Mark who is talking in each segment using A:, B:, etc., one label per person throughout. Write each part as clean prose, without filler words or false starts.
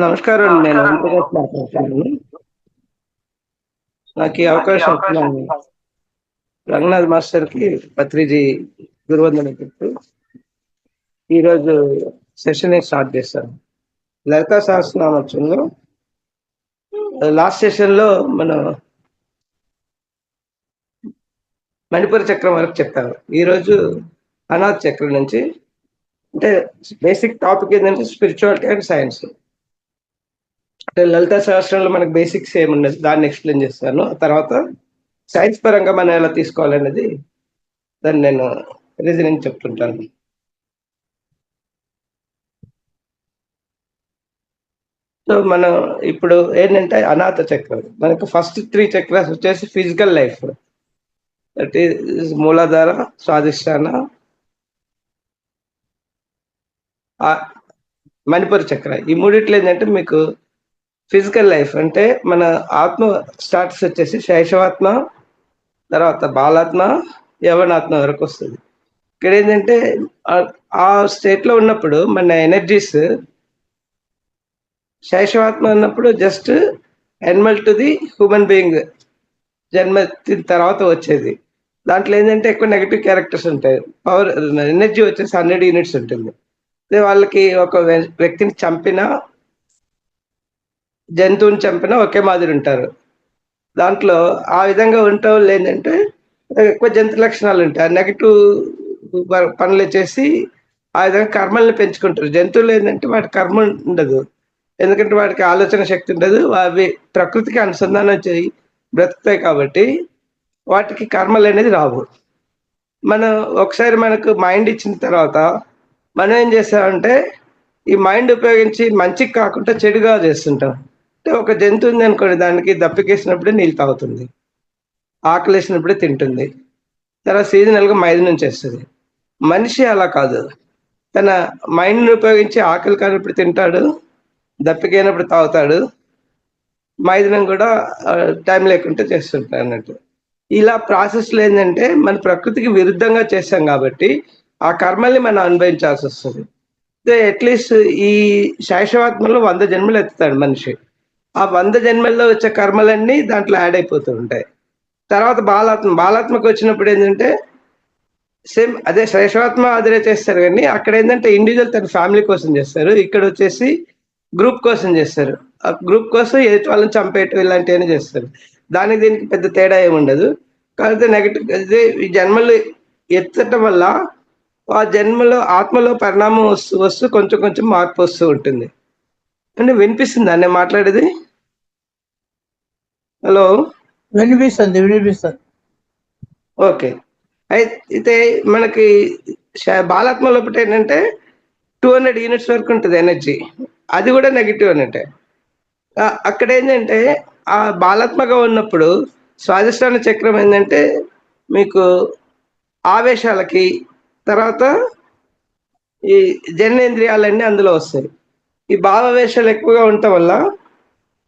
A: నమస్కారం అండి. నేను ఓంప్రకాష్ మాట్లాడుతున్నాను. నాకు ఈ అవకాశం ఇచ్చిన రంగనాథ్ మాస్టర్కి పత్రిజీ గురువందనం చెప్తూ ఈరోజు సెషన్ స్టార్ట్ చేస్తాను. లలితా సహస్రనామలో లాస్ట్ సెషన్లో మనం మణిపుర చక్రం వరకు చెప్పాము. ఈరోజు అనాథ చక్రం నుంచి, అంటే బేసిక్ టాపిక్ ఏంటంటే స్పిరిచువాలిటీ అండ్ సైన్స్. అంటే లలితా సహస్రంలో మనకు బేసిక్స్ ఏమున్నది దాన్ని ఎక్స్ప్లెయిన్ చేస్తాను. ఆ తర్వాత సైన్స్ పరంగా మనం ఎలా తీసుకోవాలనేది దాన్ని నేను రీజనింగ్ చెప్తుంటాను. సో మనం ఇప్పుడు ఏంటంటే అనాథ చక్రం, మనకు ఫస్ట్ 3 చక్రాస్ వచ్చేసి ఫిజికల్ లైఫ్, దట్ ఈస్ మూలాధార, స్వాదిష్టాన, మణిపూర చక్ర. ఈ మూడిట్లో ఏంటంటే మీకు ఫిజికల్ లైఫ్ అంటే మన ఆత్మ స్టార్ట్స్ వచ్చేసి శైశవాత్మ, తర్వాత బాలాత్మ, యవనాత్మ వరకు వస్తుంది. ఇక్కడ ఏంటంటే ఆ స్టేట్లో ఉన్నప్పుడు మన ఎనర్జీస్ శైశవాత్మ ఉన్నప్పుడు just animal to the human being జన్మ తర్వాత వచ్చేది. దాంట్లో ఏంటంటే ఎక్కువ నెగిటివ్ క్యారెక్టర్స్ ఉంటాయి. పవర్ ఎనర్జీ వచ్చేసి 100 యూనిట్స్ ఉంటుంది. వాళ్ళకి ఒక వ్యక్తిని చంపినా, జంతువుని చంపినా ఒకే మాదిరి ఉంటారు. దాంట్లో ఆ విధంగా ఉంటే వాళ్ళు ఏంటంటే ఎక్కువ జంతు లక్షణాలు ఉంటాయి. నెగిటివ్ పనులు చేసి ఆ విధంగా కర్మల్ని పెంచుకుంటారు. జంతువులు ఏంటంటే వాటి కర్మ ఉండదు, ఎందుకంటే వాటికి ఆలోచన శక్తి ఉండదు, అవి ప్రకృతికి అనుసంధానం చేయి బ్రతుకుతాయి కాబట్టి వాటికి కర్మలు అనేది రావు. మనం ఒకసారి మనకు మైండ్ ఇచ్చిన తర్వాత మనం ఏం చేస్తామంటే ఈ మైండ్ ఉపయోగించి మంచికి కాకుండా చెడుగా చేస్తుంటాం. అంటే ఒక జంతువు ఉంది అనుకోండి, దానికి దప్పికేసినప్పుడే నీళ్ళు తాగుతుంది, ఆకలేసినప్పుడే తింటుంది, తర్వాత సీజనల్గా మైదనం చేస్తుంది. మనిషి అలా కాదు, తన మైండ్ని ఉపయోగించి ఆకలి కానప్పుడు తింటాడు, దప్పికైనప్పుడు తాగుతాడు, మైదనం కూడా టైం లేకుంటే చేస్తుంటాడు అన్నట్టు. ఇలా ప్రాసెస్లో ఏంటంటే మన ప్రకృతికి విరుద్ధంగా చేస్తాం కాబట్టి ఆ కర్మల్ని మనం అనుభవించాల్సి వస్తుంది. అట్లీస్ట్ ఈ శైశవాత్మలో 100 జన్మలు ఎత్తుతాడు మనిషి. ఆ 100 జన్మల్లో వచ్చే కర్మలన్నీ దాంట్లో యాడ్ అయిపోతూ ఉంటాయి. తర్వాత బాలాత్మకు వచ్చినప్పుడు ఏంటంటే సేమ్ అదే శైశవాత్మ అదే చేస్తారు, కానీ అక్కడ ఏంటంటే ఇండివిజువల్ తన ఫ్యామిలీ కోసం చేస్తారు, ఇక్కడ వచ్చేసి గ్రూప్ కోసం చేస్తారు. ఆ గ్రూప్ కోసం ఎదుటి వాళ్ళని చంపేయటం ఇలాంటివన్నీ చేస్తారు. దానికి దీనికి పెద్ద తేడా ఏమి ఉండదు. కాకపోతే నెగటివ్ అదే ఈ జన్మలు ఎత్తటం వల్ల ఆ జన్మలో ఆత్మలో పరిణామం వస్తూ వస్తూ కొంచెం కొంచెం మార్పు వస్తూ ఉంటుంది. అంటే వినిపిస్తుందా నేను మాట్లాడేది? హలో,
B: వినిపిస్తుంది.
A: ఓకే. అయితే మనకి బాలాత్మ లోపల ఏంటంటే 200 యూనిట్స్ వరకు ఉంటుంది ఎనర్జీ, అది కూడా నెగిటివ్ అన్నట్టే. అక్కడ ఏంటంటే ఆ బాలాత్మగా ఉన్నప్పుడు స్వాదిష్టాన చక్రం ఏంటంటే మీకు ఆవేశాలకి, తర్వాత ఈ జననేంద్రియాలన్నీ అందులో వస్తాయి. ఈ భావావేశాలు ఎక్కువగా ఉండటం వల్ల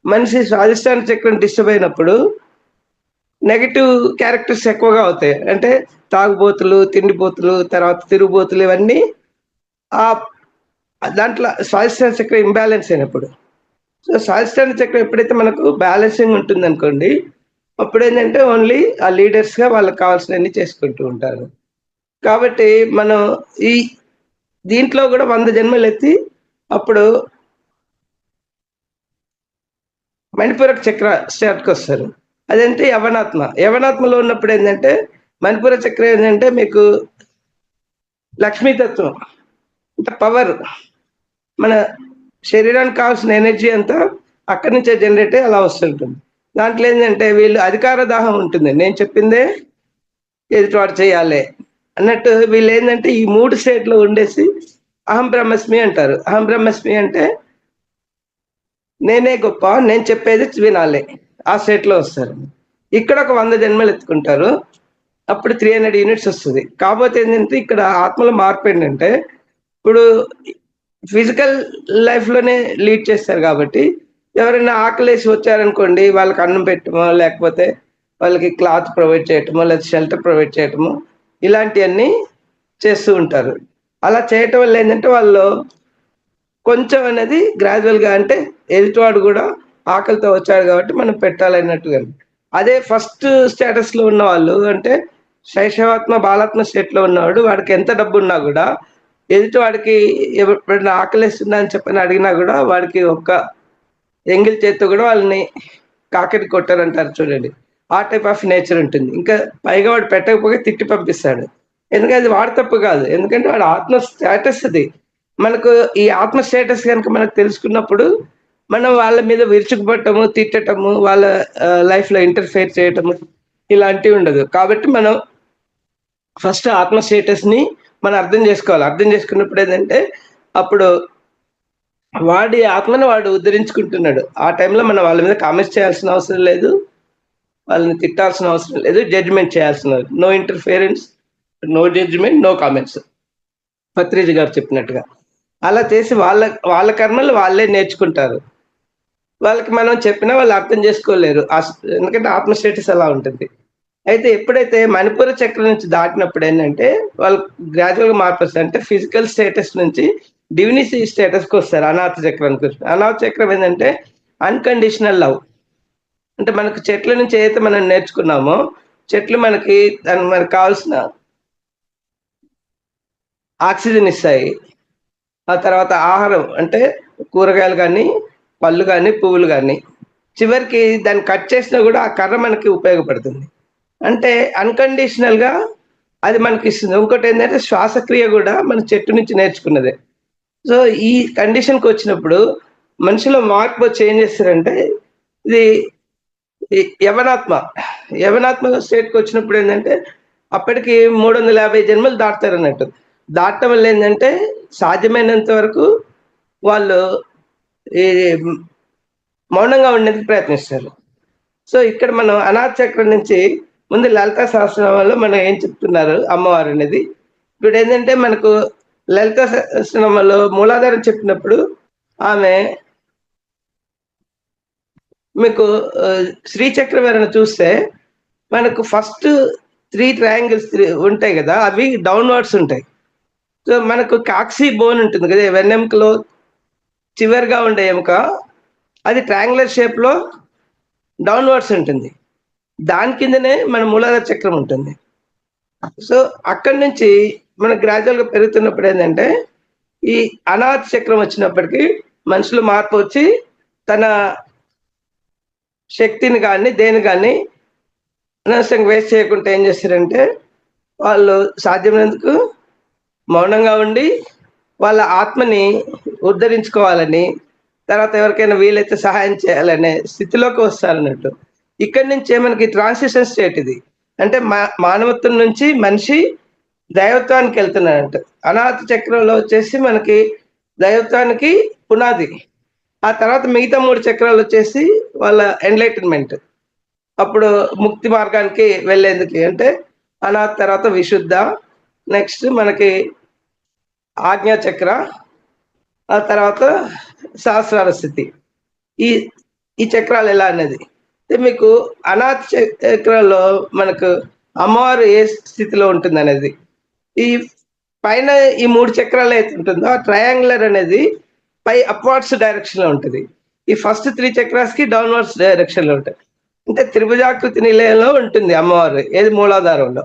A: మనిషి స్వాదిష్టాన చక్రం డిస్టర్బ్ అయినప్పుడు నెగిటివ్ క్యారెక్టర్స్ ఎక్కువగా అవుతాయి. అంటే తాగుబోతులు, తిండిపోతులు, తర్వాత తిరుగుబోతులు, ఇవన్నీ ఆ దాంట్లో స్వాదిష్టాన చక్రం ఇంబ్యాలెన్స్ అయినప్పుడు. సో స్వాదిష్టాన చక్రం ఎప్పుడైతే మనకు బ్యాలెన్సింగ్ ఉంటుంది అనుకోండి, అప్పుడు ఏంటంటే ఓన్లీ ఆ లీడర్స్గా వాళ్ళకి కావాల్సినవన్నీ చేసుకుంటూ ఉంటారు. కాబట్టి మనం ఈ దీంట్లో కూడా 100 జన్మలు ఎత్తి అప్పుడు మణిపూరక చక్ర స్టార్ట్కి వస్తారు. అదంటే యవనాత్మలో ఉన్నప్పుడు ఏంటంటే మణిపూర చక్రం ఏంటంటే మీకు లక్ష్మీతత్వం, అంటే పవర్, మన శరీరానికి కావాల్సిన ఎనర్జీ అంతా అక్కడి నుంచే జనరేట్ అయ్యి అలా వస్తుంటుంది. దాంట్లో ఏంటంటే వీళ్ళు అధికార దాహం ఉంటుంది, నేను చెప్పిందే ఎదుటివాడు చేయాలి అన్నట్టు. వీళ్ళు ఏంటంటే ఈ 3 స్టేట్లో ఉండేసి అహం బ్రహ్మస్మి అంటారు. అహం బ్రహ్మస్మి అంటే నేనే గొప్ప, నేను చెప్పేది వినాలి, ఆ స్టేట్లో వస్తారు. ఇక్కడ ఒక 100 జన్మలు ఎత్తుకుంటారు, అప్పుడు 300 యూనిట్స్ వస్తుంది. కాకపోతే ఏంటంటే ఇక్కడ ఆత్మలో మార్పు ఏంటంటే ఇప్పుడు ఫిజికల్ లైఫ్లోనే లీడ్ చేస్తారు కాబట్టి ఎవరైనా ఆకలేసి వచ్చారనుకోండి, వాళ్ళకి అన్నం పెట్టడమో, లేకపోతే వాళ్ళకి క్లాత్ ప్రొవైడ్ చేయటమో, లేదా షెల్టర్ ప్రొవైడ్ చేయటమో, ఇలాంటివన్నీ చేస్తూ ఉంటారు. అలా చేయటం వల్ల ఏంటంటే వాళ్ళు కొంచెం అనేది గ్రాడ్యువల్గా, అంటే ఎదుటివాడు కూడా ఆకలితో వచ్చాడు కాబట్టి మనం పెట్టాలన్నట్టుగా. అదే ఫస్ట్ స్టేటస్ లో ఉన్న వాళ్ళు అంటే శైశవాత్మ బాలాత్మ స్టేట్ లో ఉన్నవాడు, వాడికి ఎంత డబ్బు ఉన్నా కూడా ఎదుటి వాడికి ఎప్పుడైనా ఆకలిస్తుందా అని చెప్పని అడిగినా కూడా వాడికి ఒక్క ఎంగిల్ చేత్తో కూడా వాళ్ళని కాకటి కొట్టారంటారు చూడండి. ఆ టైప్ ఆఫ్ నేచర్ ఉంటుంది. ఇంకా పైగా వాడు పెట్టకపోతే తిట్టి పంపిస్తాడు. ఎందుకంటే అది వాడి తప్పు కాదు, ఎందుకంటే వాడు ఆత్మ స్టేటస్ అది. మనకు ఈ ఆత్మ స్టేటస్ కనుక మనకు తెలుసుకున్నప్పుడు మనం వాళ్ళ మీద విరుచుకుపట్టము, తిట్టటము, వాళ్ళ లైఫ్ లో ఇంటర్ఫేర్ చేయటము ఇలాంటివి ఉండదు. కాబట్టి మనం ఫస్ట్ ఆత్మ స్టేటస్ ని మనం అర్థం చేసుకోవాలి. అర్థం చేసుకున్నప్పుడు ఏంటంటే అప్పుడు వాడి ఆత్మను వాడు ఉద్ధరించుకుంటున్నాడు. ఆ టైంలో మనం వాళ్ళ మీద కామెంట్స్ చేయాల్సిన అవసరం లేదు, వాళ్ళని తిట్టాల్సిన అవసరం లేదు, జడ్జిమెంట్ చేయాల్సిన no interference, no judgement, no comments, Patriji గారు చెప్పినట్టుగా. అలా చేసి వాళ్ళ వాళ్ళ కర్మలు వాళ్ళే నేర్చుకుంటారు. వాళ్ళకి మనం చెప్పినా వాళ్ళు అర్థం చేసుకోలేరు, ఎందుకంటే ఆత్మ స్టేటస్ అలా ఉంటుంది. అయితే ఎప్పుడైతే మణిపూర చక్రం నుంచి దాటినప్పుడు ఏంటంటే వాళ్ళు గ్రాడ్యువల్గా మార్పు వస్తారు. అంటే ఫిజికల్ స్టేటస్ నుంచి డివినిటీ స్టేటస్కి వస్తారు. అనాథ చక్రానికి వస్తారు. అనాథ చక్రం ఏంటంటే అన్కండిషనల్ లవ్. అంటే మనకు చెట్ల నుంచి ఏదైతే మనం నేర్చుకున్నామో, చెట్లు మనకి మనకు కావాల్సిన ఆక్సిజన్ ఇస్తాయి. ఆ తర్వాత ఆహారం అంటే కూరగాయలు కానీ, పళ్ళు కానీ, పువ్వులు కానీ, చివరికి దాన్ని కట్ చేసినా కూడా ఆ కర్ర మనకి ఉపయోగపడుతుంది. అంటే అన్కండిషనల్గా అది మనకి ఇస్తుంది. ఇంకోటి ఏంటంటే శ్వాసక్రియ కూడా మన చెట్టు నుంచి నేర్చుకున్నదే. సో ఈ కండిషన్కి వచ్చినప్పుడు మనిషిలో మార్పు వచ్చి ఏం చేస్తారంటే ఇది యవనాత్మ యవనాత్మ స్టేట్కి వచ్చినప్పుడు ఏంటంటే అప్పటికి 350 జన్మలు దాటుతారు అన్నట్టు. దాటడం వల్ల ఏంటంటే సాధ్యమైనంత వరకు వాళ్ళు ఈ మౌనంగా ఉండేందుకు ప్రయత్నిస్తారు. సో ఇక్కడ మనం అనాథ చక్రం నుంచి ముందు లలిత సహస్రనామంలో మనం ఏం చెప్తున్నారు అమ్మవారు అనేది. ఇప్పుడు ఏంటంటే మనకు లలిత సహస్రనామంలో మూలాధారం చెప్పినప్పుడు ఆమె మీకు శ్రీచక్రం ఎవరైనా చూస్తే మనకు ఫస్ట్ 3 ట్రయాంగిల్స్ ఉంటాయి కదా, అవి డౌన్వర్డ్స్ ఉంటాయి. సో మనకు కాక్సీ బోన్ ఉంటుంది కదా వెన్నెముకలో చివరిగా ఉండే ఎముక, అది ట్రయాంగులర్ షేప్లో డౌన్వర్డ్స్ ఉంటుంది. దాని కిందనే మన మూలాధార చక్రం ఉంటుంది. సో అక్కడి నుంచి మనకు గ్రాడ్యువల్గా పెరుగుతున్నప్పుడు ఏంటంటే ఈ అనాథ చక్రం వచ్చినప్పటికీ మనుషులు మార్పు వచ్చి తన శక్తిని కానీ దేని కానీ అనవసరంగా వేస్ట్ చేయకుండా ఏం చేస్తారంటే వాళ్ళు సాధ్యమైనందుకు మౌనంగా ఉండి వాళ్ళ ఆత్మని ఉద్ధరించుకోవాలని, తర్వాత ఎవరికైనా వీలైతే సహాయం చేయాలనే స్థితిలోకి వస్తారన్నట్టు. ఇక్కడి నుంచే మనకి ట్రాన్సిషన్ స్టేట్ ఇది. అంటే మానవత్వం నుంచి మనిషి దైవత్వానికి వెళ్తున్నాడంట. అనాథ చక్రంలో వచ్చేసి మనకి దైవత్వానికి పునాది. ఆ తర్వాత మిగతా 3 చక్రాలు వచ్చేసి వాళ్ళ ఎన్లైటన్మెంట్, అప్పుడు ముక్తి మార్గానికి వెళ్ళేందుకు. అంటే అనాథ తర్వాత విశుద్ధ, నెక్స్ట్ మనకి ఆజ్ఞా చక్ర, ఆ తర్వాత సహస్రార స్థితి. ఈ ఈ చక్రాలు ఎలా అనేది మీకు అనాథ చక్రాల్లో మనకు అమ్మవారు ఏ స్థితిలో ఉంటుంది అనేది, ఈ పైన ఈ 3 చక్రాలు అయితే ఉంటుందో ఆ ట్రయాంగులర్ అనేది పై అప్వార్డ్స్ డైరెక్షన్ లో ఉంటుంది. ఈ ఫస్ట్ 3 చక్రాస్ కి డౌన్వర్డ్స్ డైరెక్షన్ లో ఉంటాయి. అంటే త్రిభుజాకృతి నిలయంలో ఉంటుంది అమ్మవారు, ఏది మూలాధారంలో.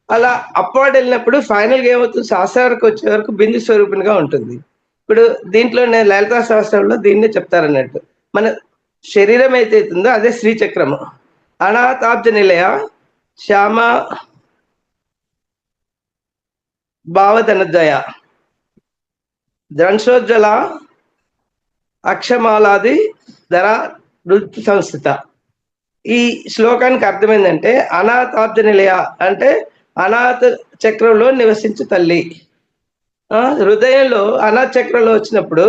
A: అలా అప్వార్డ్ వెళ్ళినప్పుడు ఫైనల్ గా ఏమవుతుంది, సహస్రానికి వచ్చే వరకు బిందు స్వరూపినిగా ఉంటుంది. ఇప్పుడు దీంట్లో నేను లలితా సహస్రంలో దీన్నే చెప్తారన్నట్టు. మన శరీరం అయితే అవుతుందో అదే శ్రీచక్రము. అనాథాబ్జ నిలయ శ్యామ భావధనద్వయ ద్రంశోజ్వల అక్షమాలాది ధర నృత్య సంస్థిత. ఈ శ్లోకానికి అర్థమైందంటే అనాథాబ్జ నిలయ అంటే అనాథ చక్రంలో నివసించు తల్లి. హృదయంలో అనాథ చక్రంలో వచ్చినప్పుడు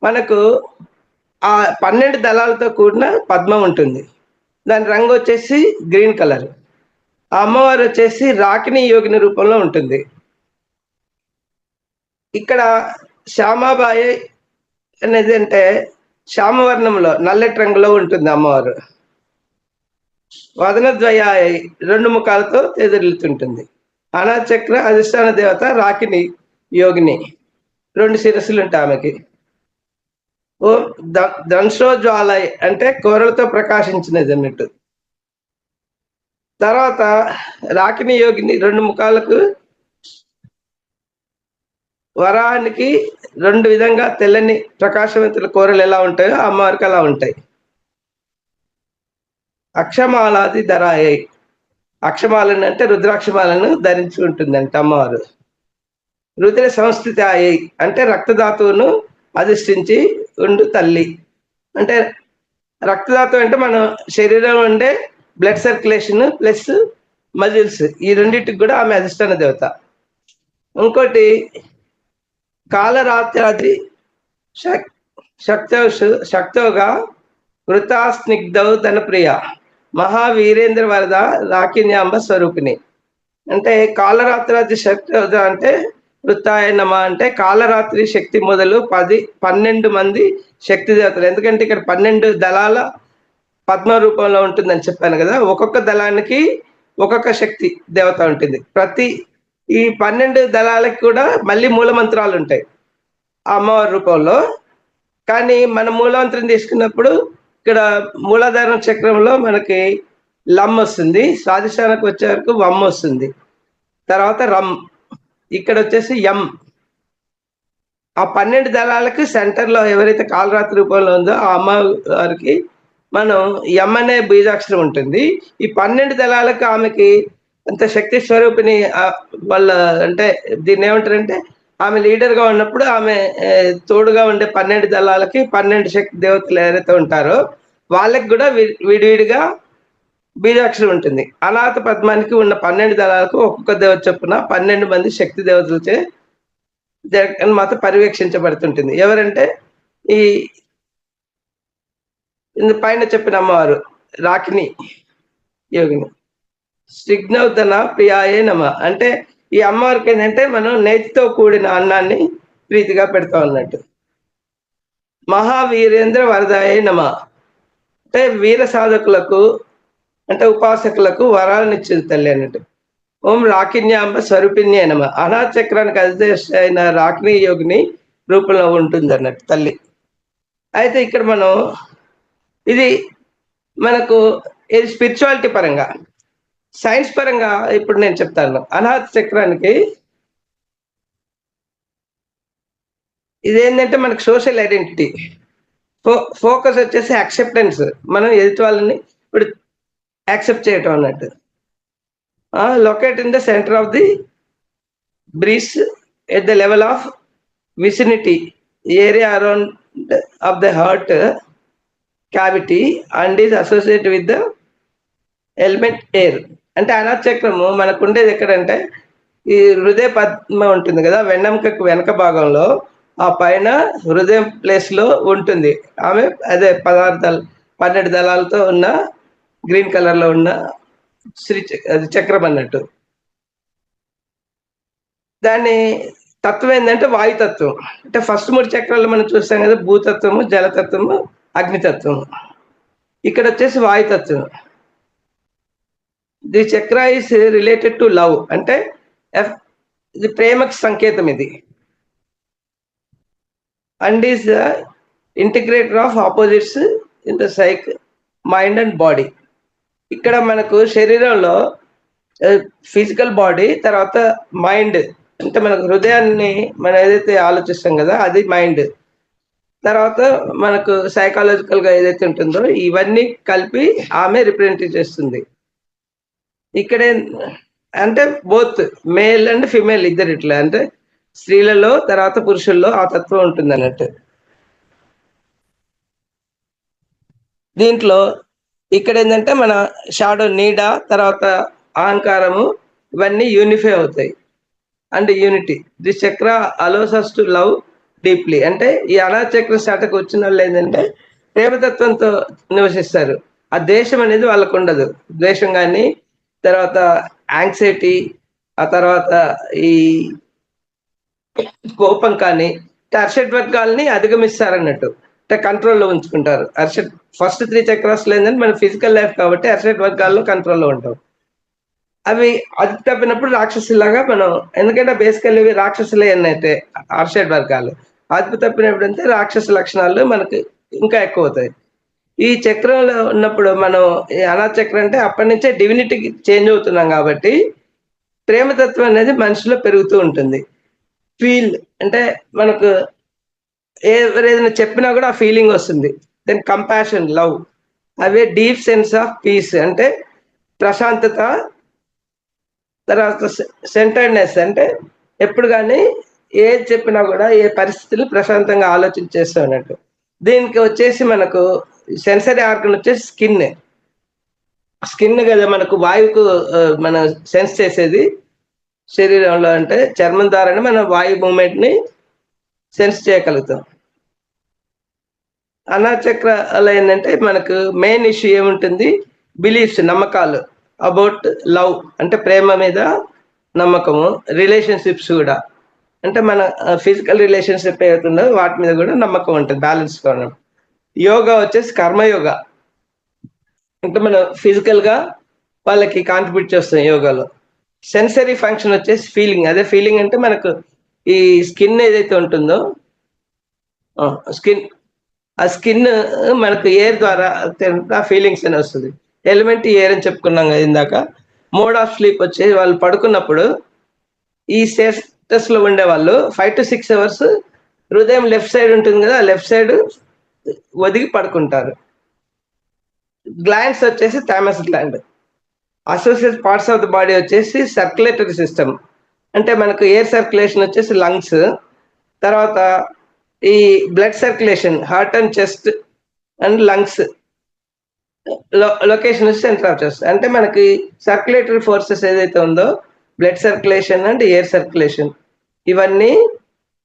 A: మనకు ఆ 12 దళాలతో కూడిన పద్మం ఉంటుంది. దాని రంగు వచ్చేసి గ్రీన్ కలర్. ఆ అమ్మవారు వచ్చేసి రాకిని యోగిని రూపంలో ఉంటుంది. ఇక్కడ శ్యామాబాయి అనేది అంటే శ్యామవర్ణంలో నల్లటి రంగులో ఉంటుంది అమ్మవారు. వదనద్వయ 2 ముఖాలతో ఎదురుతుంటుంది. అనాథ చక్ర అధిష్టాన దేవత రాకిని యోగిని, 2 శిరస్సులు ఉంటాయి ఆమెకి. ఓ దంశోజ్వాలై అంటే కోరలతో ప్రకాశించినది అన్నట్టు. తర్వాత రాకిని యోగిని 2 ముఖాలకు వరాహానికి 2 విధంగా తెల్లని ప్రకాశవంతుల కూరలు ఎలా ఉంటాయో అమ్మవారికి అలా ఉంటాయి. అక్షమాలాది ధరాయై, అక్షమాలను అంటే రుద్రాక్షమాలను ధరించి ఉంటుందంట అమ్మవారు. రుద్ర సంస్థితి అయ్యి అంటే రక్తధాతువును అధిష్ఠించి ఉండు తల్లి. అంటే రక్తధాతువు అంటే మన శరీరంలో ఉండే బ్లడ్ సర్క్యులేషన్ ప్లస్ మజిల్స్, ఈ రెండింటికి కూడా ఆమె అధిష్టాన దేవత. ఇంకోటి కాలరాత్రాది శక్తోగా వృతా స్నిగ్ధౌ ధనప్రియ మహావీరేంద్ర వరద రాకిన్యాంబ స్వరూపిణి. అంటే కాలరాత్రాది శక్తి అంటే వృత్తాయ నమ అంటే కాలరాత్రి శక్తి మొదలు 12 మంది శక్తి దేవతలు. ఎందుకంటే ఇక్కడ 12 దళాల పద్మ రూపంలో ఉంటుందని చెప్పాను కదా. ఒక్కొక్క దళానికి ఒక్కొక్క శక్తి దేవత ఉంటుంది. ప్రతి ఈ 12 దళాలకు కూడా మళ్ళీ మూల మంత్రాలు ఉంటాయి ఆ అమ్మవారి రూపంలో. కానీ మన మూలమంత్రం తీసుకున్నప్పుడు ఇక్కడ మూలాధార చక్రంలో మనకి లమ్ వస్తుంది, స్వాధిష్టానికి వచ్చే వరకు వమ్ వస్తుంది, తర్వాత రమ్, ఇక్కడ వచ్చేసి ఎం. ఆ 12 దళాలకు సెంటర్లో ఎవరైతే కాలరాత్రి రూపంలో ఉందో ఆ అమ్మవారికి మనం ఎం అనే బీజాక్షరం ఉంటుంది. ఈ 12 దళాలకు ఆమెకి అంత శక్తి స్వరూపిణి వాళ్ళ, అంటే దీన్ని ఏమంటారంటే ఆమె లీడర్గా ఉన్నప్పుడు ఆమె తోడుగా ఉండే 12 దళాలకి 12 శక్తి దేవతలు ఎవరైతే ఉంటారో వాళ్ళకి కూడా విడివిడిగా బీజాక్షరం ఉంటుంది. అనాథ పద్మానికి ఉన్న 12 దళాలకు ఒక్కొక్క దేవత చొప్పున 12 మంది శక్తి దేవతలచే జగన్మాత పర్యవేక్షించబడుతుంటుంది. ఎవరంటే ఈ పైన చెప్పిన అమ్మవారు రాకిని యోగిని. స్నిగ్ధౌతన ప్రియాయే నమ అంటే ఈ అమ్మవారికి ఏంటంటే మనం నేతితో కూడిన అన్నాన్ని ప్రీతిగా పెడతాం అన్నట్టు. మహావీరేంద్ర వరదాయే నమ అంటే వీర సాధకులకు అంటే ఉపాసకులకు వరాలనిచ్చింది తల్లి అన్నట్టు. ఓం రాకిన్యాంబ స్వరూపిణ్యే నమ అనాథ చక్రానికి అధిదేశ అయిన రాకిని యోగిని రూపంలో ఉంటుంది అన్నట్టు తల్లి. అయితే ఇక్కడ మనం ఇది మనకు ఇది స్పిరిచువాలిటీ పరంగా. సైన్స్ పరంగా ఇప్పుడు నేను చెప్తాను. అనాథ చక్రానికి ఇదేంటంటే మనకు సోషల్ ఐడెంటిటీ, ఫోకస్ వచ్చేసి యాక్సెప్టెన్స్, మనం ఎదుటి వాళ్ళని ఇప్పుడు యాక్సెప్ట్ చేయటం అన్నట్టు. Locate in the centre of the Brees at the level of vicinity area around of the heart cavity and is associated with the element air. అంటే అనాథ చక్రము మనకు ఉండేది ఎక్కడంటే ఈ హృదయ పద్మ ఉంటుంది కదా, వెన్నెముకకు వెనక భాగంలో ఆ పైన హృదయం ప్లేస్ లో ఉంటుంది ఆమె. అదే 12 దళాలతో ఉన్న గ్రీన్ కలర్ లో ఉన్న శ్రీ అది చక్రం అన్నట్టు. దాని తత్వం ఏంటంటే వాయుతత్వం. అంటే ఫస్ట్ 3 చక్రాలు మనం చూస్తాం కదా, భూతత్వము, జలతత్వము, అగ్నితత్వము. ఇక్కడ వచ్చేసి వాయుతత్వం. ది చక్ర ఇస్ రిలేటెడ్ టు లవ్ అంటే ఇది ప్రేమకి సంకేతం ఇది. And is the integrator of opposites in the psych mind and body. ఇక్కడ మనకు శరీరంలో ఫిజికల్ బాడీ, తర్వాత మైండ్ అంటే మనకు హృదయాన్ని మనం ఏదైతే ఆలోచిస్తాం కదా అది మైండ్, తర్వాత మనకు సైకాలజికల్ గా ఏదైతే ఉంటుందో ఇవన్నీ కలిపి ఆమె రిప్రజెంట్ చేస్తుంది. ఇక్కడే అంటే బోత్ మేల్ అండ్ ఫిమేల్ ఇద్దరు ఇట్లా, అంటే స్త్రీలలో తర్వాత పురుషుల్లో ఆ తత్వం ఉంటుంది అన్నట్టు. దీంట్లో ఇక్కడ ఏంటంటే మన షాడో, నీడ, తర్వాత అహంకారము ఇవన్నీ యూనిఫై అవుతాయి అండ్ యూనిటీ. దిస్ చక్ర allows us to love deeply. అంటే ఈ అనాథ చక్ర శాటకు వచ్చిన వాళ్ళు ఏంటంటే ప్రేమతత్వంతో నివసిస్తారు. ఆ ద్వేషం అనేది వాళ్ళకు ఉండదు. ద్వేషం కానీ, తర్వాత యాంగ్జైటీ, ఆ తర్వాత ఈ కోపం కానీ, అర్షడ్ వర్గాల్ని అధిగమిస్తారన్నట్టు. అంటే కంట్రోల్లో ఉంచుకుంటారు. అర్షడ్ ఫస్ట్ 3 చక్రాస్ లేదని మన ఫిజికల్ లైఫ్ కాబట్టి అర్షడ్ వర్గాల్లో కంట్రోల్లో ఉంటాం. అవి అది తప్పినప్పుడు రాక్షసులాగా మనం, ఎందుకంటే బేసికల్లీ రాక్షసులే అన్నైతే అర్షడ్ వర్గాలు. అదుపు తప్పినప్పుడంటే రాక్షస లక్షణాలు మనకు ఇంకా ఎక్కువ అవుతాయి. ఈ చక్రంలో ఉన్నప్పుడు మనం ఈ అనాథ చక్రం అంటే అప్పటి నుంచే డివినిటీకి చేంజ్ అవుతున్నాం కాబట్టి ప్రేమతత్వం అనేది మనిషిలో పెరుగుతూ ఉంటుంది. ఫీల్ అంటే మనకు ఎవరేదైనా చెప్పినా కూడా ఆ ఫీలింగ్ వస్తుంది. Then compassion, love, away deep sense of peace అంటే ప్రశాంతత. తర్వాత సెంటర్డ్నెస్ అంటే ఎప్పుడు కానీ ఏది చెప్పినా కూడా ఏ పరిస్థితులు ప్రశాంతంగా ఆలోచించేస్తాం అన్నట్టు. దీనికి వచ్చేసి మనకు సెన్సరీ ఆర్గన్ వచ్చేసి స్కిన్. స్కిన్ కదా మనకు వాయువుకు మన సెన్స్ చేసేది శరీరంలో. అంటే చర్మం ద్వారానే మన వాయు మూమెంట్ ని సెన్స్ చేయగలుగుతాం. అనాచక్రాలు ఏంటంటే మనకు మెయిన్ ఇష్యూ ఏముంటుంది, బిలీఫ్స్, నమ్మకాలు అబౌట్ లవ్ అంటే ప్రేమ మీద నమ్మకము, రిలేషన్షిప్స్ కూడా అంటే మన ఫిజికల్ రిలేషన్షిప్ ఏవుతుందో వాటి మీద కూడా నమ్మకం ఉంటుంది బ్యాలెన్స్ కావడం. యోగా వచ్చేసి కర్మయోగా అంటే మనం ఫిజికల్ గా వాళ్ళకి కాంట్రిబ్యూట్ చేస్తాం యోగాలో. సెన్సరీ ఫంక్షన్ వచ్చేసి ఫీలింగ్. అదే ఫీలింగ్ అంటే మనకు ఈ స్కిన్ ఏదైతే ఉంటుందో స్కిన్, ఆ స్కిన్ మనకు ఎయిర్ ద్వారా ఆ ఫీలింగ్స్ అని వస్తుంది. ఎలిమెంట్ ఎయిర్ అని చెప్పుకున్నాం కదా ఇందాక. మోడ్ ఆఫ్ స్లీప్ వచ్చి వాళ్ళు పడుకున్నప్పుడు ఈ స్టేటస్ లో ఉండే వాళ్ళు 5 to 6 అవర్స్ హృదయం లెఫ్ట్ సైడ్ ఉంటుంది కదా, లెఫ్ట్ సైడ్ ఒదిగి పడుకుంటారు. గ్లాండ్స్ వచ్చేసి thymus gland. Associate parts of the body వచ్చేసి సర్క్యులేటరీ సిస్టమ్ అంటే మనకు ఎయిర్ సర్క్యులేషన్ వచ్చేసి లంగ్స్. తర్వాత ఈ blood circulation heart and chest and lungs. Location వచ్చి సెంటర్ ఆఫ్ చెస్ట్. అంటే మనకి సర్క్యులేటరీ ఫోర్సెస్ ఏదైతే ఉందో blood circulation and air circulation ఇవన్నీ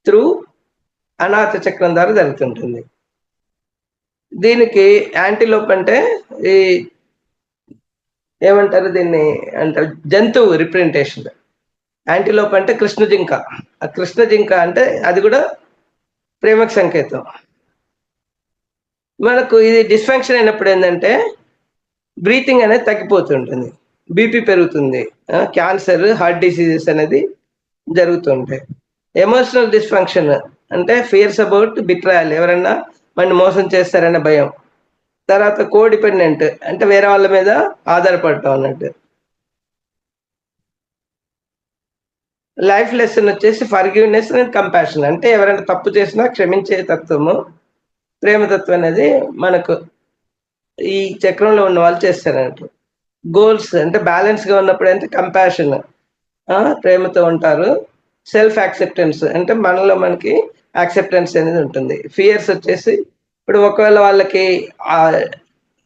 A: త్రూ అనాహత చక్రం ద్వారా జరుగుతుంటుంది. దీనికి యాంటీలోప్ అంటే ఈ ఏమంటారు దీన్ని అంటారు జంతువు రిప్రజెంటేషన్. యాంటీలోప్ అంటే కృష్ణ జింక. ఆ కృష్ణ జింక అంటే అది కూడా ప్రేమకు సంకేతం. మనకు ఇది డిస్ఫంక్షన్ అయినప్పుడు ఏంటంటే బ్రీతింగ్ అనేది తగ్గిపోతుంటుంది, బీపీ పెరుగుతుంది, క్యాన్సర్, హార్ట్ డిసీజెస్ అనేది జరుగుతుంటాయి. ఎమోషనల్ డిస్ఫంక్షన్ అంటే ఫియర్స్ అబౌట్ బిట్రాయల్, ఎవరన్నా మన మోసం చేస్తారనే భయం. తర్వాత కోడిపెండెంట్ అంటే వేరే వాళ్ళ మీద ఆధారపడటం అన్నట్టు. లైఫ్ లెసన్ వచ్చేసి ఫర్గివ్నెస్ అండ్ కంపాషన్ అంటే ఎవరైనా తప్పు చేసినా క్షమించే తత్వము, ప్రేమతత్వం అనేది మనకు ఈ చక్రంలో ఉన్న వాళ్ళు చేస్తారన్నట్టు. గోల్స్ అంటే బ్యాలెన్స్ గా ఉన్నప్పుడు అంటే కంపాషన్, ప్రేమతో ఉంటారు. సెల్ఫ్ యాక్సెప్టెన్స్ అంటే మనలో మనకి యాక్సెప్టెన్స్ అనేది ఉంటుంది. ఫియర్స్ వచ్చేసి ఇప్పుడు ఒకవేళ వాళ్ళకి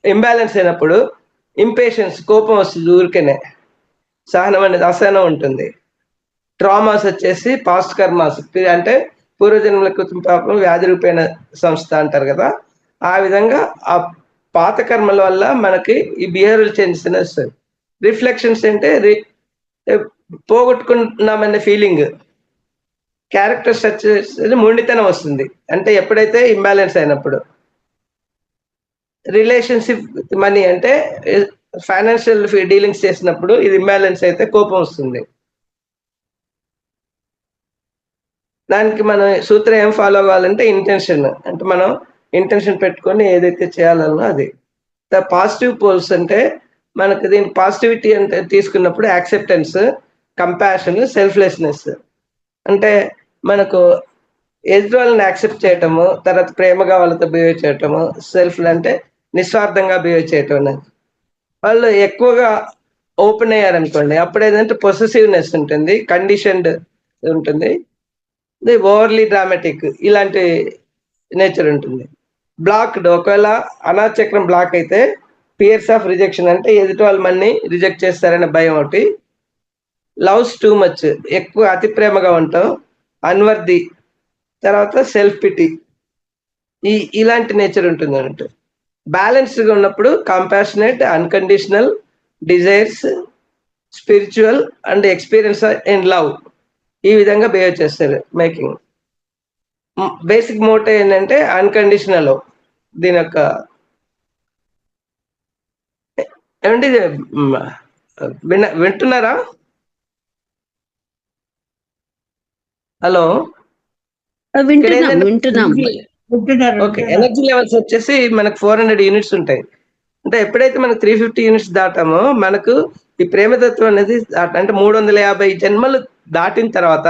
A: ఇంబ్యాలెన్స్ అయినప్పుడు ఇంపేషన్స్, కోపం వస్తుంది ఊరికేనే, సహనం అనేది అసహనం ఉంటుంది. ట్రామాస్ వచ్చేసి పాస్ట్ కర్మాస్ అంటే పూర్వజన్మల కృతం పాపం వ్యాధి రూపేణ సంస్థ అంటారు కదా, ఆ విధంగా ఆ పాత కర్మల వల్ల మనకి ఈ బిహేవియరల్ చేంజెస్ అనేది వస్తుంది. రిఫ్లెక్షన్స్ అంటే పోగొట్టుకున్నామనే ఫీలింగ్. క్యారెక్టర్ స్ట్రక్చర్స్ మొండితనం వస్తుంది అంటే ఎప్పుడైతే ఇంబ్యాలెన్స్ అయినప్పుడు. రిలేషన్షిప్ విత్ మనీ అంటే ఫైనాన్షియల్ డీలింగ్స్ చేసినప్పుడు ఇది ఇంబ్యాలెన్స్ అయితే కోపం వస్తుంది. దానికి మనం సూత్రం ఏం ఫాలో అవ్వాలంటే ఇంటెన్షన్. అంటే మనం ఇంటెన్షన్ పెట్టుకొని ఏదైతే చేయాలన్నా అది. పాజిటివ్ పోల్స్ అంటే మనకు దీని పాజిటివిటీ అంటే తీసుకున్నప్పుడు యాక్సెప్టెన్స్, కంపాషన్, సెల్ఫ్లెస్నెస్ అంటే మనకు ఎదుటి వాళ్ళని యాక్సెప్ట్ చేయటము, తర్వాత ప్రేమగా వాళ్ళతో బిహేవ్ చేయటము. సెల్ఫ్ అంటే నిస్వార్థంగా బిహేవ్ చేయటం అనేది. వాళ్ళు ఎక్కువగా ఓపెన్ అయ్యారనుకోండి అప్పుడు ఏదంటే పొసెసివ్నెస్ ఉంటుంది, కండిషన్డ్ ఉంటుంది, ఓవర్లీ డ్రామాటిక్ ఇలాంటి నేచర్ ఉంటుంది. బ్లాక్డ్ ఒకవేళ అనాచక్రం బ్లాక్ అయితే ఫియర్స్ ఆఫ్ రిజెక్షన్ అంటే ఎదుటి వాళ్ళు మనని రిజెక్ట్ చేస్తారనే భయం ఒకటి. లవ్స్ టూ మచ్ ఎక్కువ అతి ప్రేమగా ఉంటాం, అన్వర్ది, తర్వాత సెల్ఫ్ పిటీ, ఇలాంటి నేచర్ ఉంటుంది అన్నట్టు. బ్యాలెన్స్డ్గా ఉన్నప్పుడు compassionate, unconditional, desires, spiritual and experience in love ఈ విధంగా బిహేవ్ చేస్తారు. మేకింగ్ బేసిక్ మోటో ఏంటంటే అన్కండిషనల్ లవ్. దీని యొక్క ఏమంటే వింటున్నారా? హలో. ఇక్కడ
C: వింటున్నాం
A: ఏంటంటే
C: వింటున్నాం
B: వింటున్నారు
A: ఓకే, ఎనర్జీ లెవెల్స్ వచ్చేసి మనకు 400 యూనిట్స్ ఉంటాయి. అంటే ఎప్పుడైతే మనకు 350 యూనిట్స్ దాటామో మనకు ఈ ప్రేమతత్వం అనేది అంటే 350 జన్మలు దాటిన తర్వాత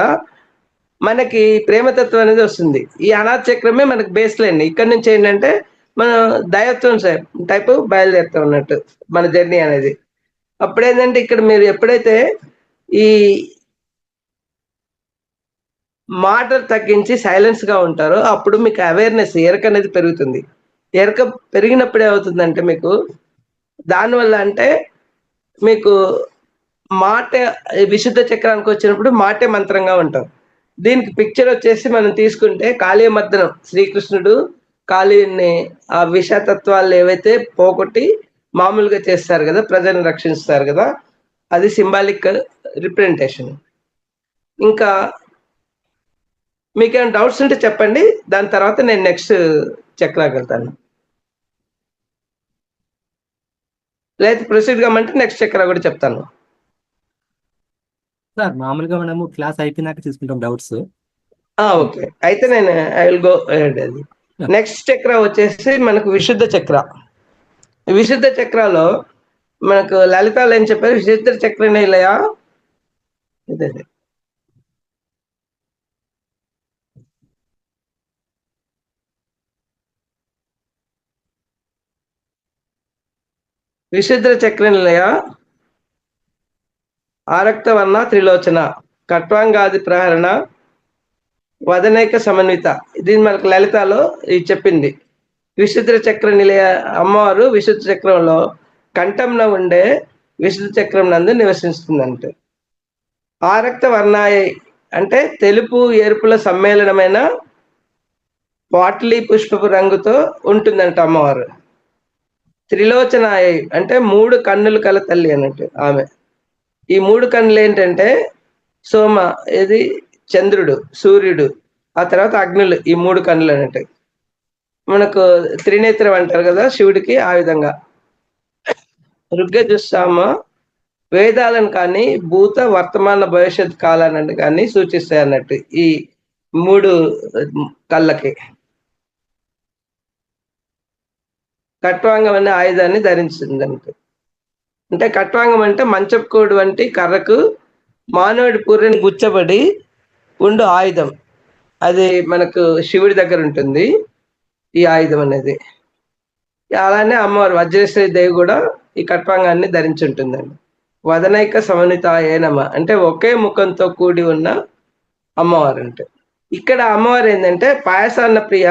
A: మనకి ప్రేమతత్వం అనేది వస్తుంది. ఈ అనాథ చక్రమే మనకి బేస్ లైన్. ఇక్కడ నుంచి ఏంటంటే మనం దైవత్వం టైప్ బయలుదేరుతాం అన్నట్టు మన జర్నీ అనేది. అప్పుడు ఏంటంటే ఇక్కడ మీరు ఎప్పుడైతే ఈ మాటలు తగ్గించి సైలెన్స్ గా ఉంటారో అప్పుడు మీకు అవేర్నెస్, ఎరక అనేది పెరుగుతుంది. ఎరక పెరిగినప్పుడు ఏమవుతుందంటే మీకు దానివల్ల అంటే మీకు మాట విశుద్ధ చక్రానికి వచ్చినప్పుడు మాటే మంత్రంగా ఉంటాం. దీనికి పిక్చర్ వచ్చేసి మనం తీసుకుంటే కాళీ మర్దనం, శ్రీకృష్ణుడు కాళీని ఆ విషతత్వాలు ఏవైతే పోగొట్టి మామూలుగా చేస్తారు కదా, ప్రజలను రక్షిస్తారు కదా, అది సింబాలిక్ రిప్రజెంటేషన్. ఇంకా మీకేమైనా డౌట్స్ ఉంటే చెప్పండి, దాని తర్వాత నేను నెక్స్ట్ చక్రాకి వెళ్తాను. లేదా ప్రొసీడ్ కామంటే నెక్స్ట్ చక్ర కూడా చెప్తాను.
D: సార్ మామూలుగా మనము క్లాస్ అయిపోయినాక తీసుకుంటాం డౌట్స్.
A: ఓకే, అయితే నేను ఐ విల్ గో అది. నెక్స్ట్ చక్ర వచ్చేసి మనకు విశుద్ధ చక్ర. విశుద్ధ చక్రాలో మనకు లలితాలు ఏం చెప్పారు, విశుద్ధ చక్ర నిలయ ఇదే విశుద్ధ చక్ర నిలయ ఆరక్త వర్ణ త్రిలోచన కట్వాంగాది ప్రహరణ వదనైక సమన్విత. ఇది మనకు లలితాలో ఇది చెప్పింది. విశుద్ధ చక్ర నిలయ అమ్మవారు విశుద్ధ చక్రంలో కంఠంలో ఉండే విశుద్ధ చక్రం నందు నివసిస్తుందంటే. ఆరక్త వర్ణాయ అంటే తెలుపు ఎరుపుల సమ్మేళనమైన పాట్లీ పుష్పపు రంగుతో ఉంటుందంట అమ్మవారు. త్రిలోచనాయ అంటే 3 కన్నులు కల తల్లి అన్నట్టు ఆమె. ఈ 3 కన్నులు ఏంటంటే సోమ, ఇది చంద్రుడు, సూర్యుడు, ఆ తర్వాత అగ్నులు, ఈ 3 కన్నులు అన్నట్టు. మనకు త్రినేత్రం అంటారు కదా శివుడికి, ఆ విధంగా ఋగ్గజుస్సామ వేదాలను కానీ భూత వర్తమాన భవిష్యత్ కాలాన్ని కానీ సూచిస్తాయి అన్నట్టు ఈ 3 కళ్ళకి. కట్వాంగం అనే ఆయుధాన్ని ధరించిందంటే, అంటే కట్వాంగం అంటే మంచపుకోడు వంటి కర్రకు మానవుడి పూర్ణని గుచ్చబడి ఉండు ఆయుధం. అది మనకు శివుడి దగ్గర ఉంటుంది ఈ ఆయుధం అనేది. అలానే అమ్మవారు వజ్రేశ్వరి దేవి కూడా ఈ కట్వాంగాన్ని ధరించి ఉంటుందండి. వదనైక సమన్విత ఏనమ అంటే ఒకే ముఖంతో కూడి ఉన్న అమ్మవారు. అంటే ఇక్కడ అమ్మవారు ఏంటంటే పాయసాన్న ప్రియ,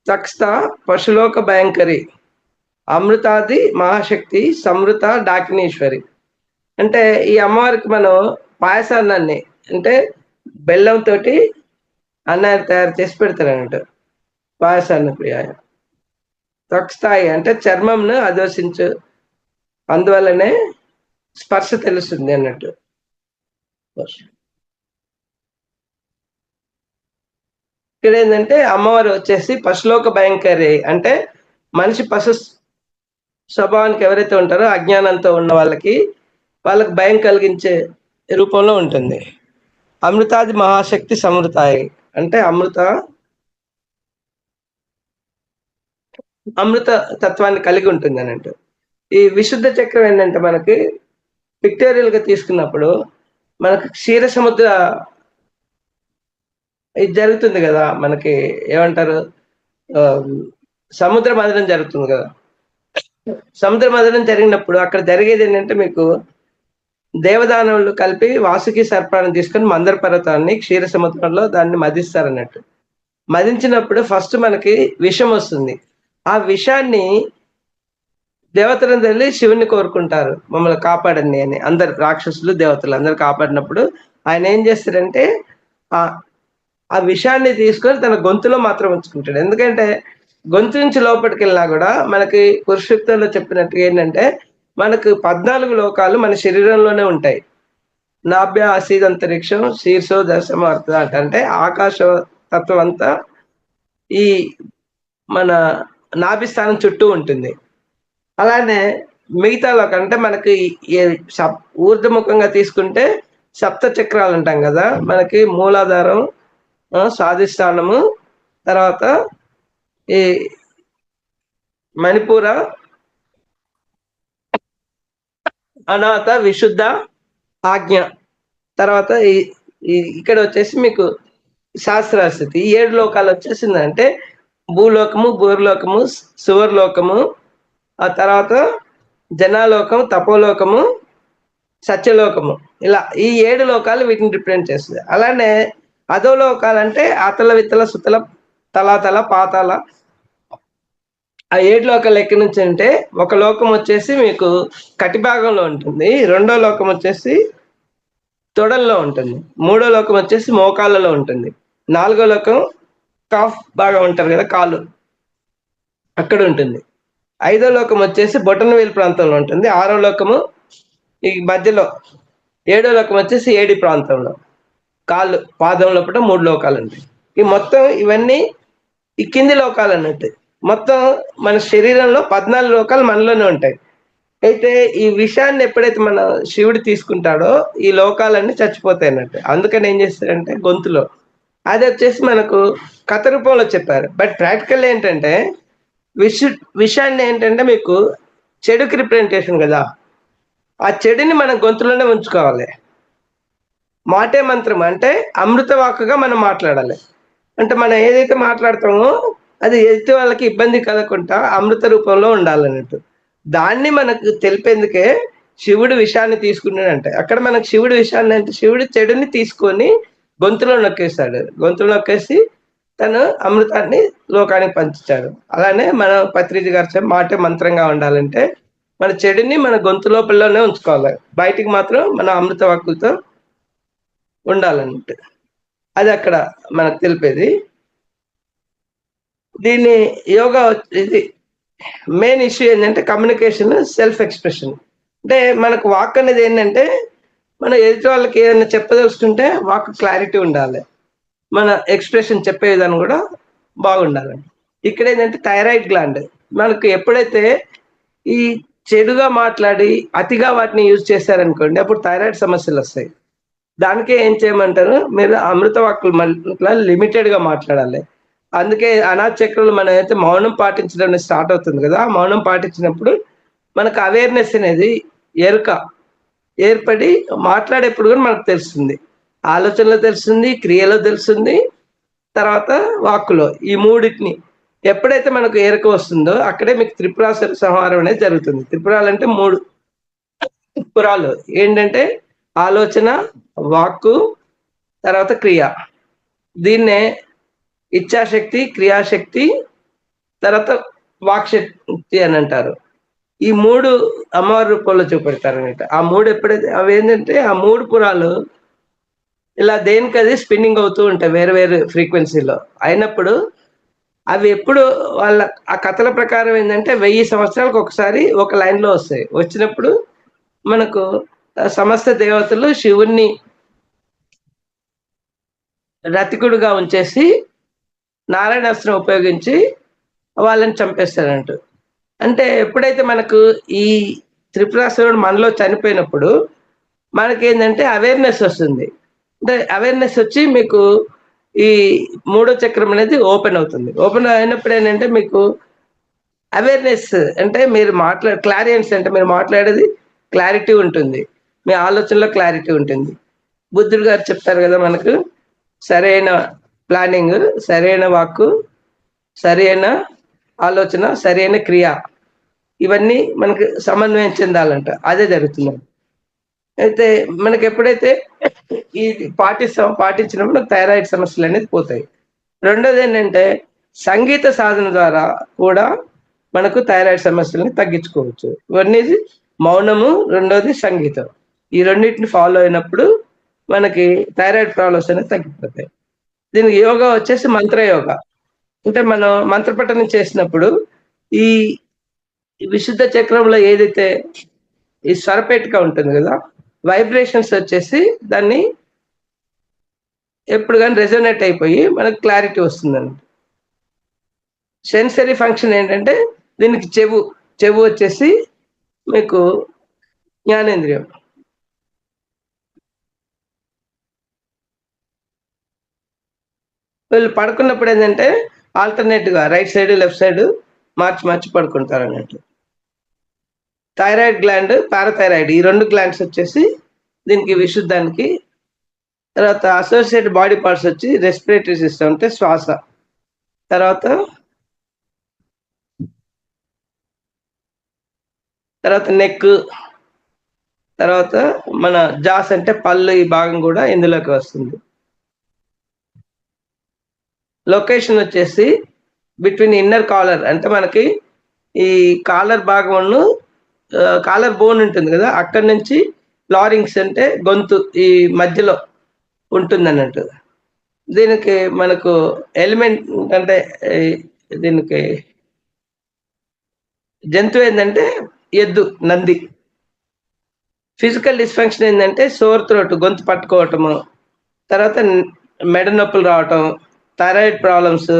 A: తక్స్థ, పశులోక భయంకరి, అమృతాది మహాశక్తి, సమృత డాకినీశ్వరి. అంటే ఈ అమ్మవారికి మనం పాయసాన్నాన్ని అంటే బెల్లంతో అన్నాన్ని తయారు చేసి పెడతారు అన్నట్టు. పాయసాన్న ప్రియ. త్వక్స్థాయి అంటే చర్మంను అదోషించు, అందువల్లనే స్పర్శ తెలుస్తుంది అన్నట్టు. ఇక్కడ ఏంటంటే అమ్మవారు వచ్చేసి పశులోక భయంకరి అంటే మనిషి పశు స్వభావానికి ఎవరైతే ఉంటారో అజ్ఞానంతో ఉన్న వాళ్ళకి భయం కలిగించే రూపంలో ఉంటుంది. అమృతాది మహాశక్తి సమృతాయి అంటే అమృత తత్వాన్ని కలిగి ఉంటుంది అన్నట్టు. ఈ విశుద్ధ చక్రం ఏంటంటే మనకి పిక్టోరియల్ గా తీసుకున్నప్పుడు మనకు క్షీర సముద్ర ఇది జరుగుతుంది కదా, మనకి ఏమంటారు సముద్ర మదనం జరుగుతుంది కదా. సముద్ర మదనం జరిగినప్పుడు అక్కడ జరిగేది ఏంటంటే మీకు దేవదానవులు కలిపి వాసుకి సర్పాన్ని తీసుకొని మందర పర్వతాన్ని క్షీర సముద్రంలో దాన్ని మదిస్తారన్నట్టు. మదించినప్పుడు ఫస్ట్ మనకి విషం వస్తుంది. ఆ విషాన్ని దేవతలను వెళ్ళి శివుని కోరుకుంటారు, మమ్మల్ని కాపాడండి అని. అందరు రాక్షసులు దేవతలు అందరు కాపాడినప్పుడు ఆయన ఏం చేస్తారంటే ఆ విషాన్ని తీసుకొని తన గొంతులో మాత్రం ఉంచుకుంటాడు. ఎందుకంటే గొంతు నుంచి లోపలికి వెళ్ళినా కూడా మనకి పురుషుక్తంలో చెప్పినట్టు ఏంటంటే మనకు 14 లోకాలు మన శరీరంలోనే ఉంటాయి. నాభ్య ఆసీదంతరిక్షం శీర్షో దశమార్త అంటే ఆకాశ తత్వం అంతా ఈ మన నాభిస్థానం చుట్టూ ఉంటుంది. అలానే మిగతాలో కంటే మనకి ఊర్ధముఖంగా తీసుకుంటే సప్త చక్రాలు అంటాం కదా, మనకి మూలాధారం, స్వాధిష్టానము, తర్వాత ఈ మణిపూర, అనాథ, విశుద్ధ, ఆజ్ఞ, తర్వాత ఇక్కడ వచ్చేసి మీకు శాస్త్రాస్థితి. ఈ 7 లోకాలు వచ్చేసిందంటే భూలోకము, భూర్లోకము, సువర్లోకము, ఆ తర్వాత జనాలోకము, తపోలోకము, సత్యలోకము, ఇలా ఈ 7 లోకాలు వీటిని రిప్రజెంట్ చేస్తుంది. అలానే అధోలోకాలు అంటే అతల, విత్తల, సుతల, తలాతల, పాతాల. ఆ 7 లోకాలు ఎక్కడి నుంచి అంటే ఒక లోకం వచ్చేసి మీకు కటి భాగంలో ఉంటుంది, రెండో లోకం వచ్చేసి తొడల్లో ఉంటుంది, మూడో లోకం వచ్చేసి మోకాళ్ళలో ఉంటుంది, నాలుగో లోకం కాఫ్ బాగా ఉంటారు కదా కాలు, అక్కడ ఉంటుంది, ఐదో లోకం వచ్చేసి బొటనవేలు ప్రాంతంలో ఉంటుంది, ఆరో లోకము ఈ మధ్యలో, ఏడో లోకం వచ్చేసి ఏడి ప్రాంతంలో, కాళ్ళు పాదం లోపల 3 లోకాలు ఉంటాయి. ఈ మొత్తం ఇవన్నీ ఈ కింది లోకాలు అన్నట్టు. మొత్తం మన శరీరంలో 14 లోకాలు మనలోనే ఉంటాయి. అయితే ఈ విషయాన్ని ఎప్పుడైతే మన శివుడు తీసుకుంటాడో ఈ లోకాలన్నీ చచ్చిపోతాయి అన్నట్టు. అందుకని ఏం చేస్తారంటే గొంతులో అది వచ్చేసి మనకు కథ రూపంలో చెప్పారు. బట్ ప్రాక్టికల్ ఏంటంటే విషయాన్ని ఏంటంటే మీకు చెడుకి రిప్రజెంటేషన్ కదా, ఆ చెడుని మన గొంతులోనే ఉంచుకోవాలి. మాటే మంత్రం అంటే అమృత వాక్కుగా మనం మాట్లాడాలి. అంటే మనం ఏదైతే మాట్లాడతామో అది ఎదుటి వాళ్ళకి ఇబ్బంది కలగకుండా అమృత రూపంలో ఉండాలన్నట్టు. దాన్ని మనకు తెలిపేందుకే శివుడు విషయాన్ని తీసుకున్నాడంటే, అక్కడ మనకు శివుడు విషయాన్ని అంటే శివుడు చెడుని తీసుకొని గొంతులో నొక్కేస్తాడు, గొంతులో నొక్కేసి తను అమృతాన్ని లోకానికి పంచాడు. అలానే మన పత్రిజీ గారు మాటే మంత్రంగా ఉండాలంటే మన చెడుని మన గొంతు లోపలనే ఉంచుకోవాలి, బయటికి మాత్రం మన అమృత వాక్కులతో ఉండాలన్నట్టు. అది అక్కడ మనకు తెలిపేది. దీన్ని యోగా ఇది మెయిన్ ఇష్యూ ఏంటంటే కమ్యూనికేషన్, సెల్ఫ్ ఎక్స్ప్రెషన్. అంటే మనకు వాక్ అనేది ఏంటంటే మనం ఎదుటి వాళ్ళకి ఏదైనా చెప్పదలుచుకుంటే వాక్ క్లారిటీ ఉండాలి, మన ఎక్స్ప్రెషన్ చెప్పే విధానం కూడా బాగుండాలి. ఇక్కడ ఏంటంటే థైరాయిడ్ గ్లాండ్ మనకు ఎప్పుడైతే ఈ చెడుగా మాట్లాడి అతిగా వాటిని యూజ్ చేశారనుకోండి అప్పుడు థైరాయిడ్ సమస్యలు వస్తాయి. దానికే ఏం చేయమంటారు, మీరు అమృత వాక్కులు లిమిటెడ్గా మాట్లాడాలి. అందుకే అనాథ చక్రంలో మనం అయితే మౌనం పాటించడం స్టార్ట్ అవుతుంది కదా, ఆ మౌనం పాటించినప్పుడు మనకు అవేర్నెస్ అనేది ఎరుక ఏర్పడి మాట్లాడేప్పుడు కూడా మనకు తెలుస్తుంది, ఆలోచనలో తెలుస్తుంది, క్రియలో తెలుస్తుంది, తర్వాత వాక్కులో. ఈ మూడింటిని ఎప్పుడైతే మనకు ఎరుక వస్తుందో అక్కడే మీకు త్రిపురాసుర సంహారం అనేది జరుగుతుంది. త్రిపురాలు అంటే 3 పురాలు ఏంటంటే ఆలోచన, వాక్కు, తర్వాత క్రియ. దీన్నే ఇచ్ఛాశక్తి, క్రియాశక్తి, తర్వాత వాక్శక్తి అని అంటారు. ఈ 3 అమ్మవారి రూపంలో చూపెడతారు అనమాట. ఆ 3 ఎప్పుడైతే అవి ఏంటంటే ఆ 3 పురాలు ఇలా దేనికది స్పిన్నింగ్ అవుతూ ఉంటాయి వేరే వేరే ఫ్రీక్వెన్సీలో అయినప్పుడు అవి ఎప్పుడు వాళ్ళ ఆ కథల ప్రకారం ఏంటంటే 1000 సంవత్సరాలకు ఒకసారి ఒక లైన్లో వస్తాయి. వచ్చినప్పుడు మనకు సమస్త దేవతలు శివుణ్ణి రతికుడుగా ఉంచేసి నారాయణాస్త్రం ఉపయోగించి వాళ్ళని చంపేస్తారంట. అంటే ఎప్పుడైతే మనకు ఈ త్రిపురాసురుడు మనలో చనిపోయినప్పుడు మనకేంటంటే అవేర్నెస్ వస్తుంది. అంటే అవేర్నెస్ వచ్చి మీకు ఈ 3వ చక్రం అనేది ఓపెన్ అవుతుంది. ఓపెన్ అయినప్పుడు ఏంటంటే మీకు అవేర్నెస్ అంటే మీరు క్లారియన్స్ అంటే మీరు మాట్లాడేది క్లారిటీ ఉంటుంది, మీ ఆలోచనలో క్లారిటీ ఉంటుంది. బుద్ధుడు గారు చెప్తారు కదా మనకు సరైన ప్లానింగ్, సరైన వాక్కు, సరైన ఆలోచన, సరైన క్రియ, ఇవన్నీ మనకు సమన్వయం చెందాలంట. అదే జరుగుతుంది. అయితే మనకి ఎప్పుడైతే ఈ పాటించినప్పుడు థైరాయిడ్ సమస్యలు అనేది పోతాయి. రెండోది ఏంటంటే సంగీత సాధన ద్వారా కూడా మనకు థైరాయిడ్ సమస్యలని తగ్గించుకోవచ్చు. ఇవన్నీ మౌనము, రెండోది సంగీతం. ఈ రెండింటిని ఫాలో అయినప్పుడు మనకి థైరాయిడ్ ప్రాబ్లమ్స్ అనేది తగ్గిపోతాయి. దీనికి యోగా వచ్చేసి మంత్రయోగా. అంటే మనం మంత్రపఠనం చేసినప్పుడు ఈ విశుద్ధ చక్రంలో ఏదైతే ఈ స్వరపేటిక ఉంటుంది కదా, వైబ్రేషన్స్ వచ్చేసి దాన్ని ఎప్పుడు కానీ రెజోనేట్ అయిపోయి మనకు క్లారిటీ వస్తుందండి. సెన్సరీ ఫంక్షన్ ఏంటంటే దీనికి చెవు వచ్చేసి మీకు జ్ఞానేంద్రియం. వీళ్ళు పడుకున్నప్పుడు ఏంటంటే ఆల్టర్నేట్గా రైట్ సైడ్ లెఫ్ట్ సైడ్ మార్చి పడుకుంటారు అన్నట్టు. థైరాయిడ్ గ్లాండ్, పారాథైరాయిడ్ ఈ 2 గ్లాండ్స్ వచ్చేసి దీనికి విశుద్ధానికి. తర్వాత అసోసియేటెడ్ బాడీ పార్ట్స్ వచ్చి రెస్పిరేటరీ సిస్టమ్ అంటే శ్వాస, తర్వాత నెక్, తర్వాత మన జాస్ అంటే పళ్ళు, ఈ భాగం కూడా ఇందులోకి వస్తుంది. లొకేషన్ వచ్చేసి బిట్వీన్ ఇన్నర్ కాలర్ అంటే మనకి ఈ కాలర్ భాగంలో కాలర్ బోన్ ఉంటుంది కదా, అక్కడి నుంచి లారింగ్స్ అంటే గొంతు ఈ మధ్యలో ఉంటుంది అన్నట్టు. దీనికి మనకు ఎలిమెంట్ అంటే దీనికి జంతువు ఏంటంటే ఎద్దు, నంది. ఫిజికల్ డిస్ఫంక్షన్ ఏంటంటే సోర్ త్రోట్, గొంతు పట్టుకోవటము, తర్వాత మెడ నొప్పులు రావటం, థైరాయిడ్ ప్రాబ్లమ్స్,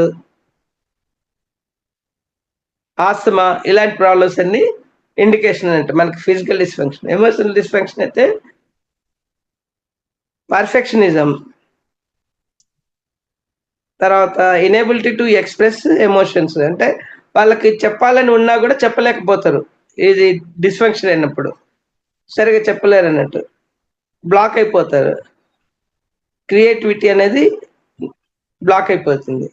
A: ఆస్తమా, ఇలాంటి ప్రాబ్లమ్స్ అన్ని ఇండికేషన్ అంటే మనకి ఫిజికల్ డిస్ఫంక్షన్. ఎమోషనల్ డిస్ఫంక్షన్ అయితే పర్ఫెక్షనిజం, తర్వాత ఇనేబిలిటీ టు ఎక్స్ప్రెస్ ఎమోషన్స్ అంటే వాళ్ళకి చెప్పాలని ఉన్నా కూడా చెప్పలేకపోతారు. ఇది డిస్ఫంక్షన్ అయినప్పుడు సరిగా చెప్పలేరు అన్నట్టు, బ్లాక్ అయిపోతారు. క్రియేటివిటీ అనేది బ్లాక్ అయిపోతుంది.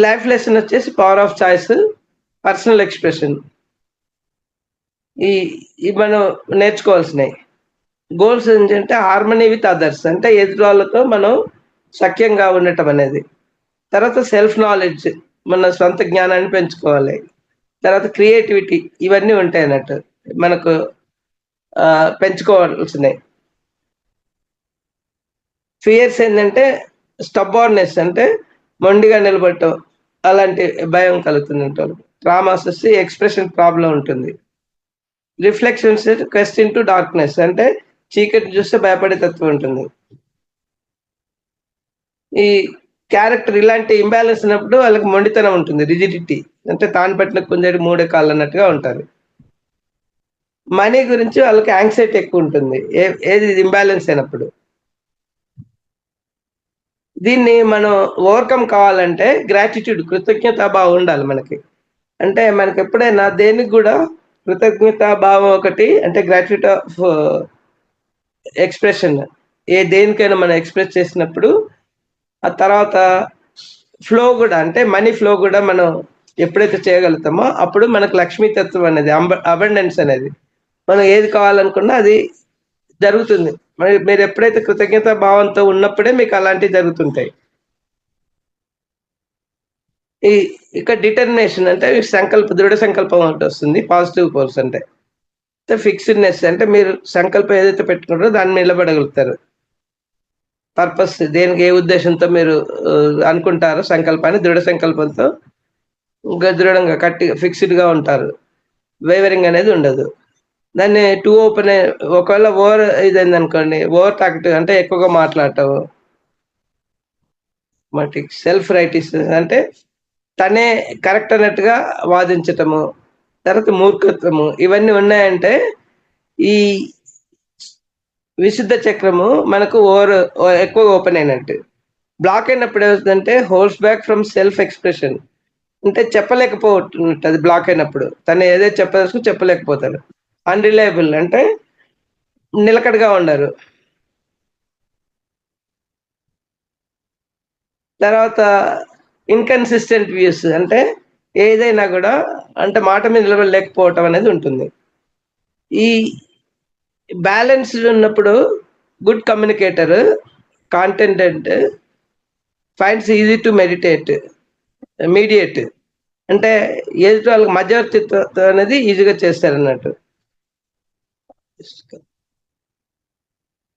A: లైఫ్ లెసన్ వచ్చేసి power of choice, personal expression, ఈ మనం నేర్చుకోవాల్సినవి. గోల్స్ ఏంటంటే హార్మనీ విత్ అదర్స్ అంటే ఎదుటి వాళ్ళతో మనం సఖ్యంగా ఉండటం అనేది. తర్వాత సెల్ఫ్ నాలెడ్జ్, మన సొంత జ్ఞానాన్ని పెంచుకోవాలి. తర్వాత క్రియేటివిటీ, ఇవన్నీ ఉంటాయి అన్నట్టు మనకు పెంచుకోవాల్సినవి. ఫియర్స్ ఏంటంటే స్టబ్బార్నెస్ అంటే మొండిగా నిలబడటం, అలాంటి భయం కలుగుతుంది. ట్రామాస్ వచ్చి ఎక్స్ప్రెషన్ ప్రాబ్లం ఉంటుంది. Reflections quest in to darkness అంటే చీకటి చూస్తే భయపడే తత్వం ఉంటుంది. ఈ క్యారెక్టర్ ఇలాంటి ఇంబ్యాలెన్స్ ఉన్నప్పుడు వాళ్ళకి మొండితనం ఉంటుంది, రిజిడిటీ అంటే తాను పట్టిన కుందేడు 3 కాళ్ళు అన్నట్టుగా ఉంటారు. మనీ గురించి వాళ్ళకి యాంగ్జైటీ ఎక్కువ ఉంటుంది ఏది ఇంబ్యాలెన్స్ అయినప్పుడు. దీన్ని మనం ఓవర్కమ్ కావాలంటే గ్రాటిట్యూడ్, కృతజ్ఞతాభావం ఉండాలి మనకి. అంటే మనకి ఎప్పుడైనా దేనికి కూడా కృతజ్ఞతాభావం ఒకటి అంటే గ్రాటిట్యూడ్ ఆఫ్ ఎక్స్ప్రెషన్, దేనికైనా మనం ఎక్స్ప్రెస్ చేసినప్పుడు ఆ తర్వాత ఫ్లో కూడా అంటే మనీ ఫ్లో కూడా మనం ఎప్పుడైతే చేయగలుగుతామో అప్పుడు మనకు లక్ష్మీతత్వం అనేది, అబండెన్స్ అనేది, మనం ఏది కావాలనుకున్నా అది జరుగుతుంది. మీరు ఎప్పుడైతే కృతజ్ఞతా భావంతో ఉన్నప్పుడే మీకు అలాంటివి జరుగుతుంటాయి. ఇక డిటర్మినేషన్ అంటే దృఢ సంకల్పం అంటే వస్తుంది. పాజిటివ్ పోల్స్ అంటే ఫిక్స్డ్నెస్ అంటే మీరు సంకల్పం ఏదైతే పెట్టుకుంటారో దాన్ని నిలబడగలుగుతారు. పర్పస్, దేనికి ఏ ఉద్దేశంతో మీరు అనుకుంటారో సంకల్పాన్ని, దృఢ సంకల్పంతో దృఢంగా ఫిక్స్డ్గా ఉంటారు. వేవరింగ్ అనేది ఉండదు. దాన్ని టూ ఓపెన్, ఒకవేళ ఓవర్ ఇదైంది అనుకోండి, ఓవర్ టాక్టివ్ అంటే ఎక్కువగా మాట్లాడటం, మరి సెల్ఫ్ రైటిస్ అంటే తనే కరెక్ట్ అన్నట్టుగా వాదించటము, తర్వాత మూర్ఖత్వము, ఇవన్నీ ఉన్నాయంటే ఈ విశుద్ధ చక్రము మనకు ఎక్కువ ఓపెన్ అయినట్టు. బ్లాక్ అయినప్పుడు ఏమవుతుందంటే holds back from self expression అంటే చెప్పలేకపోతుంది. అది బ్లాక్ అయినప్పుడు తను ఏదైతే చెప్పలేకపోతాడు. అన్రిలయబుల్ అంటే నిలకడగా ఉండరు. తర్వాత ఇన్కన్సిస్టెంట్ వ్యూస్ అంటే ఏదైనా కూడా అంటే మాట మీద నిలబడలేకపోవటం అనేది ఉంటుంది. ఈ బ్యాలెన్స్డ్ ఉన్నప్పుడు good communicator, content, finds easy to mediate అంటే ఎదుటి వాళ్ళకి మధ్యవర్తిత్వం అనేది ఈజీగా చేస్తారన్నట్టు.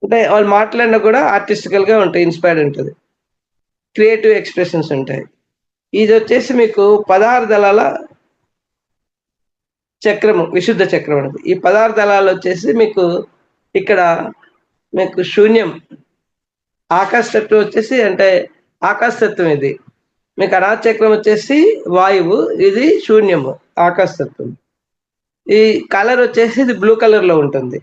A: అంటే వాళ్ళు మాట్లాడినా కూడా ఆర్టిస్టికల్గా ఉంటాయి, ఇన్స్పైర్డ్ ఉంటుంది, క్రియేటివ్ ఎక్స్ప్రెషన్స్ ఉంటాయి. ఇది వచ్చేసి మీకు 16 దళాల చక్రము, విశుద్ధ చక్రం అనేది. ఈ 16 దళాలు వచ్చేసి మీకు ఇక్కడ మీకు శూన్యం, ఆకాశతత్వం వచ్చేసి అంటే ఆకాశతత్వం ఇది. మీకు అనాథ చక్రం వచ్చేసి వాయువు, ఇది శూన్యము, ఆకాశతత్వం. ఈ కలర్ వచ్చేసి ఇది బ్లూ కలర్ లో ఉంటుంది.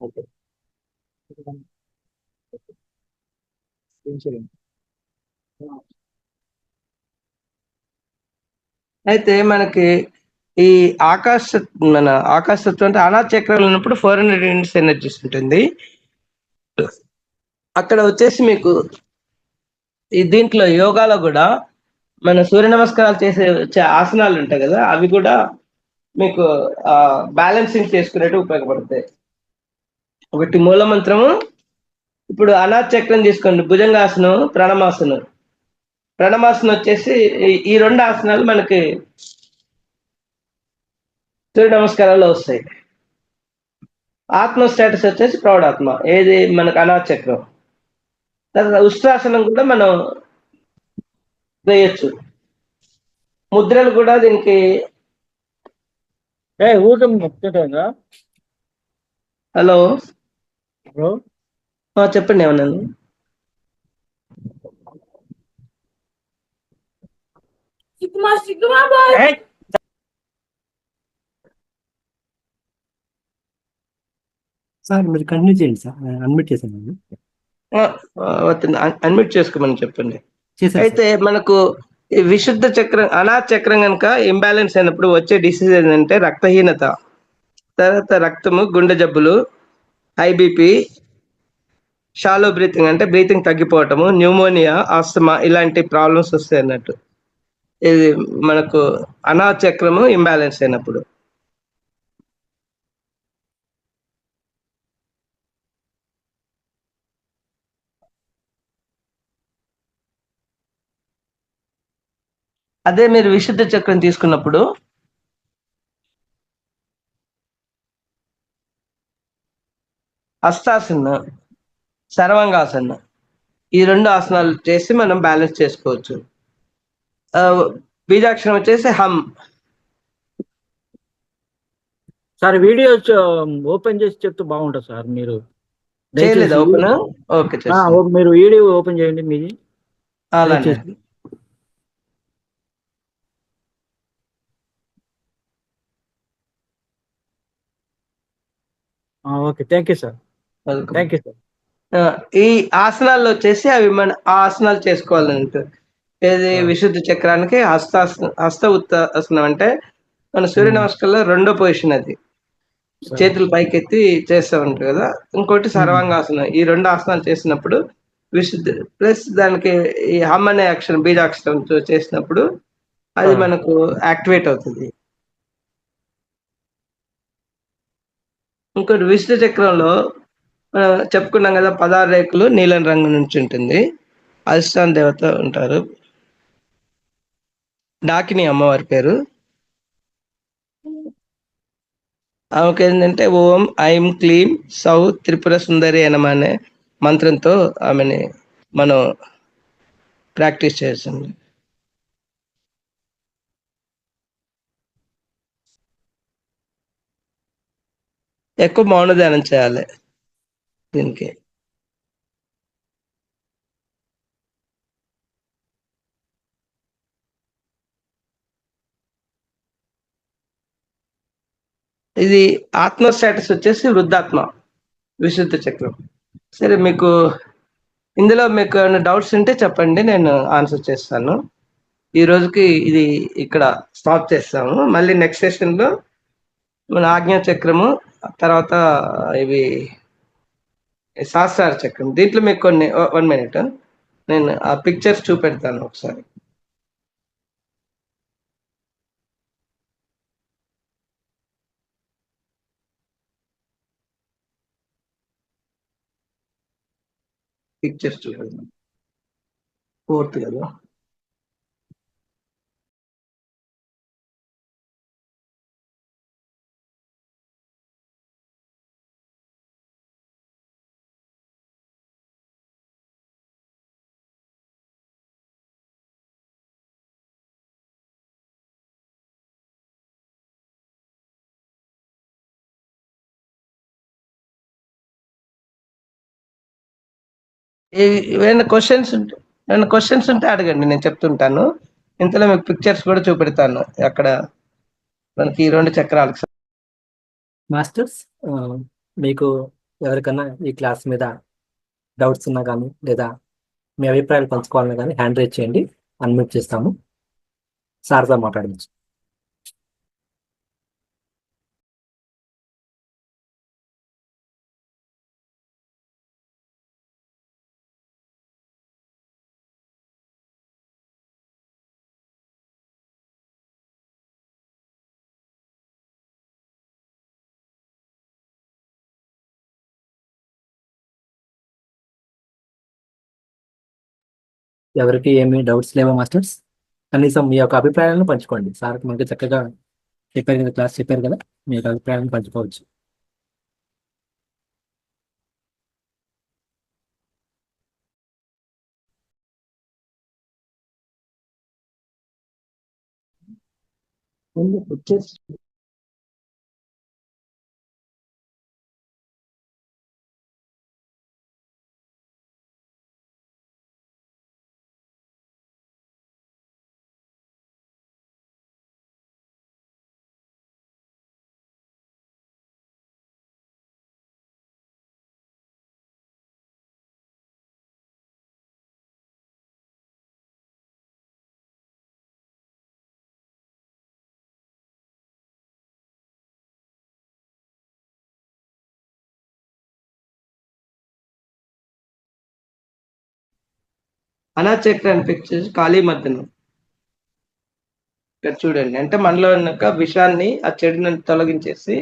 D: ఓకే.
A: అయితే మనకి ఈ ఆకాశ మన ఆకాశతత్వం అంటే అనాథ చక్రాలు ఉన్నప్పుడు 400 యూనిట్స్ ఎనర్జీస్ ఉంటుంది. అక్కడ వచ్చేసి మీకు ఈ దీంట్లో యోగాలో కూడా మన సూర్య నమస్కారాలు చేసే ఆసనాలు ఉంటాయి కదా, అవి కూడా మీకు బ్యాలెన్సింగ్ చేసుకునేట్టు ఉపయోగపడతాయి. ఒకటి మూల మంత్రము. ఇప్పుడు అనాథ చక్రం తీసుకోండి, భుజంగాసనం, ప్రణమాసనం. ప్రణమాసనం వచ్చేసి ఈ రెండు ఆసనాలు మనకి సూర్య నమస్కారాల్లో వస్తాయి. ఆత్మ స్టేటస్ వచ్చేసి ప్రౌఢాత్మ, ఏది మనకు అనాథ చక్రం. తర్వాత ఉష్ట్రాసనం కూడా మనం వేయచ్చు. ముద్రలు కూడా దీనికి.
B: ఊరికే మొక్కుతుందా
A: హలో,
B: బ్రో?
A: చెప్పండి ఏమన్నాను.
D: సార్ మీరు కంటిన్యూ చేయండి సార్, అన్మిట్ చేశాను.
A: అన్మిట్ చేసుకోమని చెప్పండి.
D: చేశాను
A: అయితే మనకు ఈ విశుద్ధ చక్రం, అనాథ చక్రం కనుక ఇంబ్యాలెన్స్ అయినప్పుడు వచ్చే డిసీజ్ ఏంటంటే రక్తహీనత, తర్వాత రక్తము, గుండె జబ్బులు, ఐబిపి, షాలో బ్రీతింగ్ అంటే బ్రీతింగ్ తగ్గిపోవటము, న్యూమోనియా, ఆస్తమా ఇలాంటి ప్రాబ్లమ్స్ వస్తాయి అన్నట్టు. ఇది మనకు అనాథ చక్రము ఇంబ్యాలెన్స్ అయినప్పుడు. అదే మీరు విశుద్ధ చక్రం తీసుకున్నప్పుడు హస్తాసన, సర్వాంగాసన, ఈ రెండు ఆసనాలు చేసి మనం బ్యాలెన్స్ చేసుకోవచ్చు. బీజాక్షరం వచ్చేసి హమ్.
B: సార్ వీడియో ఓపెన్ చేసి చెప్తే బాగుంటుంది సార్. మీరు
A: చేయలేదు ఓపెన్? ఓకే,
B: మీరు వీడియో ఓపెన్ చేయండి మీది.
A: అలానే.
B: Okay, thank you sir. Thank you sir.
A: ఈ ఆసనాల్లో వచ్చేసి అవి మన ఆసనాలు చేసుకోవాలంటే ఏది విశుద్ధ చక్రానికి హస్త ఉత్తాసనం అంటే మన సూర్య నమస్కారంలో రెండో పొజిషన్. అది చేతులు పైకెత్తి చేస్తూ ఉంటారు కదా. ఇంకోటి సర్వాంగాసనం. ఈ రెండు ఆసనాలు చేసినప్పుడు విశుద్ధ ప్లస్ దానికి ఈ హమ్ అనే అక్షరం, బీజాక్షరం చేసినప్పుడు అది మనకు యాక్టివేట్ అవుతుంది. ఇంకోటి విశుద్ధ చక్రంలో చెప్పుకున్నాం కదా, 16 రేకులు నీలం రంగు నుంచి ఉంటుంది. అధిష్టాన దేవత ఉంటారు, డాకిని అమ్మవారి పేరు. ఆమెకి ఏంటంటే ఓం ఐం క్లీం సౌ త్రిపుర సుందరి అనే మంత్రంతో ఆమెని మనం ప్రాక్టీస్ చేస్తుంది. ఎక్కువ మౌన ధ్యానం చేయాలి దీనికి. ఇది ఆత్మ స్టేటస్ వచ్చేసి వృద్ధాత్మ, విశుద్ధ చక్రం. సరే, మీకు ఇందులో మీకు ఏమైనా డౌట్స్ ఉంటే చెప్పండి, నేను ఆన్సర్ చేస్తాను. ఈ రోజుకి ఇది ఇక్కడ స్టాప్ చేస్తాము. మళ్ళీ నెక్స్ట్ సెషన్లో మన ఆజ్ఞా చక్రము, తర్వాత ఇవి సహస్రార చక్రం. దీంట్లో మీకు కొన్ని 1 మినిట్ నేను ఆ పిక్చర్స్ చూపెడతాను ఒకసారి. పిక్చర్స్ చూపెడతాను. 4th కదా. ఏమైనా క్వశ్చన్స్ ఉంటే అడగండి, నేను చెప్తుంటాను. ఇంతలో మీకు పిక్చర్స్ కూడా చూపెడతాను అక్కడ మనకి ఈ 2 చక్రాలకు.
D: మాస్టర్స్ మీకు ఎవరికన్నా ఈ క్లాస్ మీద డౌట్స్ ఉన్నా కానీ లేదా మీ అభిప్రాయాలు పంచుకోవాలన్నా కానీ హ్యాండ్ రైజ్ చేయండి, అన్మ్యూట్ చేస్తాము, సార్తో మాట్లాడవచ్చు. ఎవరికి ఏమి డౌట్స్ లేవా మాస్టర్స్? కనీసం మీ యొక్క అభిప్రాయాలను పంచుకోండి. సార్ మనకి చక్కగా చెప్పారు కదా, క్లాస్ చెప్పారు కదా, మీ యొక్క అభిప్రాయాలను పంచుకోవచ్చు.
A: అనాచక్ర అనిపించేసి ఖాళీ మర్దనం. ఇక్కడ చూడండి, అంటే మనలో ఉన్న విషయాన్ని, ఆ చెడుని తొలగించేసి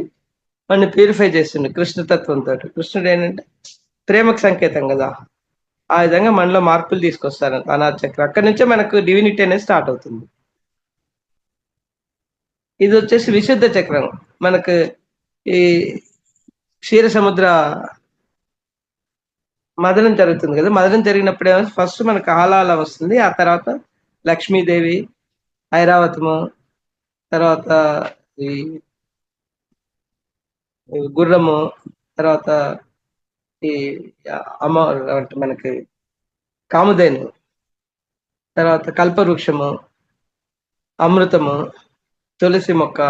A: మనని ప్యూరిఫై చేస్తుండే కృష్ణతత్వంతో. కృష్ణుడు ఏంటంటే ప్రేమకు సంకేతం కదా, ఆ విధంగా మనలో మార్పులు తీసుకొస్తారు అనాచక్ర. అక్కడి నుంచే మనకు డివినిటీ అనేది స్టార్ట్ అవుతుంది. ఇది వచ్చేసి విశుద్ధ చక్రం. మనకు ఈ క్షీర సముద్ర మదనం జరుగుతుంది కదా, మదనం జరిగినప్పుడే ఫస్ట్ మనకు ఆలాల వస్తుంది, ఆ తర్వాత లక్ష్మీదేవి, ఐరావతము, తర్వాత ఈ గుర్రము, తర్వాత ఈ అమ్మ అంటే మనకి కామధేను, తర్వాత కల్పవృక్షము, అమృతము, తులసి మొక్క,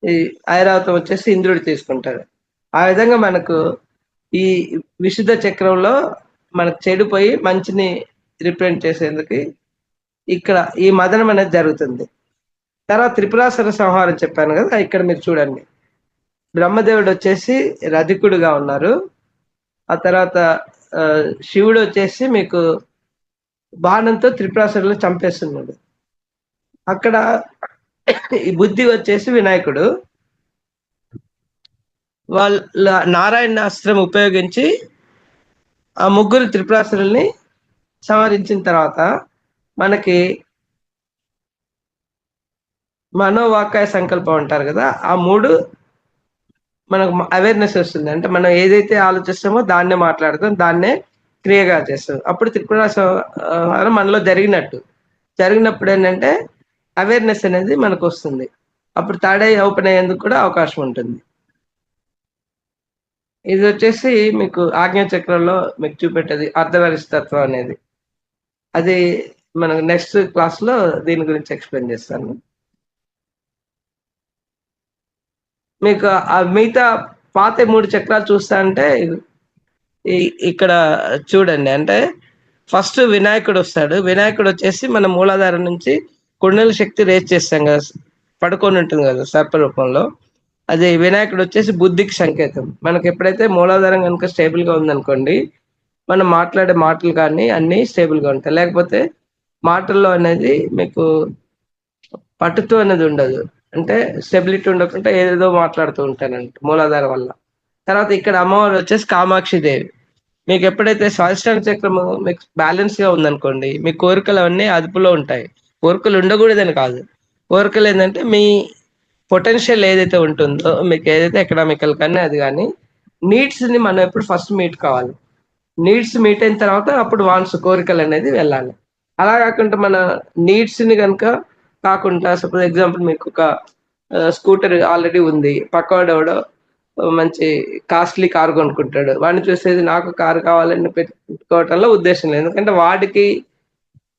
A: ఈ ఐరావతం వచ్చేసి ఇంద్రుడు తీసుకుంటాడు. ఆ విధంగా మనకు ఈ విశుద్ధ చక్రంలో మనకు చెడిపోయి మంచిని రిప్రజెంట్ చేసేందుకు ఇక్కడ ఈ మదనం అనేది జరుగుతుంది. తర్వాత త్రిపురాసుర సంహారం చెప్పాను కదా, ఇక్కడ మీరు చూడండి, బ్రహ్మదేవుడు వచ్చేసి రధికుడుగా ఉన్నారు. ఆ తర్వాత శివుడు వచ్చేసి మీకు బాణంతో త్రిపురాసురులు చంపేస్తున్నాడు. అక్కడ ఈ బుద్ధి వచ్చేసి వినాయకుడు వాళ్ళ నారాయణ అస్త్రం ఉపయోగించి ఆ ముగ్గురు త్రిపురాసురుల్ని సంహరించిన తర్వాత మనకి మనోవాకాయ సంకల్పం అంటారు కదా, ఆ మూడు మనకు అవేర్నెస్ వస్తుంది. అంటే మనం ఏదైతే ఆలోచిస్తామో దాన్నే మాట్లాడతాం, దాన్నే క్రియగా చేస్తాం. అప్పుడు త్రిపుర సంహారం మనలో జరిగినప్పుడు ఏంటంటే అవేర్నెస్ అనేది మనకు వస్తుంది. అప్పుడు థర్డ్ ఐ ఓపెన్ అయ్యేందుకు కూడా అవకాశం ఉంటుంది. ఇది వచ్చేసి మీకు ఆజ్ఞా చక్రంలో మీకు చూపెట్టేది అర్ధవరిస్తత్వం అనేది. అది మనకు నెక్స్ట్ క్లాస్ లో దీని గురించి ఎక్స్ప్లెయిన్ చేస్తాను. మీకు ఆ మిగతా పాత 3 చక్రాలు చూస్తా అంటే ఇక్కడ చూడండి, అంటే ఫస్ట్ వినాయకుడు వస్తాడు. వినాయకుడు వచ్చేసి మన మూలాధారం నుంచి కుండల శక్తి రేజ్ చేస్తాం కదా, పడుకొని ఉంటుంది కదా సర్ప రూపంలో. అది వినాయకుడు వచ్చేసి బుద్ధికి సంకేతం. మనకు ఎప్పుడైతే మూలాధారం కనుక స్టేబుల్ గా ఉందనుకోండి, మనం మాట్లాడే మాటలు కానీ అన్ని స్టేబుల్ గా ఉంటాయి. లేకపోతే మాటల్లో అనేది మీకు పట్టుతో అనేది ఉండదు, అంటే స్టెబిలిటీ ఉండకుండా ఏదేదో మాట్లాడుతూ ఉంటానంట మూలాధారం వల్ల. తర్వాత ఇక్కడ అమ్మవారు వచ్చేసి కామాక్షి దేవి. మీకు ఎప్పుడైతే స్వాధిష్టాన చక్రము మీకు బ్యాలెన్స్ గా ఉందనుకోండి, మీ కోరికలు అవన్నీ అదుపులో ఉంటాయి. కోరికలు ఉండకూడదని కాదు, కోరికలు ఏంటంటే మీ పొటెన్షియల్ ఏదైతే ఉంటుందో, మీకు ఏదైతే ఎకనామికల్ కానీ అది కానీ నీడ్స్ ని మనం ఎప్పుడు ఫస్ట్ మీట్ కావాలి. నీడ్స్ మీట్ అయిన తర్వాత అప్పుడు వాన్స్ కోరికలు అనేది వెళ్ళాలి. అలా కాకుండా మన నీడ్స్ ని కనుక కాకుండా, సపోజ్ ఎగ్జాంపుల్ మీకు ఒక స్కూటర్ ఆల్రెడీ ఉంది, పక్కవాడు ఎవడో మంచి కాస్ట్లీ కారు కొనుక్కుంటాడు, వాడిని చూసేది నాకు కారు కావాలని పెట్టుకోవటంలో ఉద్దేశం లేదు. ఎందుకంటే వాడికి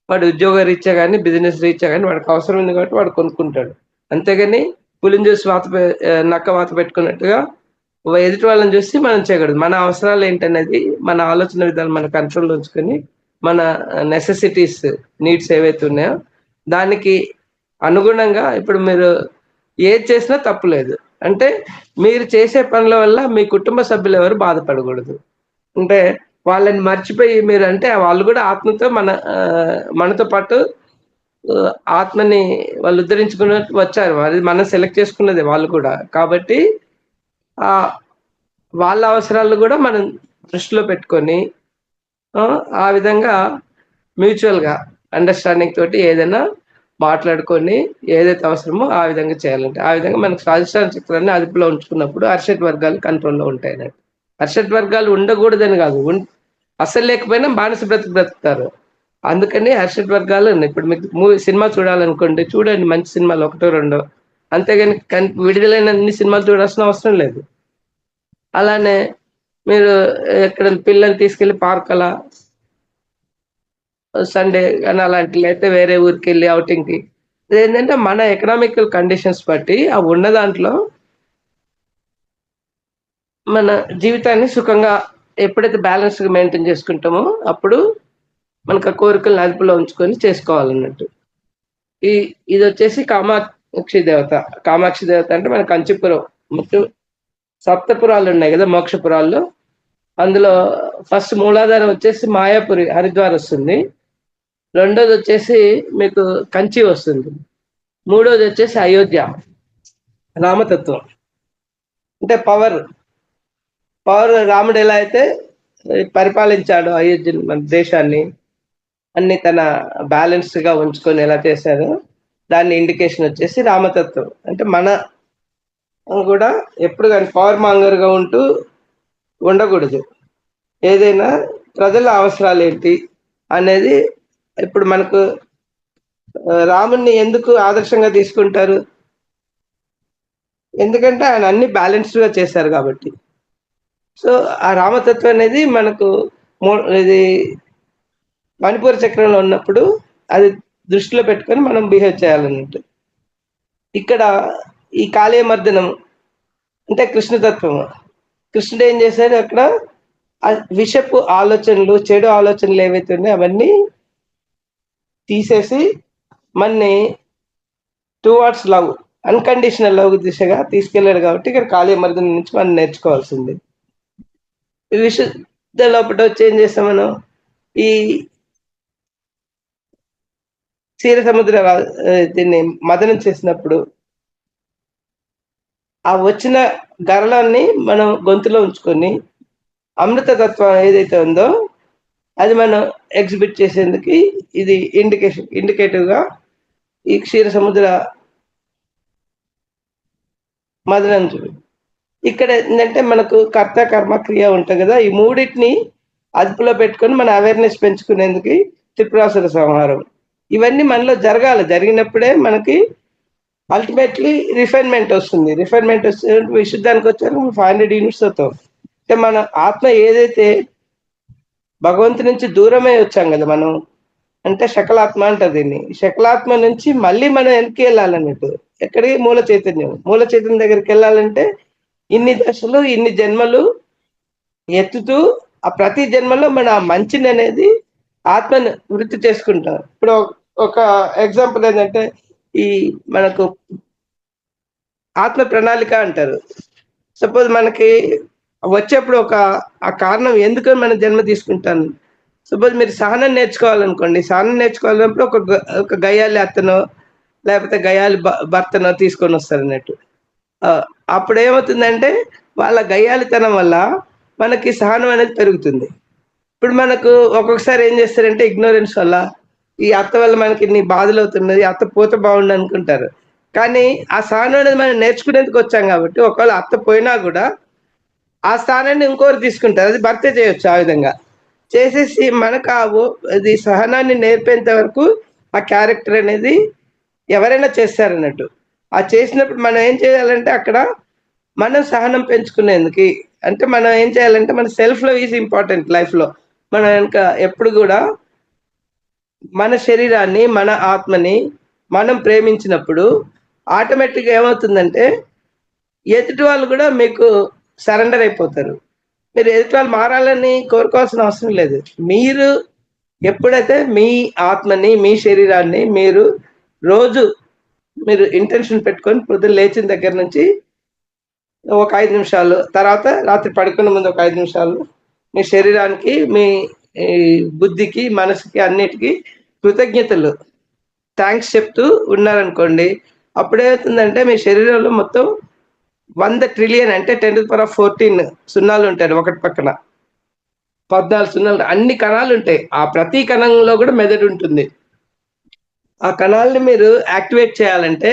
A: వాడు ఉద్యోగ రీత్యా కానీ బిజినెస్ రీత్యా కానీ వాడికి అవసరం ఉంది కాబట్టి వాడు కొనుక్కుంటాడు. అంతేగాని పులిని చూసి నక్క వాత పెట్టుకున్నట్టుగా ఎదుటి వాళ్ళని చూసి మనం చేయకూడదు. మన అవసరాలు ఏంటనేది మన ఆలోచన విధానం మన కంట్రోల్లో ఉంచుకొని మన నెసెసిటీస్, నీడ్స్ ఏవైతే ఉన్నాయో దానికి అనుగుణంగా ఇప్పుడు మీరు ఏది చేసినా తప్పు లేదు. అంటే మీరు చేసే పనుల వల్ల మీ కుటుంబ సభ్యులు ఎవరు బాధపడకూడదు. అంటే వాళ్ళని మర్చిపోయి మీరు అంటే వాళ్ళు కూడా ఆత్మతో మనతో పాటు ఆత్మని వాళ్ళు ఉద్ధరించుకుని వచ్చారు. అది మనం సెలెక్ట్ చేసుకున్నది వాళ్ళు కూడా. కాబట్టి వాళ్ళ అవసరాలు కూడా మనం దృష్టిలో పెట్టుకొని ఆ విధంగా మ్యూచువల్గా అండర్స్టాండింగ్ తోటి ఏదైనా మాట్లాడుకొని ఏదైతే అవసరమో ఆ విధంగా చేయాలంటే ఆ విధంగా మనకు స్వాధిష్టాన చక్రాన్ని అదుపులో ఉంచుకున్నప్పుడు అరిషడ్ వర్గాలు కంట్రోల్లో ఉంటాయి అన్నట్టు. అరిషడ్ వర్గాలు ఉండకూడదని కాదు, అసలు లేకపోయినా బానిస బ్రతుకుతారు. అందుకని అరిషడ్ వర్గాలు ఉన్నాయి. ఇప్పుడు మీకు సినిమా చూడాలనుకోండి, చూడండి మంచి సినిమాలు ఒకటో రెండో, అంతేగాని విడుదలైన అన్ని సినిమాలు చూడాల్సిన అవసరం లేదు. అలానే మీరు ఎక్కడ పిల్లల్ని తీసుకెళ్ళి పార్క్ అలా సండే కానీ అలాంటి లేకపోతే వేరే ఊరికి వెళ్ళి అవుటింగ్కి ఏంటంటే మన ఎకనామికల్ కండిషన్స్ బట్టి ఆ ఉన్న దాంట్లో మన జీవితాన్ని సుఖంగా ఎప్పుడైతే బ్యాలెన్స్గా మెయింటైన్ చేసుకుంటామో అప్పుడు మనకు ఆ కోరికలను అదుపులో ఉంచుకొని చేసుకోవాలన్నట్టు. ఇది వచ్చేసి కామాక్షి దేవత. కామాక్షి దేవత అంటే మన కంచిపురం. మొత్తం సప్తపురాలు ఉన్నాయి కదా మోక్షపురాల్లో, అందులో ఫస్ట్ మూలాధారం వచ్చేసి మాయాపురి హరిద్వార్ వస్తుంది, రెండోది వచ్చేసి మీకు కంచి వస్తుంది, మూడోది వచ్చేసి అయోధ్య రామతత్వం. అంటే పవర్ రాముడు ఎలా అయితే పరిపాలించాడు అయోధ్య మన దేశాన్ని అన్ని తన బ్యాలెన్స్గా ఉంచుకొని ఎలా చేశారో దాన్ని ఇండికేషన్ వచ్చేసి రామతత్వం. అంటే మన కూడా ఎప్పుడు కానీ పవర్ మాంగర్గా ఉంటూ ఉండకూడదు. ఏదైనా ప్రజల అవసరాలు ఏంటి అనేది ఇప్పుడు మనకు రాముణ్ణి ఎందుకు ఆదర్శంగా తీసుకుంటారు? ఎందుకంటే ఆయన అన్ని బ్యాలెన్స్డ్గా చేశారు కాబట్టి. సో ఆ రామతత్వం అనేది మనకు ఇది మణిపూర చక్రంలో ఉన్నప్పుడు అది దృష్టిలో పెట్టుకొని మనం బిహేవ్ చేయాలన్నట్టు. ఇక్కడ ఈ కాళీయమర్దనం అంటే కృష్ణతత్వము. కృష్ణుడు ఏం చేశాడు అక్కడ? విషపు ఆలోచనలు, చెడు ఆలోచనలు ఏవైతే ఉన్నాయో అవన్నీ తీసేసి మన్ని టువార్డ్స్ లవ్, అన్కండిషనల్ లవ్ దిశగా తీసుకెళ్ళాడు. కాబట్టి ఇక్కడ కాళీయమర్దనం నుంచి మనం నేర్చుకోవాల్సింది. విశుద్ధ లోపల వచ్చి ఏం చేస్తాం మనం? ఈ క్షీర సముద్ర దీన్ని మదనం చేసినప్పుడు ఆ వచ్చిన గరళాన్ని మనం గొంతులో ఉంచుకొని అమృతతత్వం ఏదైతే ఉందో అది మనం ఎగ్జిబిట్ చేసేందుకు ఇది ఇండికేటివ్గా ఈ క్షీర సముద్ర మదనం చూడు. ఇక్కడ ఏంటంటే మనకు కర్త కర్మ క్రియ ఉంటుంది కదా, ఈ మూడింటిని అదుపులో పెట్టుకొని మన అవేర్నెస్ పెంచుకునేందుకు త్రిపురాసుర సంహారం ఇవన్నీ మనలో జరగాలి. జరిగినప్పుడే మనకి అల్టిమేట్లీ రిఫైన్మెంట్ వస్తుంది. రిఫైన్మెంట్ వస్తే విశుద్ధానికి వచ్చాక 500 యూనిట్స్ అవుతాం. అంటే మన ఆత్మ ఏదైతే భగవంతు నుంచి దూరమే వచ్చాం కదా మనం, అంటే శకలాత్మ అంటారు దీన్ని. శకలాత్మ నుంచి మళ్ళీ మనం వెనక్కి వెళ్ళాలన్నట్టు. ఎక్కడికి? మూల చైతన్యం దగ్గరికి వెళ్ళాలంటే ఇన్ని దశలు ఇన్ని జన్మలు ఎత్తుతూ ఆ ప్రతి జన్మలో మన మంచిని అనేది ఆత్మను వృత్తి చేసుకుంటాం. ఇప్పుడు ఒక ఎగ్జాంపుల్ ఏంటంటే ఈ మనకు ఆత్మ ప్రణాళిక అంటారు. సపోజ్ మనకి వచ్చేప్పుడు ఆ కారణం ఎందుకని మన జన్మ తీసుకుంటాను. సపోజ్ మీరు సహనం నేర్చుకోవాలనుకోండి, సహనం నేర్చుకోవాలన్నప్పుడు ఒక గయ్యాలి అత్తనో లేకపోతే గయ్యాలి భర్తనో తీసుకొని వస్తారు అన్నట్టు. అప్పుడు ఏమవుతుందంటే వాళ్ళ గయ్యాలితనం వల్ల మనకి సహనం అనేది పెరుగుతుంది. ఇప్పుడు మనకు ఒక్కొక్కసారి ఏం చేస్తారంటే ఇగ్నోరెన్స్ వల్ల ఈ అత్త వల్ల మనకి ఇన్ని బాధలు అవుతున్నది, అత్త పోతే బాగుండు అనుకుంటారు. కానీ ఆ సహనం అనేది మనం నేర్చుకునేందుకు వచ్చాం కాబట్టి ఒకవేళ అత్త పోయినా కూడా ఆ స్థానాన్ని ఇంకోరు తీసుకుంటారు. అది భర్తే చేయొచ్చు. ఆ విధంగా చేసేసి మనకు అది సహనాన్ని నేర్పేంత వరకు ఆ క్యారెక్టర్ అనేది ఎవరైనా చేస్తారన్నట్టు. ఆ చేసినప్పుడు మనం ఏం చేయాలంటే అక్కడ మనం సహనం పెంచుకునేందుకు అంటే మనం ఏం చేయాలంటే మన సెల్ఫ్ లవ్ ఈజ్ ఇంపార్టెంట్ లైఫ్లో. మనం ఇంకా ఎప్పుడు కూడా మన శరీరాన్ని మన ఆత్మని మనం ప్రేమించినప్పుడు ఆటోమేటిక్గా ఏమవుతుందంటే ఎదుటి వాళ్ళు కూడా మీకు సరెండర్ అయిపోతారు. మీరు ఎదుటి వాళ్ళు మారాలని కోరుకోవాల్సిన అవసరం లేదు. మీరు ఎప్పుడైతే మీ ఆత్మని, మీ శరీరాన్ని మీరు రోజు మీరు ఇంటెన్షన్ పెట్టుకొని పొద్దున్న లేచిన దగ్గర నుంచి ఒక 5 నిమిషాలు, తర్వాత రాత్రి పడుకునే ముందు ఒక 5 నిమిషాలు మీ శరీరానికి, మీ బుద్ధికి, మనసుకి అన్నిటికీ కృతజ్ఞతలు, థ్యాంక్స్ చెప్తూ ఉన్నారనుకోండి, అప్పుడేమవుతుందంటే మీ శరీరంలో మొత్తం 100 ట్రిలియన్ అంటే 10⁻14 సున్నాలు ఉంటాయి ఒకటి పక్కన. 14 సున్నాలు, అన్ని కణాలు ఉంటాయి. ఆ ప్రతి కణంలో కూడా మెదడు ఉంటుంది. ఆ కణాలని మీరు యాక్టివేట్ చేయాలంటే,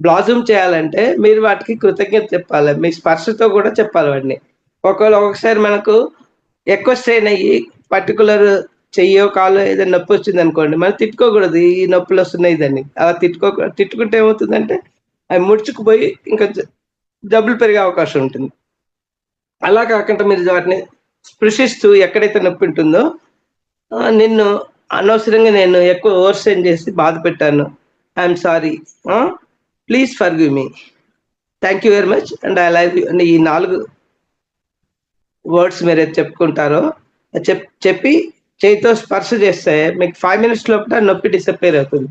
A: బ్లాజమ్ చేయాలంటే మీరు వాటికి కృతజ్ఞత చెప్పాలి. మీ స్పర్శతో కూడా చెప్పాలి వాటిని. ఒక్కొక్కసారి మనకు ఎక్కువ స్ట్రెయిన్ అయ్యి పర్టికులర్ చెయ్యో కాలో ఏదైనా నొప్పి వచ్చింది అనుకోండి, మనం తిట్టుకోకూడదు ఈ నొప్పులు వస్తున్నాయి దాన్ని. అలా తిట్టుకుంటే ఏమవుతుందంటే అవి ముడుచుకుపోయి ఇంకా జబ్బులు పెరిగే అవకాశం ఉంటుంది. అలా కాకుండా మీరు వాటిని స్పృశిస్తూ ఎక్కడైతే నొప్పి ఉంటుందో, నిన్ను అనవసరంగా నేను ఎక్కువ ఓవర్ స్ట్రెయిన్ చేసి బాధ పెట్టాను, I'm sorry, please forgive me, thank you very much and I love you అని ఈ 4 వర్డ్స్ మీరు చెప్పుకుంటారో చెప్పి చేతితో స్పర్శ చేస్తే మీకు 5 minutes లోపల నొప్పి డిసప్పేర్ అవుతుంది.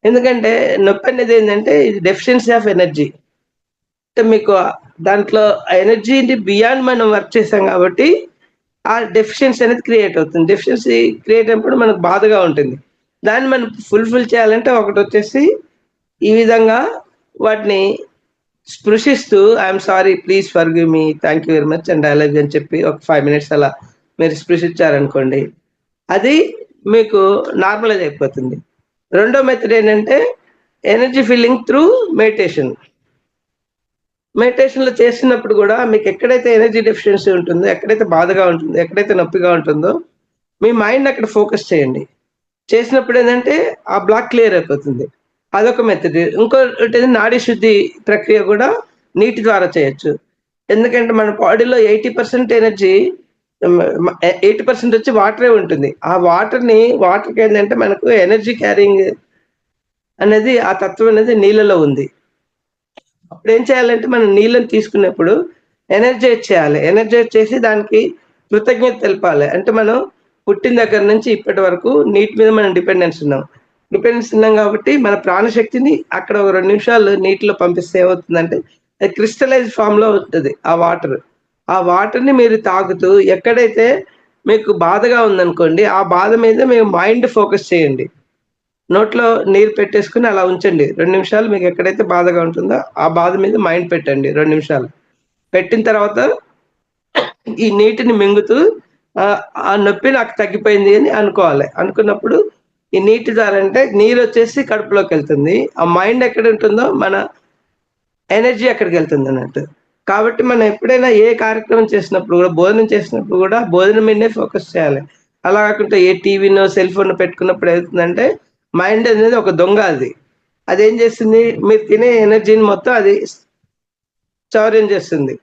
A: ఎందుకంటే నొప్పి అనేది ఏంటంటే ఇది డెఫిషియన్సీ ఆఫ్ ఎనర్జీ. అంటే మీకు దాంట్లో ఎనర్జీని బియాండ్ మనం వర్క్ చేసాం కాబట్టి ఆ డెఫిషియన్సీ అనేది క్రియేట్ అవుతుంది. డెఫిషియన్సీ క్రియేట్ అయినప్పుడు మనకు బాధగా ఉంటుంది. దాన్ని మనం ఫుల్ఫిల్ చేయాలంటే ఒకటి వచ్చేసి ఈ విధంగా వాటిని స్పృశిస్తూ I'm sorry, please forgive me, thank you very much and I love you అని చెప్పి ఒక 5 minutes అలా మీరు స్పృశించారనుకోండి, అది మీకు నార్మలైజ్ అయిపోతుంది. రెండో మెథడ్ ఏంటంటే ఎనర్జీ ఫీలింగ్ త్రూ మెడిటేషన్. మెడిటేషన్లో చేసినప్పుడు కూడా మీకు ఎక్కడైతే ఎనర్జీ డెఫిషియన్సీ ఉంటుందో, ఎక్కడైతే బాధగా ఉంటుందో, ఎక్కడైతే నొప్పిగా ఉంటుందో మీ మైండ్ అక్కడ ఫోకస్ చేయండి. చేసినప్పుడు ఏంటంటే ఆ బ్లాక్ క్లియర్ అయిపోతుంది. అదొక మెథడ్. ఇంకోటి నాడీ శుద్ధి ప్రక్రియ కూడా నీటి ద్వారా చేయొచ్చు. ఎందుకంటే మన బాడీలో 80% ఎనర్జీ, 80% వచ్చి వాటరే ఉంటుంది. ఆ వాటర్కి ఏంటంటే మనకు ఎనర్జీ క్యారింగ్ అనేది, ఆ తత్వం అనేది నీళ్ళలో ఉంది. అప్పుడు ఏం చేయాలంటే మనం నీళ్ళని తీసుకున్నప్పుడు ఎనర్జైజ్ చేయాలి. ఎనర్జైజ్ చేసి దానికి కృతజ్ఞత తెలపాలి. అంటే మనం పుట్టిన దగ్గర నుంచి ఇప్పటి వరకు నీటి మీద మనం డిపెండెన్స్ ఉన్నాం కాబట్టి మన ప్రాణశక్తిని అక్కడ ఒక 2 నిమిషాలు నీటిలో పంపిస్తే ఏమవుతుందంటే అది క్రిస్టలైజ్ ఫామ్లో ఉంటుంది ఆ వాటర్ని మీరు తాగుతూ ఎక్కడైతే మీకు బాధగా ఉందనుకోండి, ఆ బాధ మీద మీరు మైండ్ ఫోకస్ చేయండి. నోట్లో నీరు పెట్టేసుకుని అలా ఉంచండి 2 నిమిషాలు. మీకు ఎక్కడైతే బాధగా ఉంటుందో ఆ బాధ మీద మైండ్ పెట్టండి 2 నిమిషాలు. పెట్టిన తర్వాత ఈ నీటిని మింగుతూ ఆ నొప్పి నాకు తగ్గిపోయింది అని అనుకోవాలి. అనుకున్నప్పుడు ఈ నీటి ద్వారా అంటే నీరు వచ్చేసి కడుపులోకి వెళ్తుంది. ఆ మైండ్ ఎక్కడ ఉంటుందో మన ఎనర్జీ అక్కడికి వెళ్తుంది అన్నట్టు. కాబట్టి మనం ఎప్పుడైనా ఏ కార్యక్రమం చేసినప్పుడు కూడా, భోజనం చేసినప్పుడు కూడా భోజనం మీదే ఫోకస్ చేయాలి. అలా కాకుండా ఏ టీవీనో సెల్ ఫోన్ పెట్టుకున్నప్పుడు ఏమవుతుందంటే మైండ్ అనేది ఒక దొంగ. అదేం చేస్తుంది, మీరు తినే ఎనర్జీని మొత్తం అది చౌర్యం చేస్తుంది.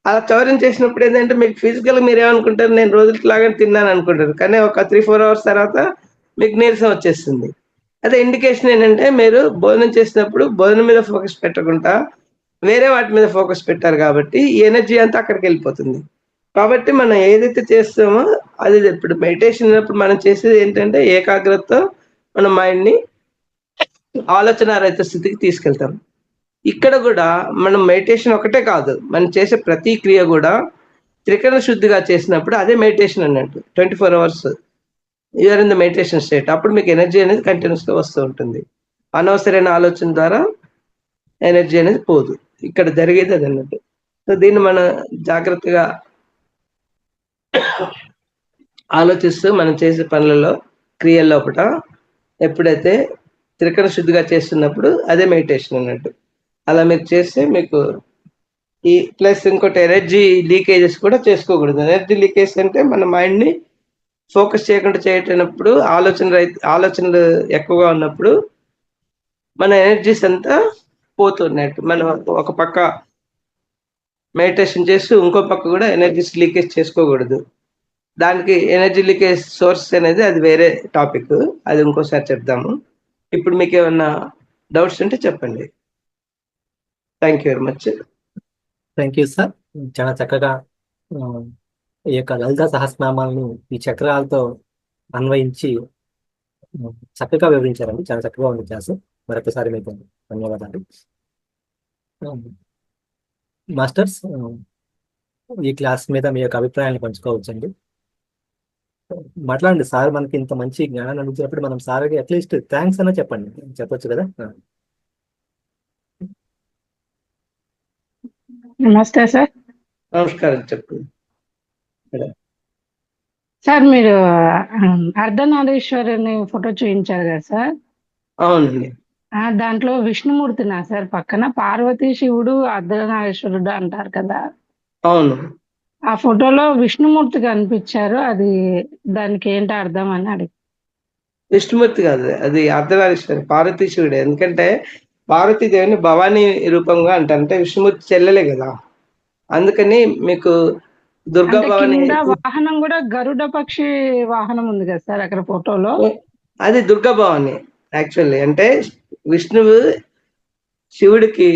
A: అలా చౌర్యం చేసినప్పుడు ఏంటంటే మీకు ఫిజికల్ మీరు ఏమనుకుంటారు, నేను రోజులాగానే తిన్నాను అనుకుంటారు. కానీ ఒక 3-4 hours తర్వాత మీకు నీరసం వచ్చేస్తుంది. అదే ఇండికేషన్ ఏంటంటే మీరు భోజనం చేసినప్పుడు భోజనం మీద ఫోకస్ పెట్టకుండా వేరే వాటి మీద ఫోకస్ పెట్టారు కాబట్టి ఈ ఎనర్జీ అంతా అక్కడికి వెళ్ళిపోతుంది. కాబట్టి మనం ఏదైతే చేస్తామో అది ఇప్పుడు మెడిటేషన్ ఉన్నప్పుడు మనం చేసేది ఏంటంటే ఏకాగ్రతతో మన మైండ్ని ఆలోచన రహిత స్థితికి తీసుకెళ్తాం. ఇక్కడ కూడా మనం మెడిటేషన్ ఒకటే కాదు, మనం చేసే ప్రతి క్రియ కూడా త్రికరణ శుద్ధిగా చేసినప్పుడు అదే మెడిటేషన్ అన్నట్టు. 24 hours you're in the meditation state. అప్పుడు మీకు ఎనర్జీ అనేది కంటిన్యూస్గా వస్తూ ఉంటుంది. అనవసరమైన ఆలోచన ద్వారా ఎనర్జీ అనేది పోదు. ఇక్కడ జరిగేది అది అన్నట్టు. సో దీన్ని మనం జాగ్రత్తగా ఆలోచిస్తూ మనం చేసే పనులలో, క్రియల్లోపట ఎప్పుడైతే త్రికరణ శుద్ధిగా చేస్తున్నప్పుడు అదే మెడిటేషన్ అన్నట్టు. అలా మీరు చేస్తే మీకు ఈ ప్లస్ ఇంకోటి ఎనర్జీ లీకేజెస్ కూడా చేసుకోకూడదు. ఎనర్జీ లీకేజ్ అంటే మన మైండ్ని ఫోకస్ చేయకుండా చేయటప్పుడు, ఆలోచనలు ఎక్కువగా ఉన్నప్పుడు మన ఎనర్జీస్ అంతా పోతున్నట్టు. మనం ఒక పక్క మెడిటేషన్ చేస్తూ ఇంకో పక్క కూడా ఎనర్జీస్ లీకేజ్ చేసుకోకూడదు. దానికి ఎనర్జీ లీకేజ్ సోర్స్ అనేది అది వేరే టాపిక్, అది ఇంకోసారి చెప్దాము. ఇప్పుడు మీకు ఏమన్నా డౌట్స్ ఉంటే చెప్పండి. Thank you very much.
D: Thank you sir. చాలా చక్కగా ఆ, ఈ యొక్క లలిత సహస్రనామాలను ఈ చక్రాలతో అన్వయించి చక్కగా వివరించారండి. చాలా చక్కగా ఉంది క్లాసు. మరొకసారి మీకు ధన్యవాదాలు. మాస్టర్స్, ఈ క్లాస్ మీద మీ యొక్క అభిప్రాయాన్ని పంచుకోవచ్చండి. మాట్లాడండి సార్, మనకి ఇంత మంచి జ్ఞానాన్ని అందించినప్పుడు మనం సార్కి అట్లీస్ట్ థ్యాంక్స్ అన్న చెప్పండి, చెప్పొచ్చు కదా.
C: నమస్తే సార్.
A: నమస్కారం, చెప్పు.
C: సార్ మీరు అర్ధనారీశ్వరుని ఫోటో చూపించారు కదా సార్.
A: అవునండి.
C: దాంట్లో విష్ణుమూర్తినా సార్, పక్కన పార్వతీ శివుడు అర్ధనారీశ్వరుడు అంటారు కదా.
A: అవును.
C: ఆ ఫోటోలో విష్ణుమూర్తి కనిపించారు, అది దానికి ఏంటి అర్థం అని అడిగి.
A: విష్ణుమూర్తి కాదు, అది అర్ధనారీశ్వరి, పార్వతీ శివుడే. ఎందుకంటే పార్వతీదేవిని భవానీ రూపంగా అంటారు, అంటే విష్ణుమూర్తి చెల్లెలే కదా. అందుకని మీకు దుర్గా
C: అంటే
A: భవాని,
C: కింద వాహనం కూడా గరుడ పక్షి వాహనం ఉంది కదా సార్ అక్కడ ఫోటోలో.
A: అది దుర్గా భవాని యాక్చువల్లీ. అంటే విష్ణువు శివుడికి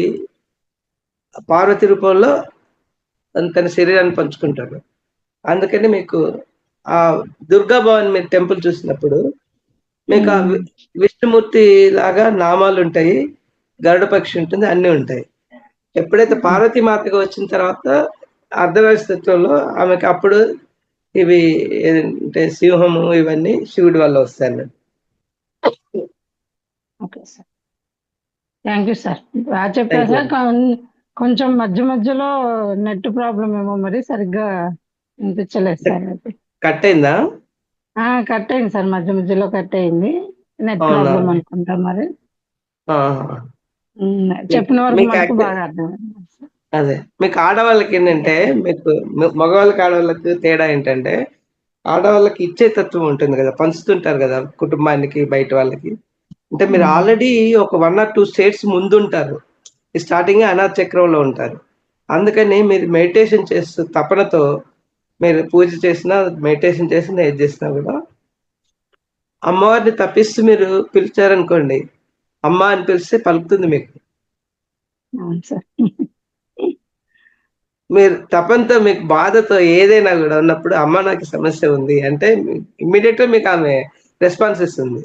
A: పార్వతి రూపంలో తన శరీరాన్ని పంచుకుంటాడు. అందుకని మీకు ఆ దుర్గా భవాని మీరు టెంపుల్ చూసినప్పుడు మీకు ఆ విష్ణుమూర్తి లాగా నామాలు ఉంటాయి, గరుడ పక్షి ఉంటుంది, అన్ని ఉంటాయి. ఎప్పుడైతే పార్వతీ మాతగా వచ్చిన తర్వాత అర్ధనారీశ్వరంలో ఆమెకి అప్పుడు ఇవి అంటే సింహము ఇవన్నీ శివుడి వల్ల వస్తాయి.
C: Okay sir, thank you sir. బాగా చెప్పారు సార్. కొంచెం మధ్య మధ్యలో నెట్ ప్రాబ్లం ఏమో మరి సరిగ్గా వినిపించలేదు సార్.
A: కట్ అయిందా?
C: కట్ అయింది సార్, మధ్య మధ్యలో కట్ అయింది. నెట్
A: అవునా?
C: ప్రాబ్లం అనుకుంటా మరి.
A: ఆహా.
C: చెప్పిన వరకు
A: మీకు
C: మనకు బాగా అర్థమైంది సార్.
A: అదే మీకు ఆడవాళ్ళకి ఏంటంటే, మీకు మగవాళ్ళకి ఆడవాళ్ళకి తేడా ఏంటంటే, ఆడవాళ్ళకి ఇచ్చే తత్వం ఉంటుంది కదా, పంచుతుంటారు కదా కుటుంబానికి బయట వాళ్ళకి. అంటే మీరు ఆల్రెడీ ఒక 1 or 2 స్టేట్స్ ముందుంటారు, ఈ స్టార్టింగ్ అనాథ చక్రంలో ఉంటారు. అందుకని మీరు మెడిటేషన్ చేస్తూ తపనతో మీరు పూజ చేసినా, మెడిటేషన్ చేసినా, ఏది చేసినా కూడా అమ్మవారిని తప్పిస్తూ మీరు పిలిచారనుకోండి, అమ్మ అని పిలిస్తే పలుకుతుంది మీకు.
C: అవును సార్.
A: మీరు తపంతో మీకు బాధతో ఏదైనా కూడా ఉన్నప్పుడు అమ్మ నాకు సమస్య ఉంది అంటే ఇమ్మీడియట్ గా మీకు ఆమె రెస్పాన్స్ ఇస్తుంది.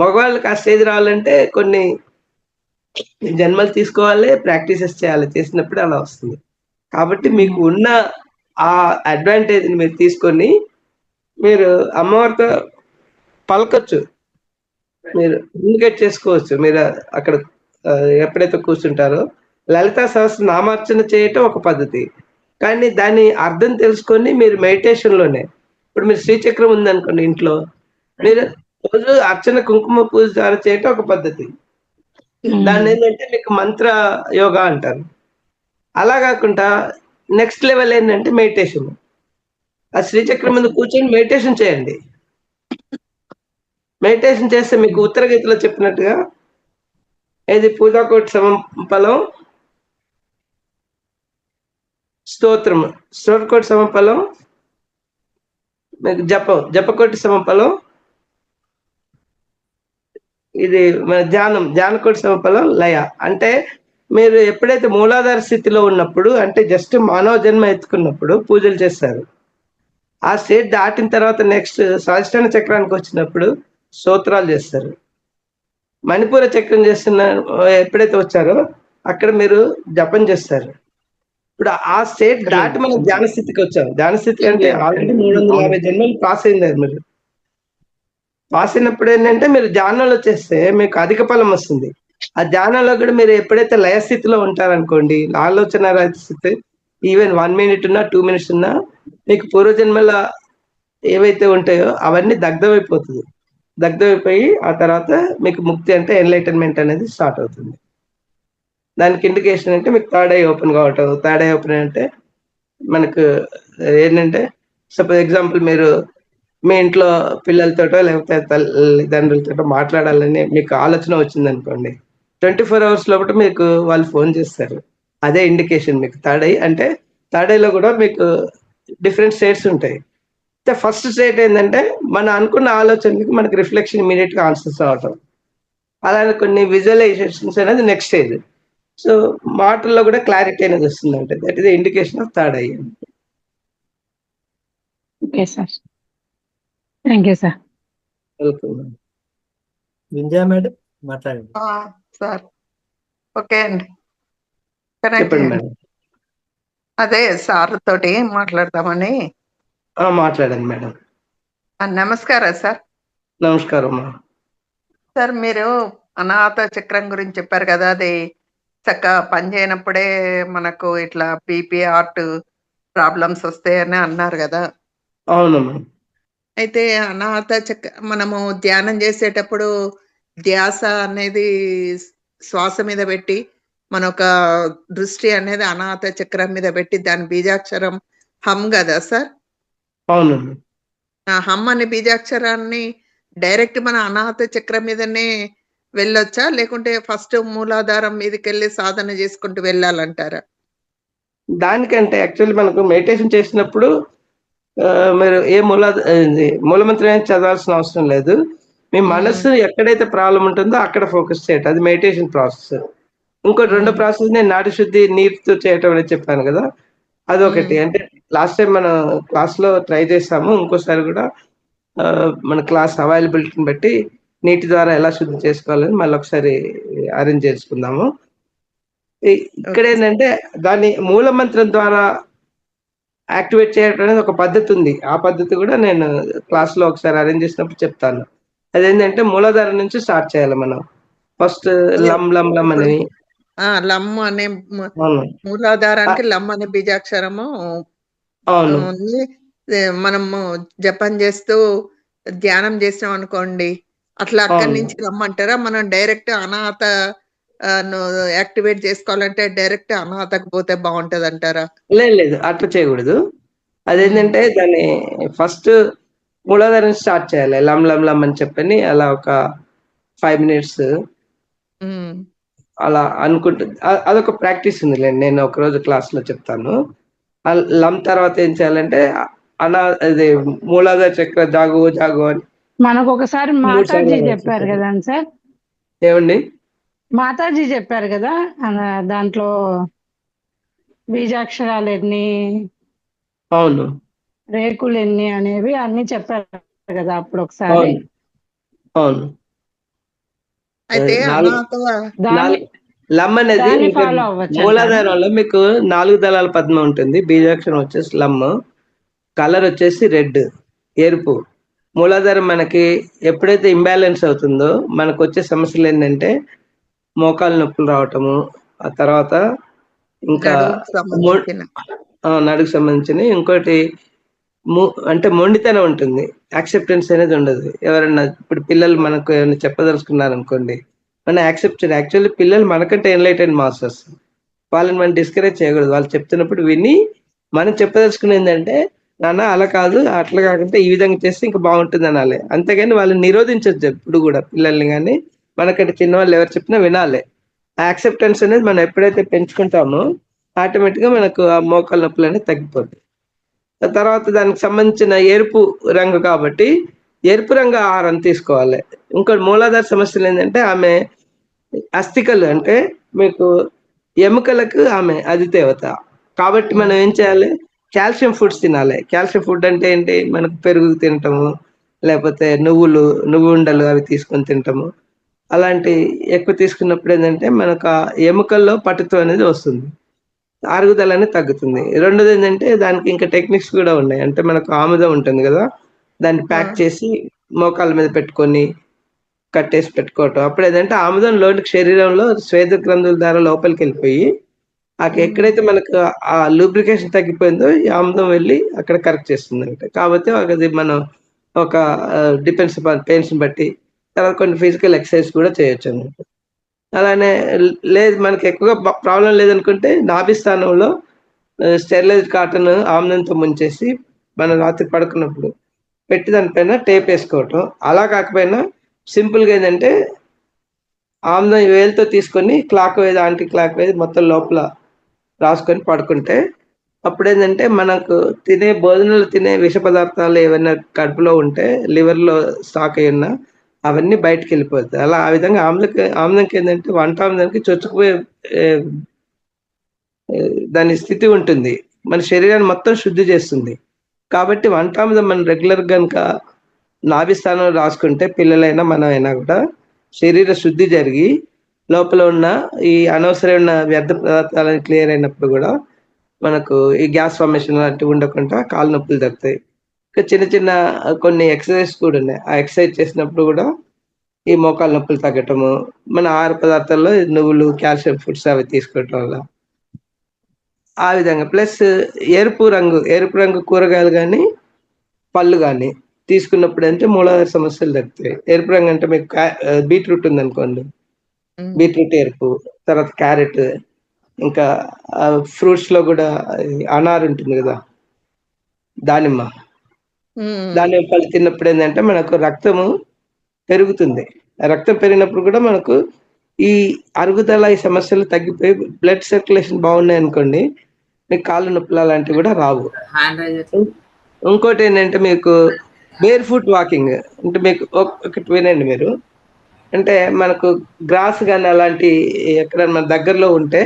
A: మగవాళ్ళకి ఆ స్టేజ్ రావాలంటే కొన్ని జన్మలు తీసుకోవాలి, ప్రాక్టీసెస్ చేయాలి, చేసినప్పుడు అలా వస్తుంది. కాబట్టి మీకు ఉన్న ఆ అడ్వాంటేజ్ని మీరు తీసుకొని మీరు అమ్మవారితో పలకొచ్చు, మీరు కమ్యూనికేట్ చేసుకోవచ్చు. మీరు అక్కడ ఎప్పుడైతే కూర్చుంటారో లలితా సహస్ర నామార్చన చేయటం ఒక పద్ధతి, కానీ దాని అర్థం తెలుసుకొని మీరు మెడిటేషన్లోనే, ఇప్పుడు మీరు శ్రీచక్రం ఉందనుకోండి ఇంట్లో, మీరు రోజు అర్చన కుంకుమ పూజ ద్వారా చేయటం ఒక పద్ధతి. దాన్ని ఏంటంటే మీకు మంత్ర యోగా అంటారు. అలా కాకుండా నెక్స్ట్ లెవెల్ ఏంటంటే మెడిటేషన్. ఆ శ్రీచక్రం మీద కూర్చొని మెడిటేషన్ చేయండి. మెడిటేషన్ చేస్తే మీకు ఉత్తరగతిలో చెప్పినట్టుగా ఏది పూజాకోటి సమఫలం స్తోత్రము, స్తోత్రకోటి సమఫలం మీకు జపకోటి సమఫలం, ఇది మన ధ్యానకోటి సమఫలం లయ. అంటే మీరు ఎప్పుడైతే మూలాధార స్థితిలో ఉన్నప్పుడు, అంటే జస్ట్ మానవ జన్మ ఎత్తుకున్నప్పుడు పూజలు చేస్తారు. ఆ స్టేట్ దాటిన తర్వాత నెక్స్ట్ స్వాధిష్టాన చక్రానికి వచ్చినప్పుడు స్తోత్రాలు చేస్తారు. మణిపూర చక్రం చేస్తున్న ఎప్పుడైతే వచ్చారో అక్కడ మీరు జపం చేస్తారు. ఇప్పుడు ఆ స్టేట్ దాటి మనం ధ్యాన స్థితికి వచ్చాం. ధ్యాన స్థితి అంటే ఆల్రెడీ 350 జన్మలు పాస్ అయింది. మీరు పాస్ అయినప్పుడు ఏంటంటే మీరు ధ్యానంలో చేస్తే మీకు అధిక ఫలం వస్తుంది. ఆ ధ్యానంలో కూడా మీరు ఎప్పుడైతే లయ స్థితిలో ఉంటారనుకోండి, ఆలోచన రహిత స్థితి, ఈవెన్ 1 minute ఉన్నా 2 minutes ఉన్నా మీకు పూర్వజన్మల ఏవైతే ఉంటాయో అవన్నీ దగ్ధమైపోతుంది. దగ్ధమైపోయి ఆ తర్వాత మీకు ముక్తి అంటే ఎన్లైటన్మెంట్ అనేది స్టార్ట్ అవుతుంది. దానికి ఇండికేషన్ అంటే మీకు థర్డ్ ఐ ఓపెన్ కావటం. థర్డ్ ఐ ఓపెన్ అంటే మనకు ఏంటంటే, సపోజ్ ఎగ్జాంపుల్ మీరు మీ ఇంట్లో పిల్లలతోటో లేకపోతే తల్లిదండ్రులతో మాట్లాడాలని మీకు ఆలోచన వచ్చింది అనుకోండి, 24 hours లోపల మీకు వాళ్ళు ఫోన్ చేస్తారు. అదే ఇండికేషన్ మీకు థర్డ్ ఐ అంటే. థర్డ్ ఐలో కూడా మీకు డిఫరెంట్ స్టేట్స్ ఉంటాయి. ఫస్ట్ స్టేట్ ఏంటంటే మనం అనుకున్న ఆలోచనకి మనకి రిఫ్లెక్షన్ ఇమీడియట్ గా ఆన్సర్స్ రావటం. అలానే కొన్ని విజువలైజేషన్స్ అనేది నెక్స్ట్ స్టేజ్. సో మాటల్లో కూడా క్లారిటీ అనేది వస్తుంది అంటే that is indication of third eye.
C: Okay sir, thank you sir.
A: Welcome.
D: Vinja madam మాట్లాడండి.
E: సార్ ఓకే అండి,
A: చెప్పండి మేడం.
E: అదే సార్ తోటి మాట్లాడతామని.
A: మాట్లాడండి మేడం.
E: నమస్కారం సార్.
A: నమస్కారం అమ్మా.
E: సార్ మీరు అనాథ చక్రం గురించి చెప్పారు కదా, అది చక్కగా పని చేయనప్పుడే మనకు ఇట్లా బీపీ హార్ట్ ప్రాబ్లమ్స్ వస్తాయని అన్నారు కదా.
A: అవునమ్మా.
E: అయితే అనాథ చక్ర మనము ధ్యానం చేసేటప్పుడు ధ్యాస అనేది శ్వాస మీద పెట్టి మన ఒక దృష్టి అనేది అనాథ చక్రం మీద పెట్టి దాని బీజాక్షరం హమ్ కదా సార్.
A: అవునండి.
E: ఆ హమ్ అనే బీజాక్షరాన్ని డైరెక్ట్ మన అనాథ చక్రం మీదనే వెళ్ళొచ్చా, లేకుంటే ఫస్ట్ మూలాధారం మీదకి వెళ్ళి సాధన చేసుకుంటూ వెళ్ళాలంటారా?
A: దానికంటే యాక్చువల్లీ మనకు మెడిటేషన్ చేసినప్పుడు మీరు ఏ మూలమంత్రం ఏం చదవాల్సిన అవసరం లేదు. మీ మనసు ఎక్కడైతే ప్రాబ్లం ఉంటుందో అక్కడ ఫోకస్ చేయటం, అది మెడిటేషన్ ప్రాసెస్. ఇంకోటి రెండో ప్రాసెస్ నేను నాడి శుద్ధి నీరుతో చేయటం అనేది చెప్పాను కదా, అదొకటి. అంటే లాస్ట్ టైం మన క్లాస్ లో ట్రై చేసాము, ఇంకోసారి కూడా మన క్లాస్ అవైలబిలిటీని బట్టి నీటి ద్వారా ఎలా శుద్ధి చేసుకోవాలని మళ్ళీ ఒకసారి అరేంజ్ చేసుకుందాము. ఇక్కడ ఏంటంటే దాన్ని మూల మంత్రం ద్వారా యాక్టివేట్ చేయడం అనేది ఒక పద్ధతి ఉంది. ఆ పద్ధతి కూడా నేను క్లాస్ లో ఒకసారి అరేంజ్ చేసినప్పుడు చెప్తాను. అదేంటంటే మూలాధారం నుంచి స్టార్ట్ చేయాలి మనం. ఫస్ట్ లమ్ లమ్ లమ్ అని.
E: లమ్ అనే
A: అవును.
E: మూలాధారానికి లమ్ అనే బీజాక్షరము
A: అవును.
E: ఉంది. మనము జపం చేస్తూ ధ్యానం చేసినాం అనుకోండి, అట్లా అక్కడి
A: అవును.
E: నుంచి రమ్మంటారా? మనం డైరెక్ట్ అనాథ యాక్టివేట్ చేసుకోవాలంటే డైరెక్ట్ అనాథకు పోతే బాగుంటది అంటారా?
A: లేదు అట్లా చేయకూడదు. అదేంటంటే దాన్ని ఫస్ట్ మూలాధారం స్టార్ట్ చేయాలి. లమ్ లమ్ లమ్ అని చెప్పని అలా ఒక 5 minutes అలా అనుకుంటుంది. అదొక ప్రాక్టీస్ ఉందిలేండి, నేను ఒక రోజు క్లాస్ లో చెప్తాను. లమ్ తర్వాత ఏం చేయాలంటే అది మూలాధార చక్ర జాగు జాగు అని
C: మనకు ఒకసారి మాతాజీ చెప్పారు కదండి సార్.
A: ఏమండి?
C: మాతాజీ చెప్పారు కదా, దాంట్లో బీజాక్షరాలు ఎన్ని,
A: అవును,
C: రేకులు ఎన్ని అనేవి అన్ని చెప్పారు కదా అప్పుడు ఒకసారి.
A: అవును, అవును.
E: అయితే
A: లమ్ అనేది మూలాధారంలో మీకు 4 దళాల పద్మం ఉంటుంది. బీజాక్షరం వచ్చేసి లమ్, కలర్ వచ్చేసి రెడ్, ఎరుపు. మూలాధారం మనకి ఎప్పుడైతే ఇంబ్యాలెన్స్ అవుతుందో మనకు వచ్చే సమస్యలు ఏంటంటే మోకాలు నొప్పులు రావటము, ఆ తర్వాత ఇంకా నడుకు సంబంధించిన, ఇంకోటి అంటే మొండితనం ఉంటుంది, యాక్సెప్టెన్స్ అనేది ఉండదు. ఎవరన్నా ఇప్పుడు పిల్లలు మనకు ఏమైనా చెప్పదలుచుకున్నారు అనుకోండి, మనం యాక్సెప్ట్ చేయాలి. యాక్చువల్లీ పిల్లలు మనకంటే ఎన్లైటెడ్ మాస్టర్స్, వాళ్ళని మనం డిస్కరేజ్ చేయకూడదు. వాళ్ళు చెప్తున్నప్పుడు విని మనం చెప్పదలుచుకునేది ఏంటంటే నాన్న అలా కాదు, అట్లా కాకుండా ఈ విధంగా చేస్తే ఇంకా బాగుంటుంది అనాలి. అంతేగాని వాళ్ళని నిరోధించొచ్చు ఎప్పుడు కూడా పిల్లల్ని. కానీ మనకంటే చిన్నవాళ్ళు ఎవరు చెప్పినా వినాలి. ఆ యాక్సెప్టెన్స్ అనేది మనం ఎప్పుడైతే పెంచుకుంటామో ఆటోమేటిక్గా మనకు ఆ మోకాల నొప్పులు అనేది తగ్గిపోతుంది. తర్వాత దానికి సంబంధించిన ఎరుపు రంగు కాబట్టి ఎరుపు రంగు ఆహారం తీసుకోవాలి. ఇంకోటి మూలాధార సమస్యలు ఏంటంటే ఆమె అస్థికలు, అంటే మీకు ఎముకలకు ఆమె అధిదేవత కాబట్టి మనం ఏం చేయాలి, కాల్షియం ఫుడ్స్ తినాలి. కాల్షియం ఫుడ్ అంటే ఏంటి, మనకు పెరుగు తినటము, లేకపోతే నువ్వు ఉండలు అవి తీసుకొని తింటాము. అలాంటి ఎక్కువ తీసుకున్నప్పుడు ఏంటంటే మనకు ఆ ఎముకల్లో పటుత్వం అనేది వస్తుంది, అరుగుదల అనేది తగ్గుతుంది. రెండోది ఏంటంటే దానికి ఇంకా టెక్నిక్స్ కూడా ఉన్నాయి. అంటే మనకు ఆముదం ఉంటుంది కదా, దాన్ని ప్యాక్ చేసి మోకాల మీద పెట్టుకొని కట్టేసి పెట్టుకోవటం. అప్పుడు ఏంటంటే ఆముదం లోనికి శరీరంలో శ్వేత గ్రంథుల ద్వారా లోపలికి వెళ్ళిపోయి ఎక్కడైతే మనకు ఆ లూబ్రికేషన్ తగ్గిపోయిందో ఈ ఆముదం వెళ్ళి అక్కడ కరెక్ట్ చేస్తుంది అంటే. కాబట్టి అది మనం ఒక డిపెండ్స్ పెయిన్స్ బట్టి తర్వాత కొన్ని ఫిజికల్ ఎక్సర్సైజ్ కూడా చేయొచ్చు అన్నమాట. అలానే లేదు మనకి ఎక్కువగా ప్రాబ్లం లేదనుకుంటే నాభి స్థానంలో స్టెరిలైజ్ కాటన్ ఆమ్లంతో ముంచేసి మనం రాత్రి పడుకున్నప్పుడు పెట్టి దానిపైన టేప్ వేసుకోవటం. అలా కాకపోయినా సింపుల్గా ఏంటంటే ఆమ్లం వేలుతో తీసుకొని clock wise anti clock wise మొత్తం లోపల రాసుకొని పడుకుంటే అప్పుడు ఏంటంటే మనకు భోజనాలు తినే విష పదార్థాలు ఏమైనా కడుపులో ఉంటే లివర్లో స్టాక్ అయి ఉన్నా అవన్నీ బయటకు వెళ్ళిపోతాయి. అలా ఆ విధంగా ఆమ్లంకి ఏంటంటే వంటామ్లానికి చొచ్చుకుపోయే దాని స్థితి ఉంటుంది. మన శరీరాన్ని మొత్తం శుద్ధి చేస్తుంది. కాబట్టి వంటామ్లం మనం రెగ్యులర్ కనుక నాభి స్థానంలో రాసుకుంటే పిల్లలైనా మనమైనా కూడా శరీర శుద్ధి జరిగి లోపల ఉన్న ఈ అనవసరమైన వ్యర్థ పదార్థాలను క్లియర్ అయినప్పుడు కూడా మనకు ఈ గ్యాస్ ఫార్మేషన్ లాంటివి ఉండకుండా కాళ్ళు నొప్పులు తగ్గుతాయి. ఇంకా చిన్న చిన్న కొన్ని ఎక్సర్సైజ్ కూడా ఉన్నాయి. ఆ ఎక్సర్సైజ్ చేసినప్పుడు కూడా ఈ మోకాళ్ళ నొప్పులు తగ్గటము, మన ఆహార పదార్థాల్లో నువ్వులు, కాల్షియం ఫుడ్స్ అవి తీసుకోవటం వల్ల ఆ విధంగా. ప్లస్ ఎరుపు రంగు కూరగాయలు కానీ పళ్ళు కానీ తీసుకున్నప్పుడు అంటే మూలాధార సమస్యలు తగ్గుతాయి. ఎరుపు రంగు అంటే మీకు బీట్రూట్ ఉందనుకోండి, బీట్రూట్ ఎరుపు, తర్వాత క్యారెట్, ఇంకా ఫ్రూట్స్ లో కూడా అనార్ ఉంటుంది కదా, దానిమ్మ పళ్ళు తిన్నప్పుడు ఏంటంటే మనకు రక్తము పెరుగుతుంది. రక్తం పెరిగినప్పుడు కూడా మనకు ఈ అరుగుదల ఈ సమస్యలు తగ్గిపోయి బ్లడ్ సర్క్యులేషన్ బాగున్నాయి అనుకోండి, మీకు కాళ్ళు నొప్పులు అలాంటివి కూడా రావు. ఇంకోటి ఏంటంటే మీకు బేర్ ఫుట్ వాకింగ్ అంటే మీకు ఒకటి వినండి మీరు, అంటే మనకు గ్రాస్ కానీ అలాంటి ఎక్కడ మన దగ్గరలో ఉంటే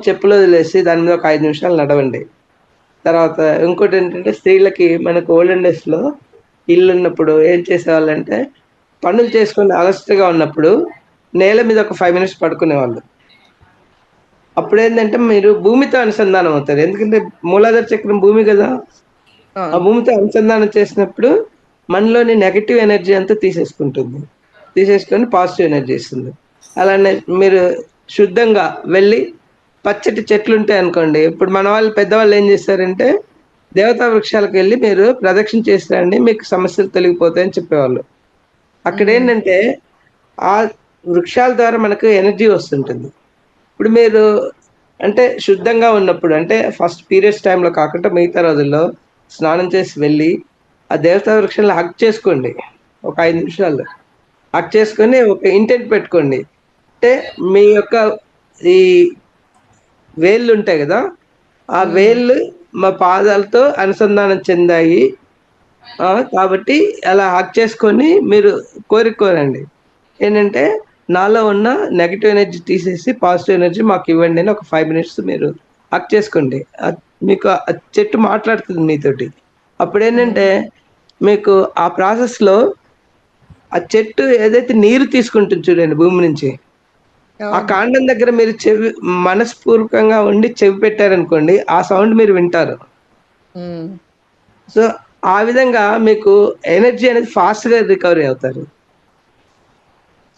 A: చెప్పులు వదిలేసి దాని మీద ఒక 5 నిమిషాలు నడవండి. తర్వాత ఇంకోటి ఏంటంటే స్త్రీలకి మనకు ఓల్డెన్ డేస్ లో ఇల్లు ఉన్నప్పుడు ఏం చేసేవాళ్ళంటే పనులు చేసుకుని అలసటగా ఉన్నప్పుడు నేల మీద ఒక 5 మినిట్స్ పడుకునేవాళ్ళు. అప్పుడు ఏంటంటే మీరు భూమితో అనుసంధానం అవుతారు. ఎందుకంటే మూలాధార చక్రం భూమి కదా, ఆ భూమితో అనుసంధానం చేసినప్పుడు మనలోని నెగటివ్ ఎనర్జీ అంతా తీసేసుకొని పాజిటివ్ ఎనర్జీ ఇస్తుంది. అలానే మీరు శుద్ధంగా వెళ్ళి పచ్చటి చెట్లు ఉంటాయి అనుకోండి, ఇప్పుడు మన వాళ్ళు పెద్దవాళ్ళు ఏం చేస్తారంటే దేవతా వృక్షాలకు వెళ్ళి మీరు ప్రదక్షిణ చేస్తారండి, మీకు సమస్యలు తొలగిపోతాయని చెప్పేవాళ్ళు. అక్కడ ఏంటంటే ఆ వృక్షాల ద్వారా మనకు ఎనర్జీ వస్తుంటుంది. ఇప్పుడు మీరు అంటే శుద్ధంగా ఉన్నప్పుడు అంటే ఫస్ట్ పీరియడ్స్ టైంలో కాకుండా మిగతా రోజుల్లో స్నానం చేసి వెళ్ళి ఆ దేవతా వృక్షాలను హగ్ చేసుకోండి. ఒక 5 నిమిషాలు హగ్ చేసుకొని ఒక ఇంటెంట్ పెట్టుకోండి. అంటే మీ యొక్క ఈ వేళ్ళు ఉంటాయి కదా, ఆ వేళ్ళు మా పాదాలతో అనుసంధానం చెందాయి కాబట్టి అలా హక్ చేసుకొని మీరు కోరండి ఏంటంటే నాలో ఉన్న నెగిటివ్ ఎనర్జీ తీసేసి పాజిటివ్ ఎనర్జీ మాకు ఇవ్వండి అని ఒక 5 మినిట్స్ మీరు హక్ చేసుకోండి. మీకు ఆ చెట్టు మాట్లాడుతుంది మీతోటి. అప్పుడు ఏంటంటే మీకు ఆ ప్రాసెస్లో ఆ చెట్టు ఏదైతే నీరు తీసుకుంటుంది చూడండి భూమి నుంచి, ఆ కాండం దగ్గర మీరు మనస్పూర్వకంగా ఉండి చెవి పెట్టారనుకోండి, ఆ సౌండ్ మీరు వింటారు. సో ఆ విధంగా మీకు ఎనర్జీ అనేది ఫాస్ట్గా రికవరీ అవుతారు.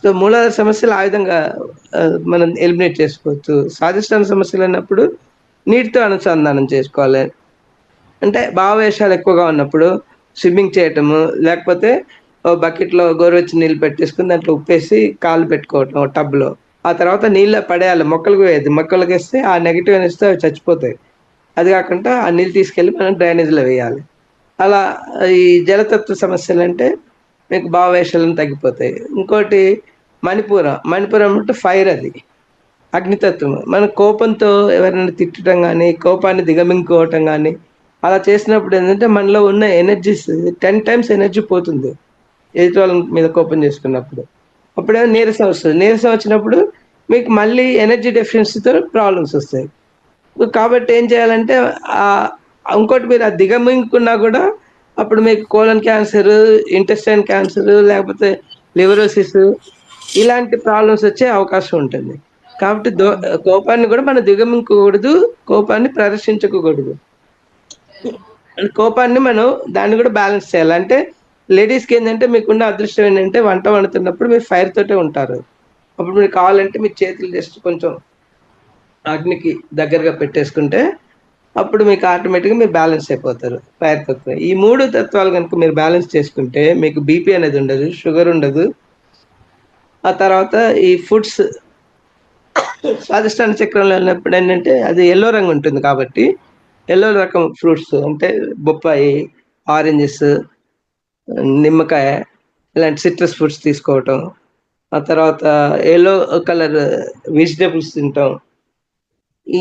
A: సో మూలాధార సమస్యలు ఆ విధంగా మనం ఎలిమినేట్ చేసుకోవచ్చు. స్వాదిష్టాన సమస్యలు అన్నప్పుడు నీటితో అనుసంధానం చేసుకోవాలి. అంటే భావవేశాలు ఎక్కువగా ఉన్నప్పుడు స్విమ్మింగ్ చేయటము, లేకపోతే బకెట్లో గోరువెచ్చని నీళ్ళు పెట్టేసుకుని దాంట్లో ఉప్పేసి కాళ్ళు పెట్టుకోవటం టబ్లో, ఆ తర్వాత నీళ్ళ పడేయాలి, మొక్కలకు వేయద్దు. మొక్కలకు వేస్తే ఆ నెగిటివ్ ఎనర్జీతో అవి చచ్చిపోతాయి. అది కాకుండా ఆ నీళ్ళు తీసుకెళ్ళి మనం డ్రైనేజ్లో వేయాలి. అలా ఈ జలతత్వ సమస్యలు అంటే మీకు భావవేశాలను తగ్గిపోతాయి. ఇంకోటి మణిపురం అంటే ఫైర్, అది అగ్నితత్వం. మన కోపంతో ఎవరైనా తిట్టడం కానీ, కోపాన్ని దిగమింగుకోవటం కానీ అలా చేసినప్పుడు ఏంటంటే మనలో ఉన్న ఎనర్జీస్ 10 టైమ్స్ ఎనర్జీ పోతుంది ఎదుటి వాళ్ళ మీద కోపం చేసుకున్నప్పుడు. అప్పుడేమో నీరసం వస్తుంది. నీరసం వచ్చినప్పుడు మీకు మళ్ళీ ఎనర్జీ డెఫిషియన్సీతో ప్రాబ్లమ్స్ వస్తాయి. కాబట్టి ఏం చేయాలంటే ఇంకోటి మీరు అది దిగమింగుకున్నా కూడా అప్పుడు మీకు కోలన్ క్యాన్సర్, ఇంటెస్టైన్ క్యాన్సర్, లేకపోతే లివరోసిస్ ఇలాంటి ప్రాబ్లమ్స్ వచ్చే అవకాశం ఉంటుంది. కాబట్టి కోపాన్ని కూడా మనం దిగమింగకూడదు, కోపాన్ని ప్రదర్శించకూడదు. కోపాన్ని మనం దాన్ని కూడా బ్యాలెన్స్ చేయాలి. అంటే లేడీస్కి ఏంటంటే మీకున్న అదృష్టం ఏంటంటే వంట వండుతున్నప్పుడు మీరు ఫైర్ తోటే ఉంటారు. అప్పుడు మీరు కావాలంటే మీ చేతులు జస్ట్ కొంచెం అగ్నికి దగ్గరగా పెట్టేసుకుంటే అప్పుడు మీకు ఆటోమేటిక్గా మీరు బ్యాలెన్స్ అయిపోతారు ఫైర్ తత్వం. ఈ 3 తత్వాలు కనుక మీరు బ్యాలెన్స్ చేసుకుంటే మీకు బీపీ అనేది ఉండదు, షుగర్ ఉండదు. ఆ తర్వాత ఈ ఫుడ్స్ స్వాదిష్టాన చక్రంలో వెళ్ళినప్పుడు ఏంటంటే అది ఎల్లో రంగు ఉంటుంది కాబట్టి ఎల్లో రకం ఫ్రూట్స్ అంటే బొప్పాయి, ఆరెంజెస్, నిమ్మకాయ ఇలాంటి సిట్రస్ ఫ్రూట్స్ తీసుకోవటం, ఆ తర్వాత ఎల్లో కలర్ వెజిటేబుల్స్ తింటాం. ఈ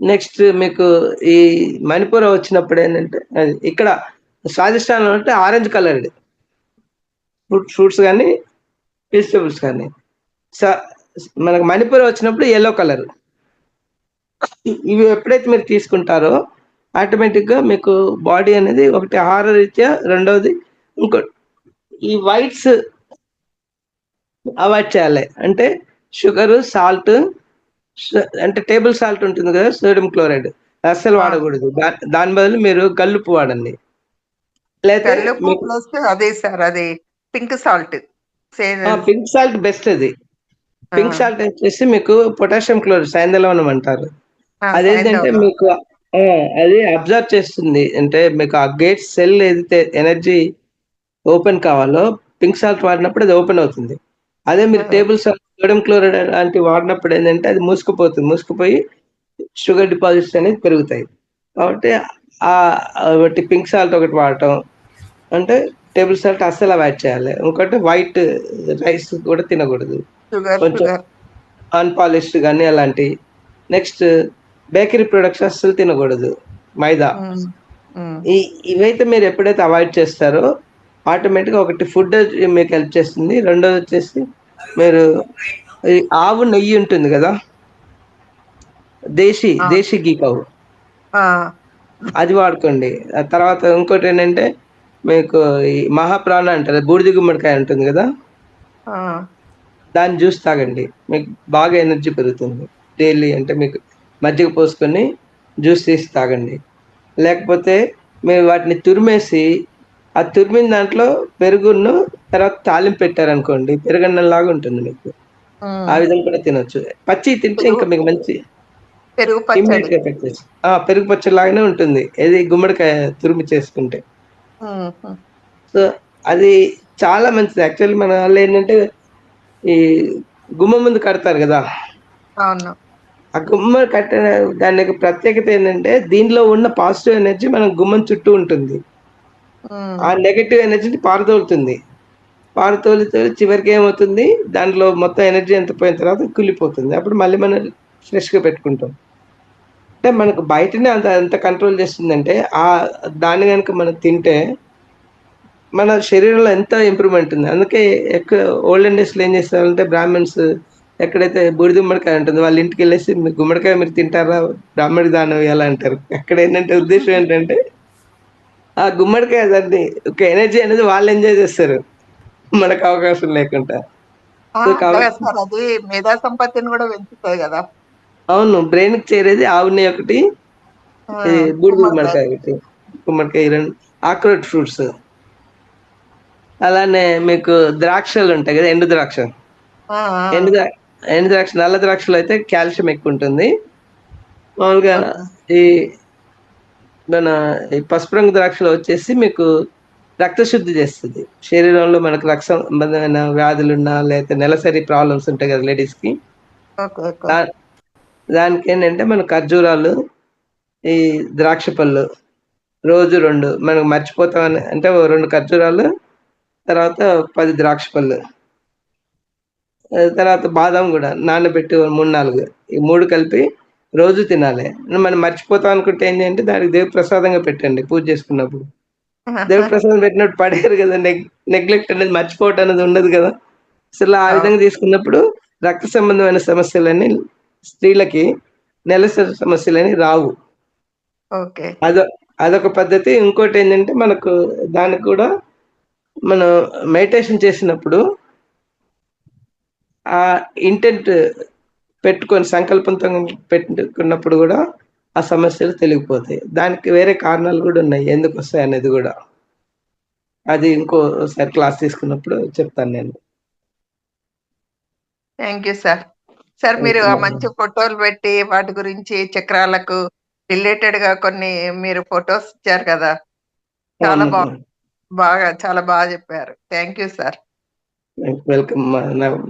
A: నెక్స్ట్ మీకు ఈ మణిపురం వచ్చినప్పుడు ఏంటంటే ఇక్కడ స్వాదిష్టానం అంటే ఆరెంజ్ కలర్ది, ఫ్రూట్స్ కానీ వెజిటబుల్స్ కానీ. మనకు మణిపూర్ వచ్చినప్పుడు యెల్లో కలర్. ఇవి ఎప్పుడైతే మీరు తీసుకుంటారో ఆటోమేటిక్గా మీకు బాడీ అనేది ఒకటి ఆహార రీత్యా, రెండవది ఇంకో ఈ వైట్స్ అవాయిడ్ చేయాలి. అంటే షుగరు, సాల్ట్, అంటే టేబుల్ సాల్ట్ ఉంటుంది కదా, సోడియం క్లోరైడ్ అస్సలు వాడకూడదు. దాని బదులు మీరు కల్లుప్పు వాడండి. లేకపోతే
E: కల్లుప్పు ప్లస్ అదే సార్, అది pink salt.
A: Pink salt best. అది పింక్ సాల్ట్ వచ్చేసి మీకు పొటాషియం క్లోరైడ్, సైంధలవనం అంటారు. అదేంటంటే మీకు అది అబ్జర్వ్ చేస్తుంది. అంటే మీకు ఆ గేట్ సెల్ ఏదైతే ఎనర్జీ ఓపెన్ కావాలో పింక్ సాల్ట్ వాడినప్పుడు అది ఓపెన్ అవుతుంది. అదే మీరు టేబుల్ సాల్ట్, సోడియం క్లోరైడ్ లాంటివి వాడినప్పుడు ఏంటంటే అది మూసుకుపోయి షుగర్ డిపాజిట్స్ అనేది పెరుగుతాయి. కాబట్టి ఒకటి పింక్ సాల్ట్ ఒకటి వాడటం, అంటే టేబుల్ సాల్ట్ అస్సలు అవాయిడ్ చేయాలి. ఇంకోటి వైట్ రైస్ కూడా తినకూడదు, కొంచెం అన్పాలిష్డ్ కానీ అలాంటి. నెక్స్ట్ బేకరీ ప్రొడక్ట్స్ అస్సలు తినకూడదు, మైదా. ఇవైతే మీరు ఎప్పుడైతే అవాయిడ్ చేస్తారో ఆటోమేటిక్గా ఒకటి ఫుడ్ మీకు హెల్ప్ చేస్తుంది. రెండోది వచ్చేసి మీరు ఆవు నెయ్యి ఉంటుంది కదా, దేశీ గీ కావు, అది వాడుకోండి. ఆ తర్వాత ఇంకోటి ఏంటంటే మీకు ఈ మహాప్రాణ అంటారు, బూడిద గుమ్మడికాయ ఉంటుంది కదా, దాన్ని జ్యూస్ తాగండి, మీకు బాగా ఎనర్జీ పెరుగుతుంది. డైలీ అంటే మీకు మజ్జిగ పోసుకొని జ్యూస్ తీసి తాగండి. లేకపోతే మీరు వాటిని తురిమేసి ఆ తురిమిన దాంట్లో పెరుగును తర్వాత తాలింపు పెట్టారనుకోండి, పెరుగన్నంలాగా ఉంటుంది మీకు. ఆ విధంగా కూడా తినొచ్చు. పచ్చి తింటే ఇంకా మీకు మంచి
E: పెరుగు
A: పచ్చడి లాగానే ఉంటుంది, ఏది గుమ్మడికాయ తురిమి చేసుకుంటే. సో అది చాలా మంచిది. యాక్చువల్లీ మన వాళ్ళు ఏంటంటే ఈ గుమ్మ ముందు కడతారు కదా, ఆ గుమ్మ కట్టిన దానికి ప్రత్యేకత ఏంటంటే దీనిలో ఉన్న పాజిటివ్ ఎనర్జీ మన గుమ్మం చుట్టూ ఉంటుంది. ఆ నెగటివ్ ఎనర్జీని పారదోలుతుంది. చివరికి ఏమవుతుంది, దాంట్లో మొత్తం ఎనర్జీ ఎంత పోయిన తర్వాత కుళ్ళిపోతుంది. అప్పుడు మళ్ళీ మనం ఫ్రెష్గా పెట్టుకుంటాం. అంటే మనకు బయటనే అంత కంట్రోల్ చేస్తుందంటే దాన్ని కనుక మనం తింటే మన శరీరంలో ఎంత ఇంప్రూవ్మెంట్ ఉంది. అందుకే ఎక్కువ ఓల్డెన్ డేస్లో ఏం చేస్తారంటే బ్రాహ్మణ్స్ ఎక్కడైతే బూడిద గుమ్మడికాయ ఉంటుంది వాళ్ళ ఇంటికి వెళ్ళేసి గుమ్మడికాయ మీరు తింటారా, బ్రాహ్మణికి దానం ఇవ్వాలా అంటారు. అక్కడ ఏంటంటే ఉద్దేశం ఏంటంటే ఆ గుమ్మడికాయ దాన్ని ఒక ఎనర్జీ అనేది వాళ్ళు ఎంజాయ్ చేస్తారు, మనకు అవకాశం లేకుండా.
E: అది మేధా సంపత్తిని కూడా పెంచుతుంది కదా.
A: అవును, బ్రెయిన్ కి చేరేది ఆవు నెయ్యి ఒకటి, బూడిద గుమ్మడికాయ ఒకటి, గుమ్మడికాయ రెండు ఆక్రోట్ ఫ్రూట్స్. అలానే మీకు ద్రాక్షలు ఉంటాయి కదా, ఎండు ద్రాక్ష, నల్ల ద్రాక్షలో అయితే కాల్షియం ఎక్కువ ఉంటుంది. మామూలుగా ఈ పసుపు రంగు ద్రాక్షలో వచ్చేసి మీకు రక్తశుద్ధి చేస్తుంది. శరీరంలో మనకు రక్త సంబంధమైన వ్యాధులున్నా లేకపోతే నెలసరి ప్రాబ్లమ్స్ ఉంటాయి కదా లేడీస్కి, దానికి ఏంటంటే మన ఖర్జూరాలు, ఈ ద్రాక్ష పళ్ళు రోజు 2 మనకు మర్చిపోతామని అంటే 2 ఖర్జూరాలు, తర్వాత 10 ద్రాక్ష పళ్ళు, తర్వాత బాదం కూడా నానబెట్టి 3-4, ఈ 3 కలిపి రోజు తినాలి. మనం మర్చిపోతాం అనుకుంటే ఏంటంటే దానికి దేవుడి ప్రసాదంగా పెట్టండి పూజ చేసుకున్నప్పుడు. దేవుడి ప్రసాదం పెట్టినట్టు పడేరు కదా, నెగ్లెక్ట్ అనేది, మర్చిపోవటం అనేది ఉండదు కదా. అసలు ఆ విధంగా తీసుకున్నప్పుడు రక్త సంబంధమైన సమస్యలని స్త్రీలకి, నెలసరి సమస్యలని రావు. అదొక పద్ధతి. ఇంకోటి ఏంటంటే మనకు దానికి కూడా మనం మెడిటేషన్ చేసినప్పుడు ఆ ఇంటెంట్ పెట్టుకొని సంకల్పంతో పెట్టుకున్నప్పుడు కూడా ఆ సమస్యలు తెలిగిపోతాయి. దానికి వేరే కారణాలు కూడా ఉన్నాయి ఎందుకు వస్తాయి అనేది కూడా, అది ఇంకోసారి క్లాస్ తీసుకున్నప్పుడు చెప్తాను నేను.
E: Thank you sir. సార్ మీరు మంచి ఫోటోలు పెట్టి వాటి గురించి చక్రాలకు రిలేటెడ్ గా కొన్ని మీరు ఫొటోస్ ఇచ్చారు కదా, చాలా చాలా బాగా చెప్పారు. Thank you sir.
A: వెల్కమ్.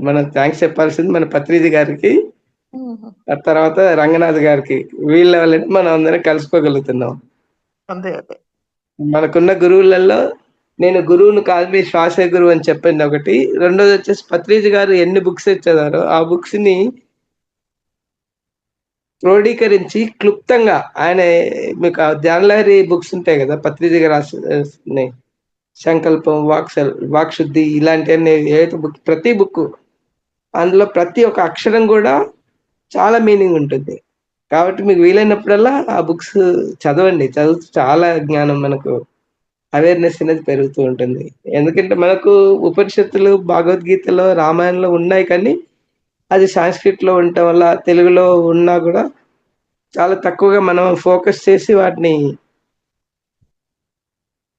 A: మనం థ్యాంక్స్ చెప్పాల్సింది మన పత్రిజీ గారికి, ఆ తర్వాత రంగనాథ్ గారికి. వీళ్ళ వల్లనే మనం అందరం కలుసుకోగలుగుతున్నాం. మనకున్న గురువులలో నేను గురువును కాదు, మీ శ్వాసే గురువు అని చెప్పింది ఒకటి. రెండోది వచ్చేసి పత్రిజీ గారు ఎన్ని బుక్స్ చదివారో ఆ బుక్స్ ని క్రోడీకరించి క్లుప్తంగా ఆయన, మీకు ధ్యానలహరి బుక్స్ ఉంటాయి కదా పత్రిజీ గారు రాసినాయి, సంకల్పం, వాక్శుద్ధి ఇలాంటివన్నీ ఏదైతే బుక్, ప్రతి బుక్ అందులో ప్రతి ఒక్క అక్షరం కూడా చాలా మీనింగ్ ఉంటుంది. కాబట్టి మీకు వీలైనప్పుడల్లా ఆ బుక్స్ చదవండి. చదువుతూ చాలా జ్ఞానం, మనకు అవేర్నెస్ అనేది పెరుగుతూ ఉంటుంది. ఎందుకంటే మనకు ఉపనిషత్తులు, భగవద్గీతలో, రామాయణంలో ఉన్నాయి, కానీ అది సాంస్క్రిట్లో ఉండటం వల్ల తెలుగులో ఉన్నా కూడా చాలా తక్కువగా మనం ఫోకస్ చేసి వాటిని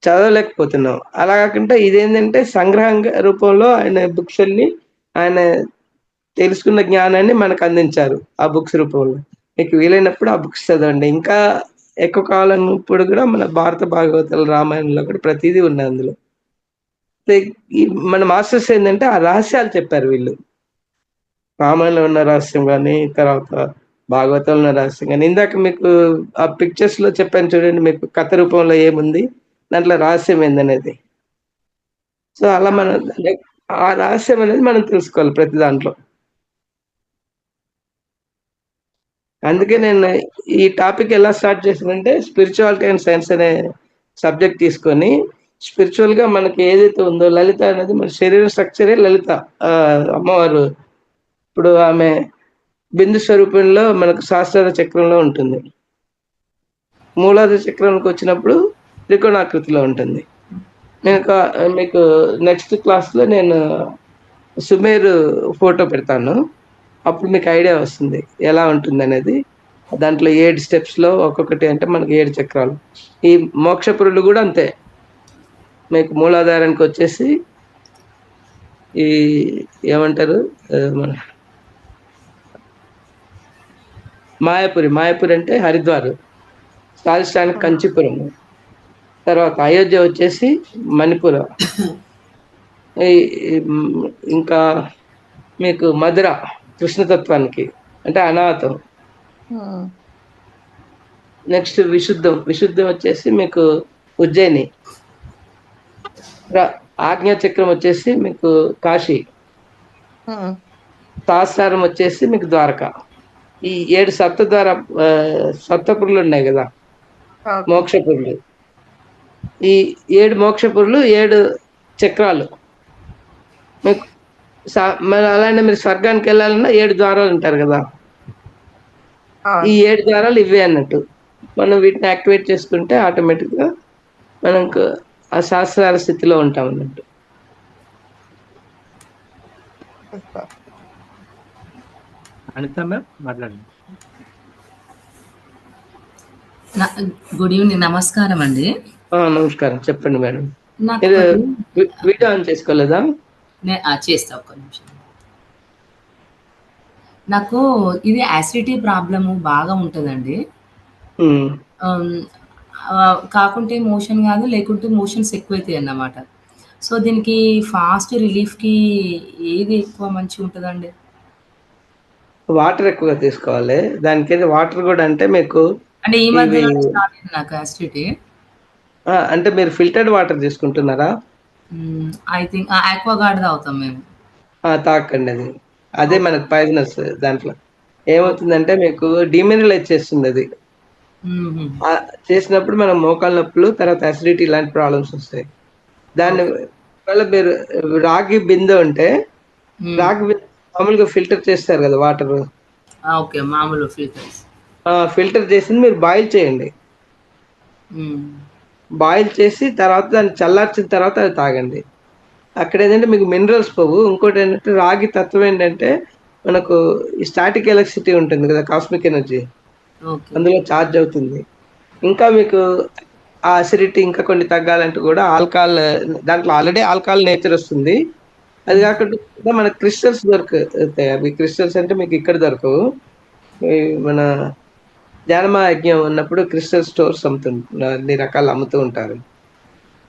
A: చదవలేకపోతున్నాం. అలా కాకుండా ఇదేంటంటే సంగ్రహం రూపంలో ఆయన బుక్స్ అన్ని, ఆయన తెలుసుకున్న జ్ఞానాన్ని మనకు అందించారు ఆ బుక్స్ రూపంలో. మీకు వీలైనప్పుడు ఆ బుక్స్ చదవండి. ఇంకా ఎక్కువ కావాలన్నప్పుడు కూడా మన భారత భాగవతాలు, రామాయణంలో కూడా ప్రతిదీ ఉన్నాయి అందులో. మన మాస్టర్స్ ఏంటంటే ఆ రహస్యాలు చెప్పారు వీళ్ళు. రామాయణంలో ఉన్న రహస్యం కానీ, తర్వాత భాగవతంలో ఉన్న రహస్యం కానీ, ఇందాక మీకు ఆ పిక్చర్స్ లో చెప్పాను చూడండి, మీకు కథ రూపంలో ఏముంది, దాంట్లో రహస్యం ఏందనేది. సో అలా మనం ఆ రహస్యం అనేది మనం తెలుసుకోవాలి ప్రతి దాంట్లో. అందుకే నేను ఈ టాపిక్ ఎలా స్టార్ట్ చేశానంటే, స్పిరిచువాలిటీ అండ్ సైన్స్ అనే సబ్జెక్ట్ తీసుకొని, స్పిరిచువల్ గా మనకి ఏదైతే ఉందో, లలిత అనేది మన శరీర స్ట్రక్చరే లలిత. అమ్మవారు ఇప్పుడు ఆమె బిందు స్వరూపంలో మనకు సహస్రార చక్రంలో ఉంటుంది. మూలాధార చక్రానికి వచ్చినప్పుడు త్రికోణాకృతిలో ఉంటుంది. నేను మీకు నెక్స్ట్ క్లాస్లో నేను సుమేరు ఫోటో పెడతాను, అప్పుడు మీకు ఐడియా వస్తుంది ఎలా ఉంటుంది అనేది. దాంట్లో 7 స్టెప్స్లో ఒక్కొక్కటి అంటే మనకి 7 చక్రాలు. ఈ మోక్షపురులు కూడా అంతే. మీకు మూలాధారానికి వచ్చేసి ఈ ఏమంటారు, మన మాయాపురి అంటే హరిద్వార్, రాజస్థాన్ కంచిపురం, తర్వాత అయోధ్య వచ్చేసి మణిపుర, ఇంకా మీకు మధుర కృష్ణతత్వానికి అంటే అనాథం. నెక్స్ట్ విశుద్ధం వచ్చేసి మీకు ఉజ్జయిని. ఆజ్ఞా చక్రం వచ్చేసి మీకు కాశీ. సహస్రారం వచ్చేసి మీకు ద్వారక. ఈ 7 సప్తపురులు ఉన్నాయి కదా, మోక్షపురులు. ఈ 7 మోక్షపురులు 7 చక్రాలు. మీకు అలానే మీరు స్వర్గానికి వెళ్ళాలన్నా 7 ద్వారాలు ఉంటారు కదా, ఈ 7 ద్వారాలు ఇవే అన్నట్టు. మనం వీటిని యాక్టివేట్ చేసుకుంటే ఆటోమేటిక్గా మనకు ఆ సహస్రార స్థితిలో ఉంటాం అన్నట్టు.
D: అనిత మ్యామ్ మాట్లాడండి.
F: గుడ్ ఈవినింగ్, నమస్కారం అండి.
A: నమస్కారం, చెప్పండి మేడం.
F: నాకు
A: వీడియో ఆన్ చేసుకోలేదా?
F: చేస్తా, ఒక్క నిమిషం. నాకు ఇది యాసిడిటీ ప్రాబ్లము బాగా ఉంటుందండి. కాకుంటే మోషన్ కాదు, లేకుంటే మోషన్స్ ఎక్కువైతాయి అన్నమాట. సో దీనికి ఫాస్ట్ రిలీఫ్కి ఏది ఎక్కువ మంచిగా ఉంటుందండి?
A: వాటర్ ఎక్కువగా తీసుకోవాలి. దానికైతే వాటర్ కూడా అంటే మీకు
F: అంటే ఈ మధ్య స్టార్ట్ అయింది నాకు యాసిడిటీ.
A: అంటే మీరు ఫిల్టర్డ్ వాటర్ తీసుకుంటున్నారా?
F: ఐ థింక్ ఆక్వాగార్డ్ తాగుతాం మేము.
A: తాకండి, అదే మనకు పాయిజనస్. దాంట్లో ఏమవుతుందంటే మీకు డిమినరలైజ్ చేస్తుంది. అది చేసినప్పుడు మనం మోకాళ్ళ నొప్పులు, తర్వాత అసిడిటీ ఇలాంటి ప్రాబ్లమ్స్ వస్తాయి. దాన్ని వల్ల మీరు రాగి బిందె ఉంటే, రాగి బిందె మామూలుగా ఫిల్టర్ చేస్తారు కదా వాటర్,
F: మామూలు
A: ఫిల్టర్ చేసింది మీరు బాయిల్ చేయండి. బాయిల్ చేసి తర్వాత దాన్ని చల్లార్చిన తర్వాత అది తాగండి. అక్కడ ఏంటంటే మీకు మినరల్స్ పోవు. ఇంకోటి ఏంటంటే రాగి తత్వం ఏంటంటే మనకు ఈ స్టాటిక్ ఎలక్ట్రిసిటీ ఉంటుంది కదా, కాస్మిక్ ఎనర్జీ, అందులో ఛార్జ్ అవుతుంది. ఇంకా మీకు ఆ అసిడిటీ ఇంకా కొన్ని తగ్గాలంటే కూడా ఆల్కహాల్, దాంట్లో ఆల్రెడీ ఆల్కహాల్ నేచర్ వస్తుంది. అది కాకుండా మనకు క్రిస్టల్స్ దొరుకుతాయి. అవి క్రిస్టల్స్ అంటే మీకు ఇక్కడ దొరకవు. మన జ్ఞానమా యజ్ఞం ఉన్నప్పుడు క్రిస్టల్ స్టోర్స్ అన్ని రకాలు అమ్ముతూ ఉంటారు.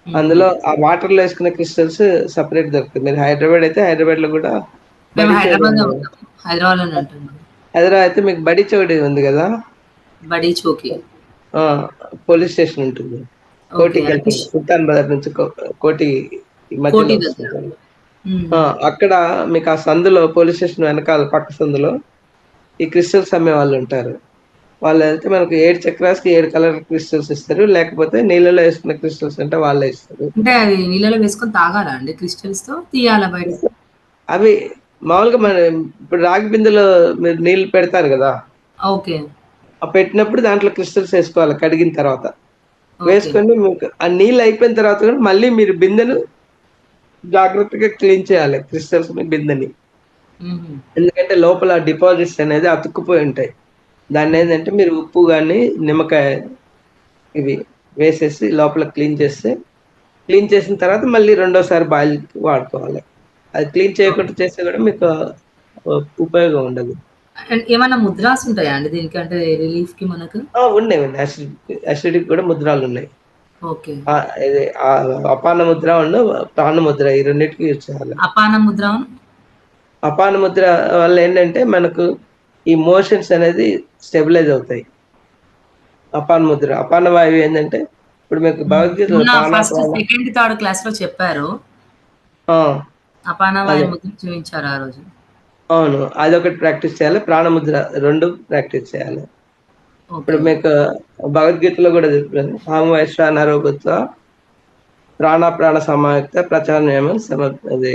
A: అందులో ఆ వాటర్ లో వేసుకునే క్రిస్టల్స్ సపరేట్ దొరుకుతుంది. మీరు హైదరాబాద్ అయితే హైదరాబాద్ లో కూడా, హైదరాబాద్ అయితే మీకు బడి చౌడి ఉంది కదా,
F: బడి చౌకి
A: పోలీస్ స్టేషన్ ఉంటుంది. కోటికి వెళ్తుంది, సుల్తాన్ బజార్ నుంచి కోటి మధ్యలో. అక్కడ మీకు ఆ సందులో, పోలీస్ స్టేషన్ వెనకాల పక్క సందులో ఈ క్రిస్టల్స్ అమ్మే వాళ్ళు ఉంటారు. వాళ్ళు వెళ్తే మనకు 7 చక్రాస్కి 7 కలర్ క్రిస్టల్స్ ఇస్తారు, లేకపోతే నీళ్ళలో వేసుకున్న క్రిస్టల్స్ అంటే వాళ్ళే ఇస్తారు.
F: అంటే అవి నీళ్ళలో వేసుకొని తాగాలా అండి క్రిస్టల్స్ తో, తీయాలా బయట?
A: అవి మామూలుగా మన ఇప్పుడు రాగి బిందెలో మీరు నీళ్ళు పెడతారు కదా,
F: ఓకే.
A: ఆ పెట్టినప్పుడు దాంట్లో క్రిస్టల్స్ వేసుకోవాలి కడిగిన తర్వాత.
F: ఓకే.
A: వేసుకొని మీకు ఆ నీళ్ళు అయిపోయిన తర్వాత కూడా మళ్ళీ మీరు బిందెను జాగ్రత్తగా క్లీన్ చేయాలి, క్రిస్టల్స్ బిందెని.
F: మ్మ్.
A: ఎందుకంటే లోపల డిపాజిట్స్ అనేది అతుక్కుపోయి ఉంటాయి. దాన్ని ఏంటంటే మీరు ఉప్పు కానీ నిమ్మకాయ ఇవి వేసేసి లోపల క్లీన్ చేసిన తర్వాత మళ్ళీ రెండోసారి బాయిల్ వాడుకోవాలి. అది క్లీన్ చేయకుండా చేస్తే కూడా మీకు ఉపయోగం ఉండదు.
F: అండ్ ఏమైనా ముద్రాస్ ఉంటాయా అండి దీనికి, అంటే రిలీఫ్ కి మనకు?
A: ఉన్నాయి అసిడిక్ కూడా ముద్రాలు ఉన్నాయి.
F: ఓకే.
A: ఇది అపాన ముద్ర ప్రాణ ముద్ర, ఈ రెండింటికి యూజ్ చేయాలి.
F: అపాన ముద్ర.
A: అపాన ముద్ర వల్ల ఏంటంటే మనకు ఈ మోషన్స్ అనేది స్టెబిలైజ్ అవుతాయి. అపాన వాయువు ఏంటంటే ఇప్పుడు మీకు భగవద్గీతలో
F: ఫస్ట్ సెకండ్ థర్డ్ క్లాస్ లో చెప్పారు, అపాన వాయు ముద్ర చూపించారు ఆ రోజు.
A: అవును, అదొకటి ప్రాక్టీస్ చేయాలి, ప్రాణముద్ర 2 ప్రాక్టీస్ చేయాలి. ఇప్పుడు మీకు భగవద్గీతలో కూడా చెప్పాను, హామ వైశ్వానరోగత్వ ప్రాణ సమాయుక్త ప్రచారం అది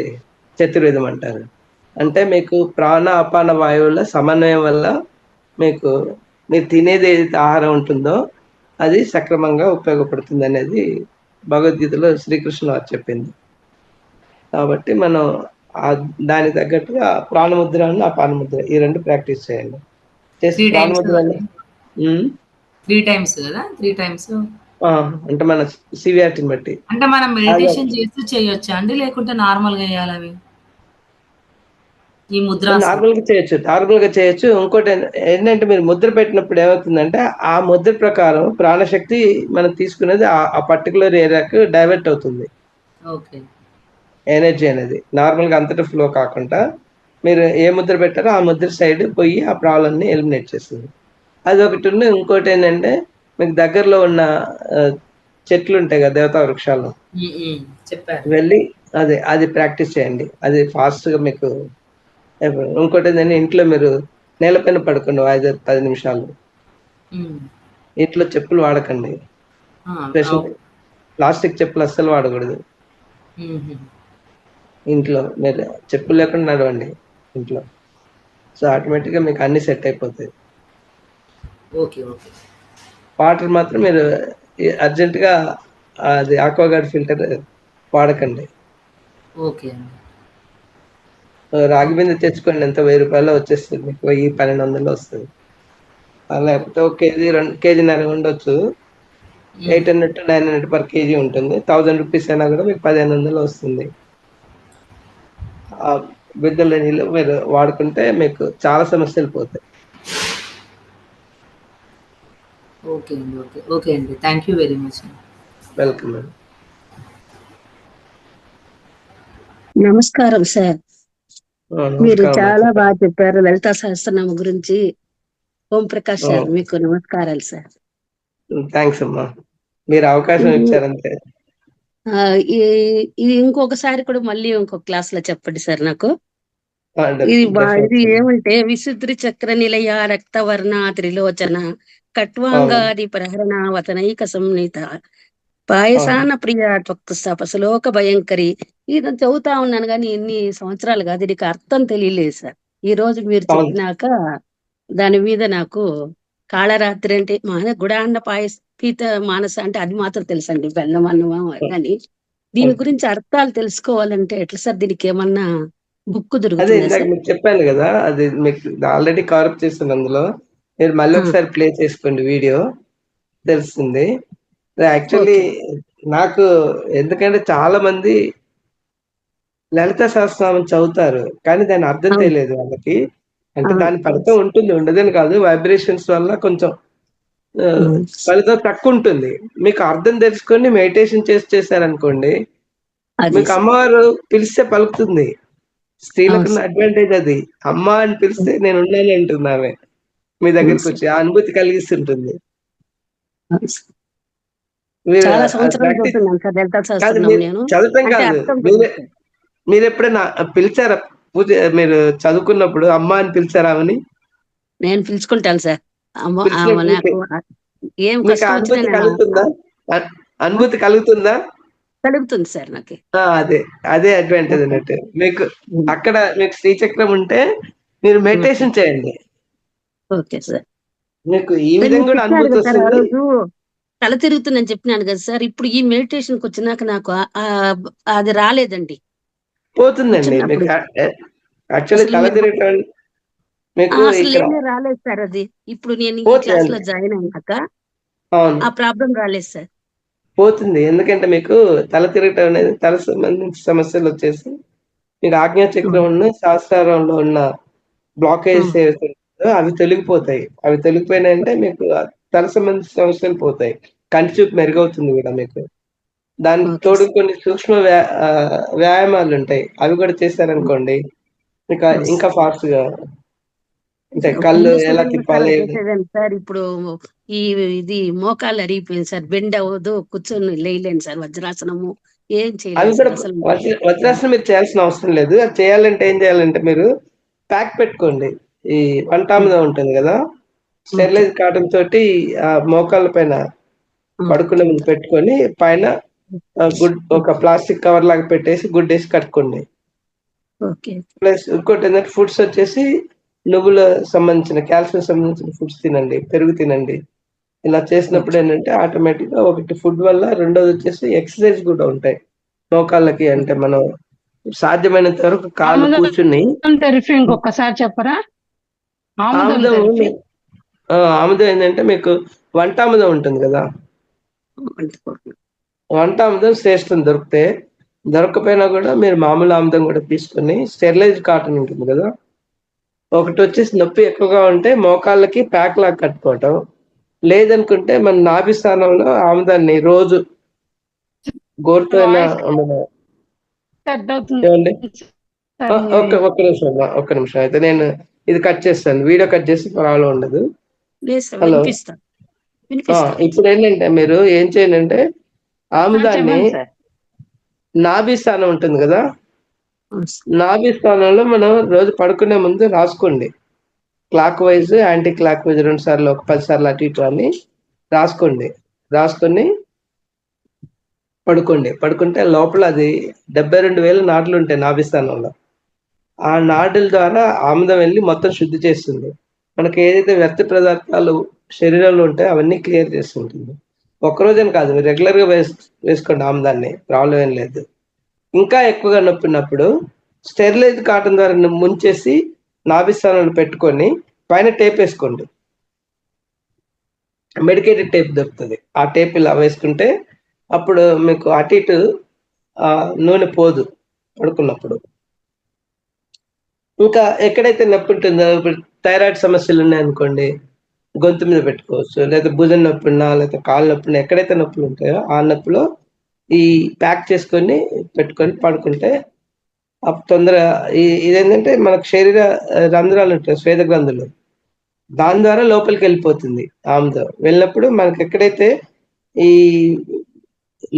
A: చతుర్వేదం అంటారు. అంటే మీకు ప్రాణ అపాన వాయువుల సమన్వయం వల్ల మీరు తినేది ఏదైతే ఆహారం ఉంటుందో అది సక్రమంగా ఉపయోగపడుతుంది అనేది భగవద్గీతలో శ్రీకృష్ణ వారు చెప్పింది. కాబట్టి మనం దానికి తగ్గట్టుగా ప్రాణముద్ర అపాన ముద్ర ఈ 2 ప్రాక్టీస్ చేయండి. చేసి ప్రాణముద్ర
F: 3 టైమ్స్ కదా, 3 టైమ్స్
A: అంటే మన సివియారిటీని బట్టి.
F: అంటే మనం మెడిటేషన్ చేస్తూ చేయొచ్చా అండి, లేకుంటే నార్మల్ గా చేయాలి అవి? ఈ ముద్ర
A: నార్మల్ గా చేయొచ్చు. ఇంకోటి ఏంటంటే మీరు ముద్ర పెట్టినప్పుడు ఏమవుతుందంటే ఆ ముద్ర ప్రకారం ప్రాణశక్తి మనం తీసుకునేది ఆ పర్టికులర్ ఏరియాకు డైవర్ట్ అవుతుంది.
F: ఓకే.
A: ఎనర్జీ అనేది నార్మల్గా అంతటా ఫ్లో కాకుండా మీరు ఏ ముద్ర పెట్టారో ఆ ముద్ర సైడ్ పోయి ఆ ప్రాబ్లమ్ని ఎలిమినేట్ చేస్తుంది. అది ఒకటి. ఇంకోటి ఏంటంటే మీకు దగ్గరలో ఉన్న చెట్లు ఉంటాయి కదా, దేవతా వృక్షాలు, వెళ్ళి అది ప్రాక్టీస్ చేయండి. అది ఫాస్ట్గా మీకు. ఇంకోటి ఏంటంటే ఇంట్లో మీరు నేలపైన పడుకోండి 5-10 నిమిషాలు. ఇంట్లో చెప్పులు వాడకండి, ప్లాస్టిక్ చెప్పులు అస్సలు వాడకూడదు. ఇంట్లో మీరు చెప్పులు లేకుండా నడవండి ఇంట్లో. సో ఆటోమేటిక్గా మీకు అన్ని సెట్ అయిపోతాయి.
F: ఓకే. ఓకే.
A: వాటర్ మాత్రం మీరు అర్జెంటుగా అది ఆక్వాగార్డ్ ఫిల్టర్ వాడకండి.
F: ఓకే.
A: రాగి బిందె తెచ్చుకోండి, ఎంత 1000 రూపాయలు వచ్చేస్తుంది మీకు, 1000-1200 వస్తుంది. లేకపోతే 1 కేజీ 2 కేజీన్నర ఉండొచ్చు, 800-900 పర్ కేజీ ఉంటుంది. 1000 రూపీస్ అయినా కూడా మీకు 1500 వస్తుంది. ఆ బిందెల నీళ్ళు మీరు వాడుకుంటే మీకు చాలా సమస్యలు పోతాయి.
F: ఓకే అండి. ఓకే అండి, thank you very much.
A: Welcome అండి.
G: నమస్కారం సార్. మీరు చాలా బాగా చెప్పారు లలితా సహస్రనామ గురించి. ఓం ప్రకాష్ సార్, మీకు నమస్కారాలు సార్.
A: థ్యాంక్స్ అమ్మా, మీరు అవకాశం ఇచ్చారంతే.
G: ఇది ఇంకొకసారి కూడా మళ్ళీ ఇంకొక క్లాస్ లో చెప్పండి సార్ నాకు. ఇది ఏమంటే విశుద్రి చక్ర నిలయ రక్తవర్ణ త్రిలోచన కట్వాంగాది ప్రహరణ వతనైక సంనీత పాయసాన ప్రియ శ్లోక భయంకరి. ఇది చదువుతా ఉన్నాను కానీ ఎన్ని సంవత్సరాలు కాదు, దీనికి అర్థం తెలియలేదు సార్. ఈ రోజు మీరు చెప్పినాక దాని మీద నాకు కాళరాత్రి అంటే గుడాండ పీత మానస అంటే అది మాత్రం తెలుసండి, బెల్లం అన్నమా. కానీ దీని గురించి అర్థాలు తెలుసుకోవాలంటే ఎట్లా సార్? దీనికి ఏమన్నా బుక్ దొరుకుతుంది?
A: చెప్పాను కదా, అది మీకు ఆల్రెడీ కవర్ చేస్తాను. అందులో మీరు మళ్ళీ ఒకసారి ప్లే చేసుకోండి, వీడియో తెలుస్తుంది. యాక్చువల్లీ నాకు ఎందుకంటే చాలా మంది లలిత సహస్రనామం చదువుతారు కానీ దాని అర్థం తెలియదు వాళ్ళకి. అంటే దాని ఫలితం ఉంటుంది, ఉండదని కాదు, వైబ్రేషన్స్ వల్ల కొంచెం ఫలితం తక్కువ ఉంటుంది. మీకు అర్థం తెలుసుకొని మెడిటేషన్ చేశారనుకోండి, మీకు అమ్మవారు పిలిస్తే పలుకుతుంది. స్త్రీలకు అడ్వాంటేజ్ అది. అమ్మ అని పిలిస్తే నేను ఉన్నాను అంటున్నామే, మీ దగ్గరికి వచ్చి ఆ అనుభూతి కలిగిస్తుంటుంది. చదవటం కాదు, మీరు ఎప్పుడైనా పిలిచారా పూజ, మీరు చదువుకున్నప్పుడు అమ్మ అని పిలిచారా? అని
G: నేను పిలుచుకుంటాను సార్. అమ్మో,
A: పిలిచినప్పుడు
G: నాకు ఏం
A: మీకు
G: కష్టం వచ్చినా
A: అనుభూతి
G: నేను
A: కలుగుతుందా? అనుభూతి కలుగుతుందా?
G: కలుగుతుంది సార్ నాకు.
A: అదే అదే అడ్వాంటేజ్ అన్నట్టు. మీకు అక్కడ మీకు శ్రీచక్రం ఉంటే మీరు మెడిటేషన్ చేయండి,
G: ఓకే సార్.
A: మీకు ఈ
G: మీరు
A: విధంగా కూడా
G: చెప్పారు
A: అనుభూతి
G: కదా సార్ ఆ
A: వస్తుంది.
G: రోజు తల తిరుగుతుందని చెప్పినాను కదా సార్. ఇప్పుడు ఈ మెడిటేషన్కి వచ్చినాక నాకు అది రాలేదండి
A: పోతుందండి మీకు.
G: కూర్చున్నప్పుడు.
A: యాక్చువల్లీ
G: అసలు
A: తల
G: మీరు
A: తిరగటం మీకు
G: అసలు
A: ఇక్కడ
G: లేనే రాలేదు సార్ అది. ఇప్పుడు నేను ఈ క్లాస్ లో
A: పోతుందండి.
G: జాయిన్ అయినాక
A: అవును,
G: ఆ ప్రాబ్లం రాలేదు సార్.
A: పోతుంది. ఎందుకంటే మీకు తల తిరగటం అనేది తల సంబంధించిన సమస్యలు వచ్చేసి మీకు ఆజ్ఞా చక్రం ఉన్న సహస్రారంలో ఉన్న బ్లాకేజెస్ ఏవైతే ఉంటాయో అవి తొలగిపోతాయి. అవి తొలగిపోయినాయంటే మీకు తల సంబంధించిన సమస్యలు పోతాయి. కంటి చూపు మెరుగవుతుంది కూడా మీకు. దానికి
G: ఓకే
A: తోడు
G: సార్.
A: కొన్ని సూక్ష్మ వ్యాయామాలు ఉంటాయి, అవి కూడా చేశారనుకోండి ఇంకా ఇంకా ఫాస్ట్ గా అంటే కళ్ళు
G: ముందు
A: ఎలా
G: సూర్యనమస్కారం
A: తిప్పాలి.
G: చేసేదాన్ని సార్. ఇప్పుడు ఈ ఇది మోకాలు అరిగిపోయింది సార్. బెండ్ అవ్వదు, కూర్చొని లేయలేను సార్. వజ్రాసనము ఏం
A: అవి
G: చేయలేను
A: కూడా
G: సార్ అసలు.
A: వజ్రాసనం మీరు చేయాల్సిన అవసరం లేదు. అది చేయాలంటే ఏం చేయాలంటే మీరు ప్యాక్ పెట్టుకోండి. ఈ వంటామిదం ఉంటుంది కదా, స్టెరిలైజ్ కాటన్ తోటి ఆ మోకాళ్ళ పైన పడుకునే ముందు పెట్టుకొని పైన గుడ్ ఒక ప్లాస్టిక్ కవర్ లాగా పెట్టేసి గుడ్ వేసి కట్టుకోండి.
G: ఓకే.
A: ప్లస్ ఇంకోటి ఏంటంటే ఫుడ్స్ వచ్చేసి నువ్వుల సంబంధించిన కాల్షియం సంబంధించిన ఫుడ్స్ తినండి, పెరుగు తినండి. ఇలా చేసినప్పుడు ఏంటంటే ఆటోమేటిక్ గా ఒకటి ఫుడ్ వల్ల, రెండోది వచ్చేసి ఎక్సర్సైజ్ కూడా ఉంటాయి మోకాళ్ళకి. అంటే మనం సాధ్యమైనంత వరకు కాళ్ళు కూర్చుని
C: తెరిఫి ఇంకొకసారి చెప్పరా?
A: ఆముదం ఆముదం ఏంటంటే మీకు వంటాముదం ఉంటుంది కదా, వంటాముదం శ్రేష్టం దొరకపోయినా కూడా మీరు మామూలు ఆముదం కూడా తీసుకొని స్టెరిలైజ్ కాటన్ ఉంటుంది కదా, ఒకటి వచ్చేసి నొప్పి ఎక్కువగా ఉంటే మోకాళ్ళకి ప్యాక్ లాగా కట్టుకోవటం, లేదనుకుంటే మన నాభి స్థానంలో ఆముదాన్ని రోజు గోరుతో ఏమండి ఒక్క నిమిషం అయితే నేను ఇది కట్ చేస్తాను, వీడియో కట్ చేసి ప్రాబ్లం ఉండదు. హలో, ఇప్పుడు ఏంటంటే మీరు ఏం చేయండి అంటే ఆముదాన్ని నాభి స్థానం ఉంటుంది కదా, నాభి స్థానంలో మనం రోజు పడుకునే ముందు రాసుకోండి. Clock wise anti clock wise 2 సార్లు, ఒక 10 సార్లు అటు ఇటు అని రాసుకొని పడుకుంటే లోపల అది 72,000 నాడులు ఉంటాయి నాభి స్థానంలో. ఆ నాడుల ద్వారా ఆముదం వెళ్ళి మొత్తం శుద్ధి చేస్తుంది. మనకి ఏదైతే వ్యర్థ పదార్థాలు శరీరంలో ఉంటాయో అవన్నీ క్లియర్ చేస్తుంటుంది. ఒక్కరోజని కాదు, మీరు రెగ్యులర్గా వేసుకోండి ఆముదాన్ని, ప్రాబ్లం ఏం లేదు. ఇంకా ఎక్కువగా నొప్పినప్పుడు స్టెరిలైజ్ కాటన్ ద్వారా ముంచేసి నాభి స్థానంలో పెట్టుకొని పైన టేప్ వేసుకోండి. మెడికేటెడ్ టేప్ దొరుకుతుంది, ఆ టేప్ ఇలా వేసుకుంటే అప్పుడు మీకు అటు ఇటు నూనె పోదు పడుకున్నప్పుడు. ఇంకా ఎక్కడైతే నొప్పి ఉంటుందో, ఇప్పుడు థైరాయిడ్ సమస్యలు ఉన్నాయనుకోండి గొంతు మీద పెట్టుకోవచ్చు, లేదా భుజం నొప్పి ఉన్నా, లేదా కాళ్ళ నొప్పి ఉన్నా, ఎక్కడైతే నొప్పులు ఉంటాయో ఆ నొప్పిలో ఈ ప్యాక్ చేసుకొని పెట్టుకొని పడుకుంటే తొందరగా ఇదేంటంటే మనకు శరీర రంధ్రాలు ఉంటాయి, స్వేద గ్రంథులు, దాని ద్వారా లోపలికి వెళ్ళిపోతుంది ఆముదం. వెళ్ళినప్పుడు మనకి ఎక్కడైతే ఈ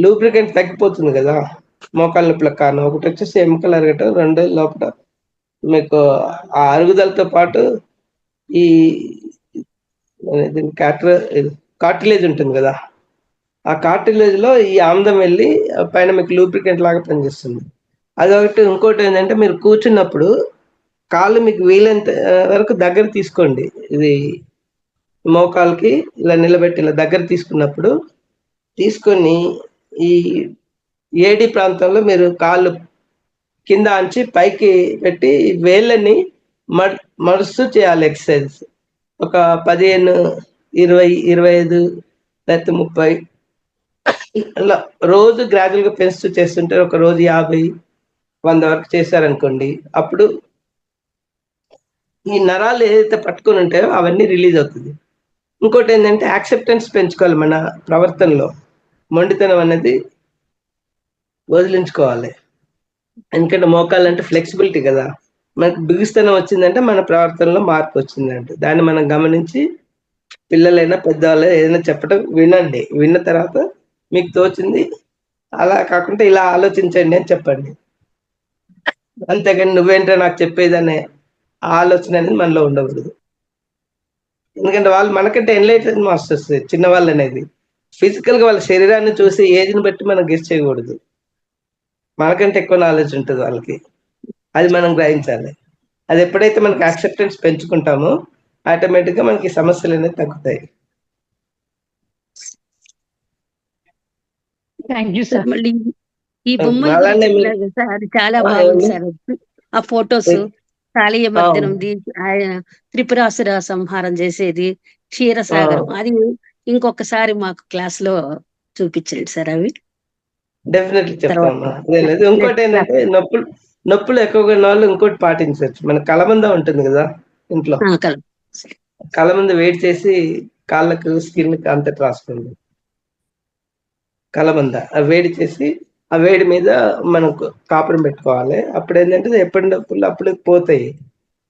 A: లూబ్రికెంట్ తగ్గిపోతుంది కదా మోకాళ్ళ నొప్పులకు కారణం, ఒకటి వచ్చేసి ఎముకలు అరగటం, రెండు లోపల మీకు ఆ అరుగుదలతో పాటు ఈ కార్టిలేజ్ ఉంటుంది కదా, ఆ కార్టిలేజ్ లో ఈ ఆముదం వెళ్ళి పైన మీకు లూబ్రికెంట్ లాగా పనిచేస్తుంది. అదొకటి. ఇంకోటి ఏంటంటే మీరు కూర్చున్నప్పుడు కాళ్ళు మీకు వీలైనంత వరకు దగ్గర తీసుకోండి. ఇది మోకాలకి ఇలా నిలబెట్టి ఇలా దగ్గర తీసుకొని ఈ ఏడి ప్రాంతంలో మీరు కాళ్ళు కింద అంచి పైకి పెట్టి వేళ్ళని మడుస్తూ చేయాలి ఎక్సర్సైజ్. ఒక 15, 20, 25 లేకపోతే 30 అలా రోజు గ్రాడ్యువల్ గా పెంచుతూ చేస్తుంటే ఒక రోజు 50, 100 వరకు చేశారనుకోండి, అప్పుడు ఈ నరాలు ఏదైతే పట్టుకొని ఉంటాయో అవన్నీ రిలీజ్ అవుతుంది. ఇంకోటి ఏంటంటే యాక్సెప్టెన్స్ పెంచుకోవాలి మన ప్రవర్తనలో, మొండితనం అనేది వదిలించుకోవాలి. ఎందుకంటే మోకాళ్ళంటే ఫ్లెక్సిబిలిటీ కదా, మనకు బిగుస్తనం వచ్చిందంటే మన ప్రవర్తనలో మార్పు వచ్చిందంటే దాన్ని మనం గమనించి పిల్లలైనా పెద్దవాళ్ళైనా ఏదైనా చెప్పడం వినండి. విన్న తర్వాత మీకు తోచింది అలా కాకుండా ఇలా ఆలోచించండి అని చెప్పండి. అంతేగాని నువ్వేంటో నాకు చెప్పేదనే ఆలోచన అనేది మనలో ఉండకూడదు. ఎందుకంటే వాళ్ళు మనకంటే ఎన్లైటెడ్ మాస్టర్స్ చిన్నవాళ్ళు అనేది. ఫిజికల్ గా వాళ్ళ శరీరాన్ని చూసి ఏజ్ని బట్టి మనం గెస్ చేయకూడదు. మనకంటే ఎక్కువ నాలెడ్జ్ ఉంటుంది వాళ్ళకి. అది మనం గ్రహించాలి. అది ఎప్పుడైతే మనకి యాక్సెప్టెన్స్ పెంచుకుంటామో ఆటోమేటిక్ గా మనకి సమస్యలు అనేది తగ్గుతాయి.
C: Thank you
G: sir
C: sir.
G: మళ్ళీ ఈ బొమ్మల
A: అలానే
G: గురించి
A: మీరు-
G: చెప్పలేదు సార్, అది చాలా
A: ఆ,
G: బాగుంది
A: ఏమండి?
G: సార్. ఆ ఫొటోస్
A: ఏ-
G: కాళీయ మర్దనంది, ఆయన త్రిపురాసుర సంహారం చేసేది, క్షీరసాగరం, అది ఇంకొకసారి మాకు క్లాస్ లో చూపించండి సార్ అవి.
A: డెఫినెట్లీ చెప్తామా.
G: తర్వాత
A: అదే లేదు. ఇంకోటి ఏంటంటే నొప్పులు ఎక్కువగా ఉన్న వాళ్ళు ఇంకోటి పాటించవచ్చు. మన కలమంద ఉంటుంది కదా ఇంట్లో, కలమంద వేడి చేసి కాళ్ళకు స్కిన్ కి అంతటి రాసుకోండి. కలమంద ఆ వేడి చేసి ఆ వేడి మీద మనకు కాపురం పెట్టుకోవాలి. అప్పుడు ఏంటంటే ఎప్పటి నొప్పులు అప్పుడు పోతాయి.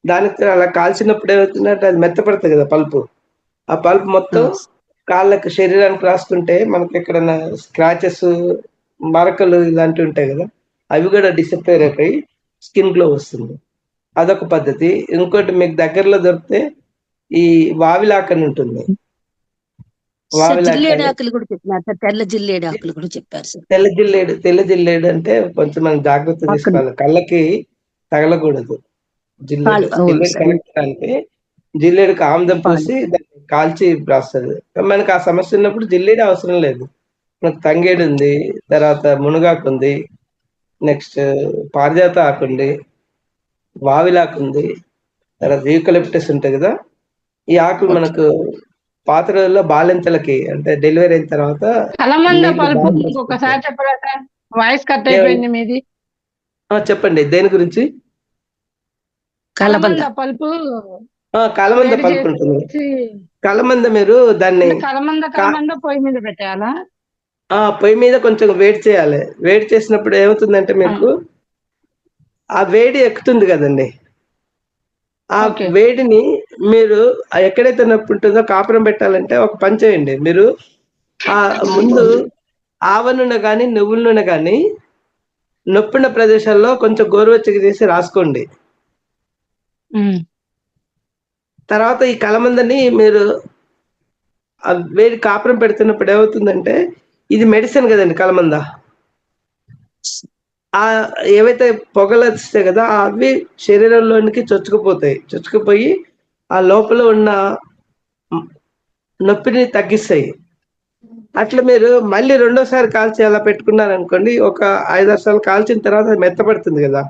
A: దానికి అలా కాల్చినప్పుడు ఏమవుతుందంటే అది మెత్తపడుతుంది కదా పల్పు. ఆ పల్పు మొత్తం కాళ్ళకు శరీరానికి రాసుకుంటే మనకి ఎక్కడైనా స్క్రాచెస్, మరకలు ఇలాంటివి ఉంటాయి కదా, అవి కూడా డిసప్పేర్ అయిపోయి స్కిన్ గ్లో వస్తుంది. అదొక పద్ధతి. ఇంకోటి మీకు దగ్గరలో దొరికితే ఈ వావిలాకని ఉంటుంది.
G: జిల్లేడు ఆకులు కూడా చెప్పినారు సార్, తెల్ల జిల్లేడు ఆకులు కూడా చెప్పారు సార్.
A: తెల్ల జిల్లేడు అంటే కొంచెం మనం జాగ్రత్త తీసుకోవాలి. కళ్ళకి తగలకూడదు. జిల్లేడు కరెక్ట్ అంటే జిల్లేడుకి ఆముదం పూసి దాన్ని కాల్చి రాస్తుంది. మనకు ఆ సమస్య ఉన్నప్పుడు జిల్లేడు అవసరం లేదు. మనకు తంగేడు ఉంది, తర్వాత మునగాకు ఉంది, నెక్స్ట్ పారిజాత ఆకు ఉంది, వావిలాకు ఉంది, తర్వాత యూకలిప్టస్ ఉంటుంది కదా. ఈ ఆకులు మనకు పాత రోజుల్లో బాలింతలకి అంటే డెలివరీ అయిన తర్వాత
C: కలమంద పల్పు ఇంకొకసారి చెప్పరా సార్? వాయిస్ కట్ అయిపోయింది మీది.
A: చెప్పండి దేని గురించి?
C: కలమంద పల్పు.
A: కలమంద పల్పు ఉంటుంది. కలమంద మీరు దాన్ని
C: కలమంద పొయ్యి మీద పెట్టాలా?
A: పొయ్యి మీద కొంచెం వేడి చేయాలి. వేడి చేసినప్పుడు ఏమవుతుందంటే మీకు ఆ వేడి ఎక్కుతుంది కదండి. ఆ వేడిని మీరు ఎక్కడైతే నొప్పి ఉంటుందో కాపురం పెట్టాలంటే ఒక పని చేయండి. మీరు ఆ ముందు ఆవ నూనె కానీ నువ్వుల నూనె కానీ నొప్పిన ప్రదేశాల్లో కొంచెం గోరువెచ్చగా చేసి రాసుకోండి. తర్వాత ఈ కలమందని మీరు వేడి కాపురం పెడుతున్నప్పుడు ఏమవుతుందంటే, ఇది మెడిసిన్ కదండి కలమంద. ఆ ఏవైతే పొగలు వస్తాయి కదా అవి శరీరంలోనికి చొచ్చుకుపోయి ఆ లోపల ఉన్న నొప్పిని తగ్గిస్తాయి. అట్లా మీరు మళ్ళీ రెండోసారి కాల్చి అలా పెట్టుకున్నారనుకోండి, ఒక 5-6 సార్లు కాల్చిన తర్వాత అది మెత్తపడుతుంది కదా.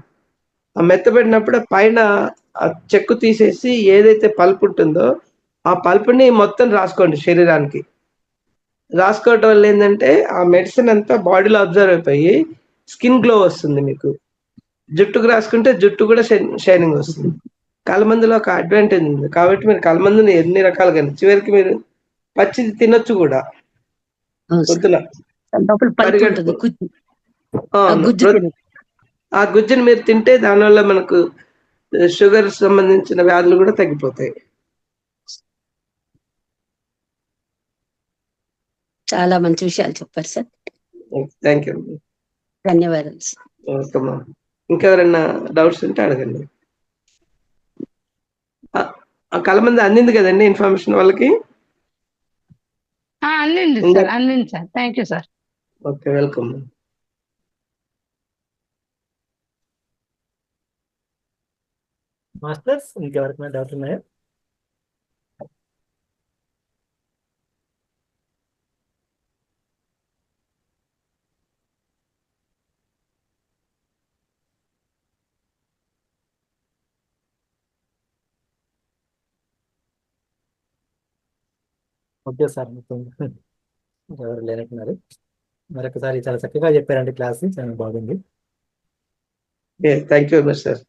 A: ఆ మెత్తపడినప్పుడు పైన ఆ చెక్కు తీసేసి ఏదైతే పల్పు ఉంటుందో ఆ పల్పుని మొత్తం రాసుకోండి శరీరానికి. రాసుకోవటం వల్ల ఏంటంటే ఆ మెడిసిన్ అంతా బాడీలో అబ్జర్వ్ అయిపోయి స్కిన్ గ్లో వస్తుంది. మీకు జుట్టుకు రాసుకుంటే జుట్టు కూడా షైనింగ్ వస్తుంది. కలమందులో ఒక అడ్వాంటేజ్ ఉంది కాబట్టి మీరు కలమందుని ఎన్ని రకాలుగా, చివరికి మీరు పచ్చిది తినొచ్చు కూడా. పొద్దున ఆ గుజ్జుని మీరు తింటే దానివల్ల మనకు షుగర్ సంబంధించిన వ్యాధులు కూడా తగ్గిపోతాయి.
G: చాలా మంచి విషయాలు చెప్పారు సార్.
A: Thank you.
G: ధన్యవాదాలు సార్.
A: వెల్కమ్. ఇంకెవరైనా డౌట్స్ ఉంటే అడగండి. కలమంది అందింది కదండి ఇన్ఫర్మేషన్ వాళ్ళకి?
C: అందింది sir. Thank you sir.
A: Okay, welcome.
D: Masters ఇంకెవరికైనా డౌట్ ఉన్నాయా? ఓకే సార్, మొత్తం ఎవరు లేనట్టున్నారు. మరొకసారి చాలా చక్కగా చెప్పారండి క్లాస్, చాలా బాగుంది.
A: Thank you very much sir.